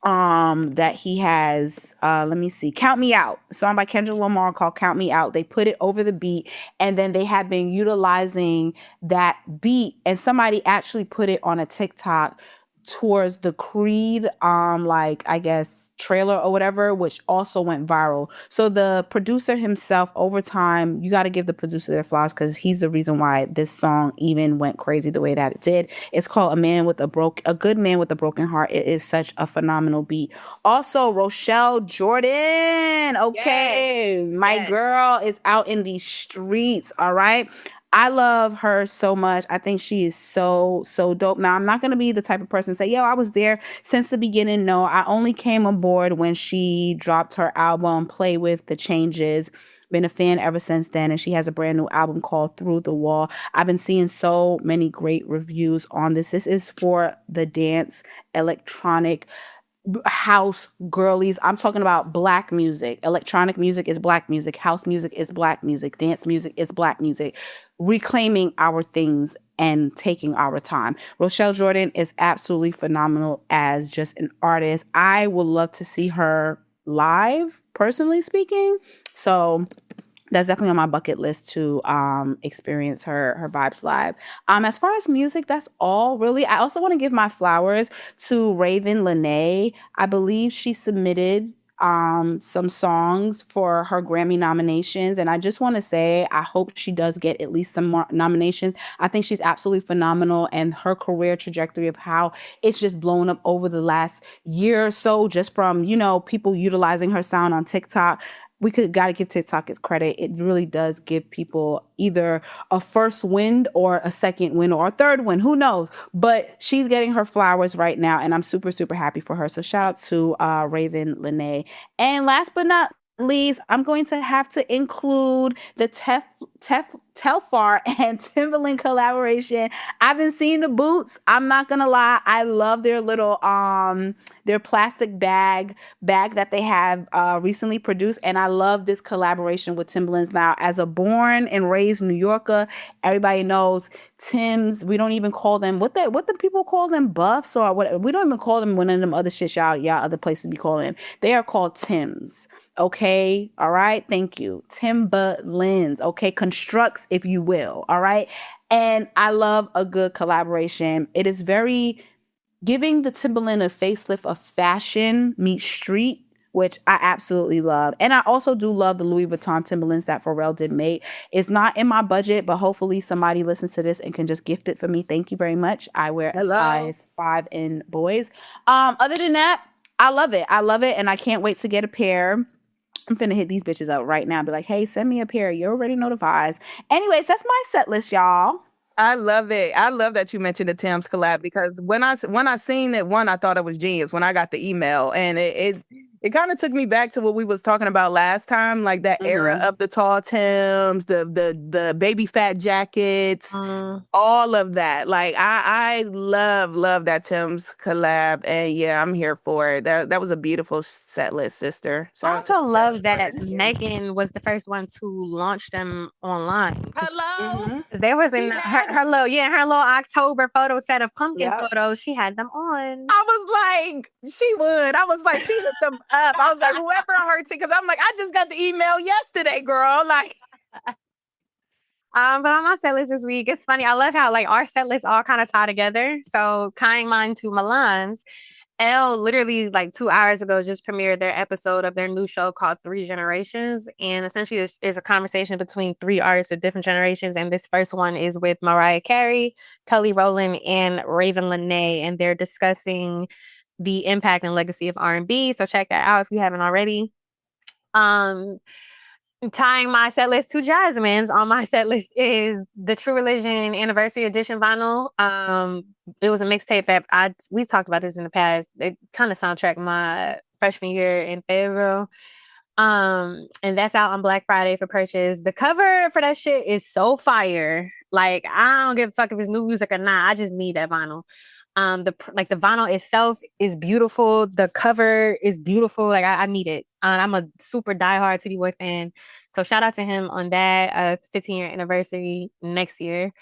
that he has let me see, Count Me Out, a song by Kendrick Lamar called Count Me Out. They put it over the beat and then they have been utilizing that beat and somebody actually put it on a TikTok towards the Creed like I guess trailer or whatever, which also went viral. So the producer himself, Overtime, you got to give the producer their flowers because he's the reason why this song even went crazy the way that it did. It's called A Good Man with a Broken Heart. It is such a phenomenal beat. Also, Rochelle Jordan. Okay, yes. My girl is out in these streets. All right. I love her so much. I think she is so dope. Now, I'm not going to be the type of person to say, yo, I was there since the beginning. No, I only came aboard when she dropped her album, Play With the Changes. Been a fan ever since then. And she has a brand new album called Through the Wall. I've been seeing so many great reviews on this. This is for the dance, electronic, house girlies. I'm talking about black music. Electronic music is black music. House music is black music. Dance music is black music. Reclaiming our things and taking our time. Rochelle Jordan is absolutely phenomenal as just an artist. I would love to see her live, personally speaking. So that's definitely on my bucket list to experience her vibes live. As far as music, that's all really. I also want to give my flowers to Raven Lene. I believe she submitted some songs for her Grammy nominations, and I just want to say I hope she does get at least some more nominations. I think she's absolutely phenomenal, and her career trajectory of how it's just blown up over the last year or so, just from people utilizing her sound on TikTok. Got to give TikTok its credit. It really does give people either a first wind or a second wind or a third wind. Who knows? But she's getting her flowers right now, and I'm super happy for her. So shout out to Raven Lene. And last but not least, I'm going to have to include the Telfar and Timberland collaboration. I've been seeing the boots. I'm not gonna lie. I love their little their plastic bag that they have recently produced, and I love this collaboration with Timberlands. Now, as a born and raised New Yorker, everybody knows Timbs. We don't even call them what the people call them, buffs, or what. We don't even call them one of them other shit y'all other places be calling them. They are called Timbs. Okay. All right. Thank you. Timberlands. Okay. Constructs, if you will. All right. And I love a good collaboration. It is very giving the Timberland a facelift of fashion meets street, which I absolutely love. And I also do love the Louis Vuitton Timberlands that Pharrell did make. It's not in my budget, but hopefully somebody listens to this and can just gift it for me. Thank you very much. I wear a size 5 in boys. Other than that, I love it. And I can't wait to get a pair. I'm finna hit these bitches up right now. Be like, hey, send me a pair. You already know the vibes. Anyways, that's my set list, y'all. I love it. I love that you mentioned the Tim's collab because when I seen it, I thought it was genius when I got the email, and it kind of took me back to what we was talking about last time, like that era of the tall Tims, the baby fat jackets, all of that. Like I love that Tim's collab, and yeah, I'm here for it. That was a beautiful set list, sister. I also love that Megan was the first one to launch them online. Hello. There was in her little October photo set of pumpkin photos. She had them on. I was like, she would. I was like, she hit them up. I was like, whoever her because I'm like, I just got the email yesterday, girl. Like, but on my set list this week, it's funny. I love how like our set lists all kind of tie together. So tying mine to Milan's, Elle literally like 2 hours ago just premiered their episode of their new show called Three Generations. And essentially is a conversation between three artists of different generations. And this first one is with Mariah Carey, Kelly Rowland, and Raven Lenae. And they're discussing the impact and legacy of R&B. So check that out if you haven't already. Tying my set list to Jasmine's on my set list is the True Religion Anniversary Edition vinyl. It was a mixtape that we talked about this in the past. It kind of soundtracked my freshman year in Fayetteville. And that's out on Black Friday for purchase. The cover for that shit is so fire. Like, I don't give a fuck if it's new music or not. I just need that vinyl. The vinyl itself is beautiful. The cover is beautiful. Like I need it. I'm a super diehard Titty Boy fan. So shout out to him on that. 15-year anniversary next year.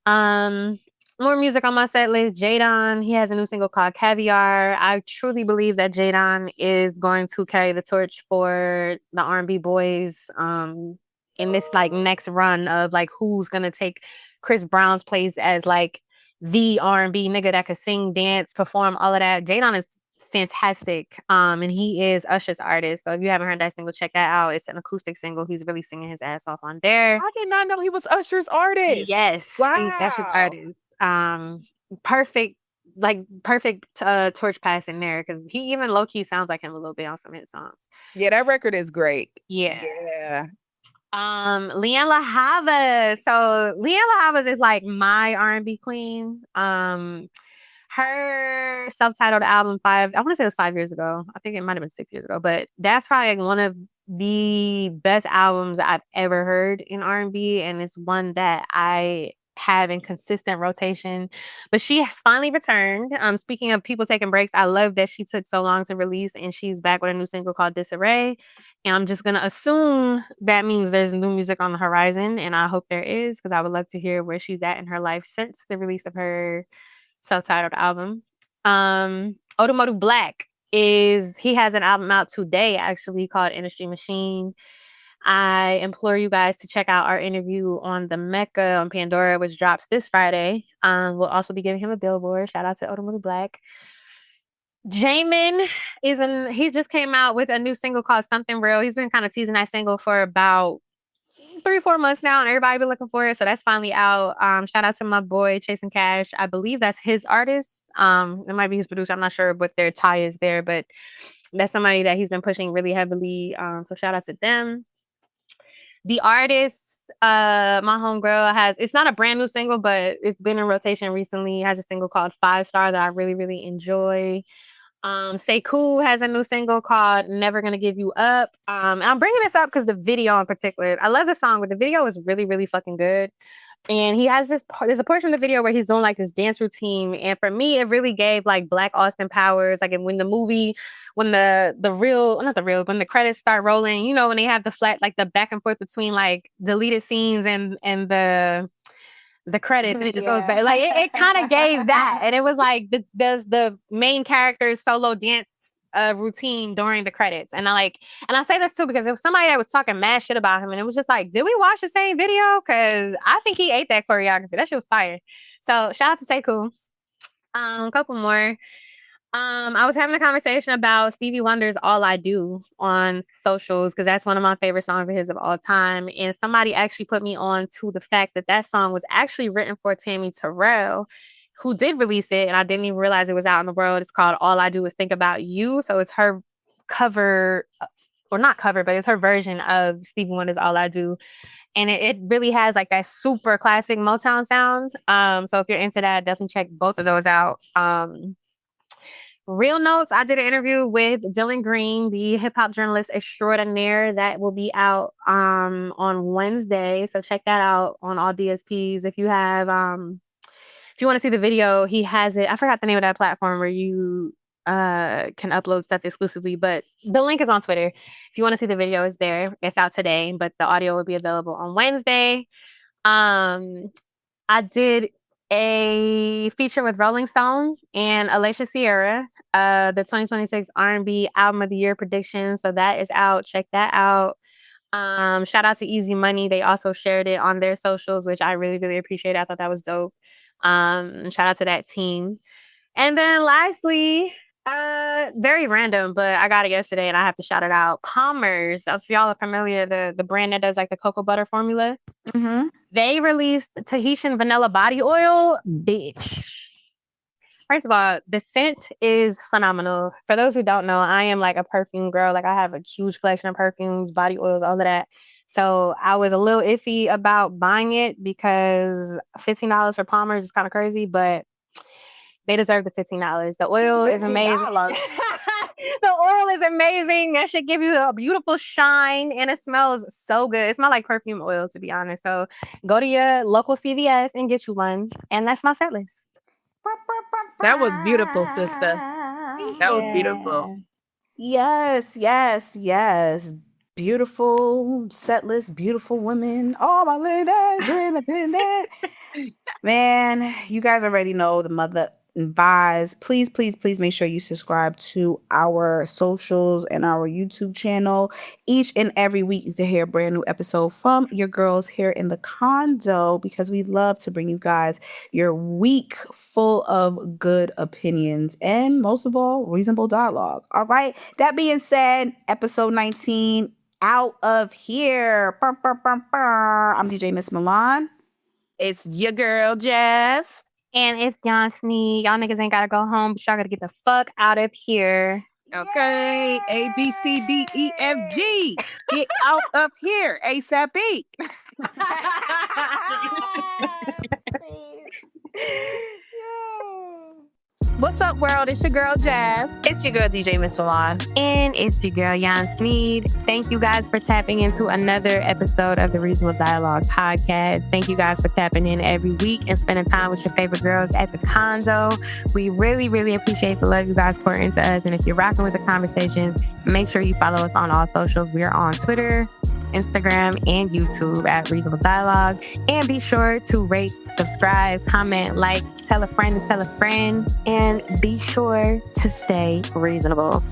More music on my set list. Jadon, he has a new single called Caviar. I truly believe that Jadon is going to carry the torch for the R&B boys in this like next run of like who's gonna take Chris Brown's place as like the R&B nigga that could sing, dance, perform, all of that. Jadon is fantastic. And he is Usher's artist. So if you haven't heard that single, check that out. It's an acoustic single. He's really singing his ass off on there. I did not know he was Usher's artist. Yes. Wow. That's his artist. Perfect torch pass in there because he even low-key sounds like him a little bit on some hit songs. Yeah, that record is great. Yeah. Leanne La Havas. So Leanne La Havas is like my R&B queen. Her self-titled album I want to say it was 5 years ago. I think it might have been 6 years ago, but that's probably like one of the best albums I've ever heard in R&B, and it's one that I have in consistent rotation. But she has finally returned. Speaking of people taking breaks, I love that she took so long to release, and she's back with a new single called Disarray. And I'm just gonna assume that means there's new music on the horizon, and I hope there is because I would love to hear where she's at in her life since the release of her self-titled album. Odomodu Black he has an album out today actually called Industry Machine. I implore you guys to check out our interview on the Mecca on Pandora, which drops this Friday. We'll also be giving him a billboard. Shout out to Odomodu Black. Jamin he just came out with a new single called Something Real. He's been kind of teasing that single for about 3-4 months now, and everybody been looking for it. So that's finally out. Shout out to my boy Chasing Cash. I believe that's his artist. It might be his producer. I'm not sure what their tie is there, but that's somebody that he's been pushing really heavily. So shout out to them. The artist, my homegirl it's not a brand new single, but it's been in rotation recently. It has a single called 5 Star that I really, really enjoy. Say Cool has a new single called Never Gonna Give You Up. And I'm bringing this up because the video in particular, I love the song, but the video is really, really fucking good. And he has there's a portion of the video where he's doing like this dance routine. And for me, it really gave like Black Austin Powers. Like when the movie, when when the credits start rolling, you know, when they have the flat, like the back and forth between like deleted scenes and the credits, and it just goes back. Like it kind of gave that. And it was like there's the main character's solo dance routine during the credits. And I say this too because it was somebody that was talking mad shit about him, and it was just like, did we watch the same video? Because I think he ate that choreography. That shit was fire. So shout out to Say Cool. A couple more. I was having a conversation about Stevie Wonder's All I Do on socials because that's one of my favorite songs of his of all time. And somebody actually put me on to the fact that song was actually written for Tammy Terrell, who did release it, and I didn't even realize it was out in the world. It's called All I Do Is Think About You. So it's her cover or not cover, but it's her version of Stevie Wonder's All I Do. And it really has like that super classic Motown sounds. So if you're into that, definitely check both of those out. Real notes, I did an interview with Dylan Green, the hip hop journalist extraordinaire. That will be out on Wednesday. So check that out on all DSPs. If you have if you want to see the video, he has it. I forgot the name of that platform where you can upload stuff exclusively, but the link is on Twitter. If you want to see the video, it's there. It's out today, but the audio will be available on Wednesday. I did a feature with Rolling Stone and Alicia Sierra, the 2026 R&B Album of the Year prediction. So that is out. Check that out. Shout out to Easy Money. They also shared it on their socials, which I really, really appreciate. I thought that was dope. Shout out to that team. And then lastly, very random, but I got it yesterday and I have to shout it out. Palmer's. If y'all are familiar, the brand that does like the cocoa butter formula. Mm-hmm. They released Tahitian vanilla body oil. Bitch. First of all, the scent is phenomenal. For those who don't know, I am like a perfume girl. Like I have a huge collection of perfumes, body oils, all of that. So I was a little iffy about buying it because $15 for Palmer's is kind of crazy, but they deserve the $15. The oil is amazing. The oil is amazing. That should give you a beautiful shine and it smells so good. It smells like perfume oil, to be honest. So go to your local CVS and get you one. And that's my set list. That was beautiful, sister. That was beautiful. Yes, yes, yes. Beautiful set list, beautiful women. Oh, my ladies. Man, you guys already know the mother advise. Please, please, please make sure you subscribe to our socials and our YouTube channel each and every week to hear a brand new episode from your girls here in the condo, because we love to bring you guys your week full of good opinions and most of all, reasonable dialogue. All right. That being said, episode 19 out of here. I'm DJ Miss Milan. It's your girl, Jazz. And it's Jan Snee. Y'all niggas ain't gotta go home, but y'all gotta get the fuck out of here. Okay. A, B, C, D, E, F, G. Get out of here. ASAP. What's up, world? It's your girl, Jazz. It's your girl, DJ Miss Milan. And it's your girl, Jan Sneed. Thank you guys for tapping into another episode of the Reasonable Dialogue podcast. Thank you guys for tapping in every week and spending time with your favorite girls at the condo. We really, really appreciate the love you guys pour into us. And if you're rocking with the conversations, make sure you follow us on all socials. We are on Twitter, Instagram, and YouTube at Reasonable Dialogue. And be sure to rate, subscribe, comment, like, tell a friend to tell a friend, and be sure to stay reasonable.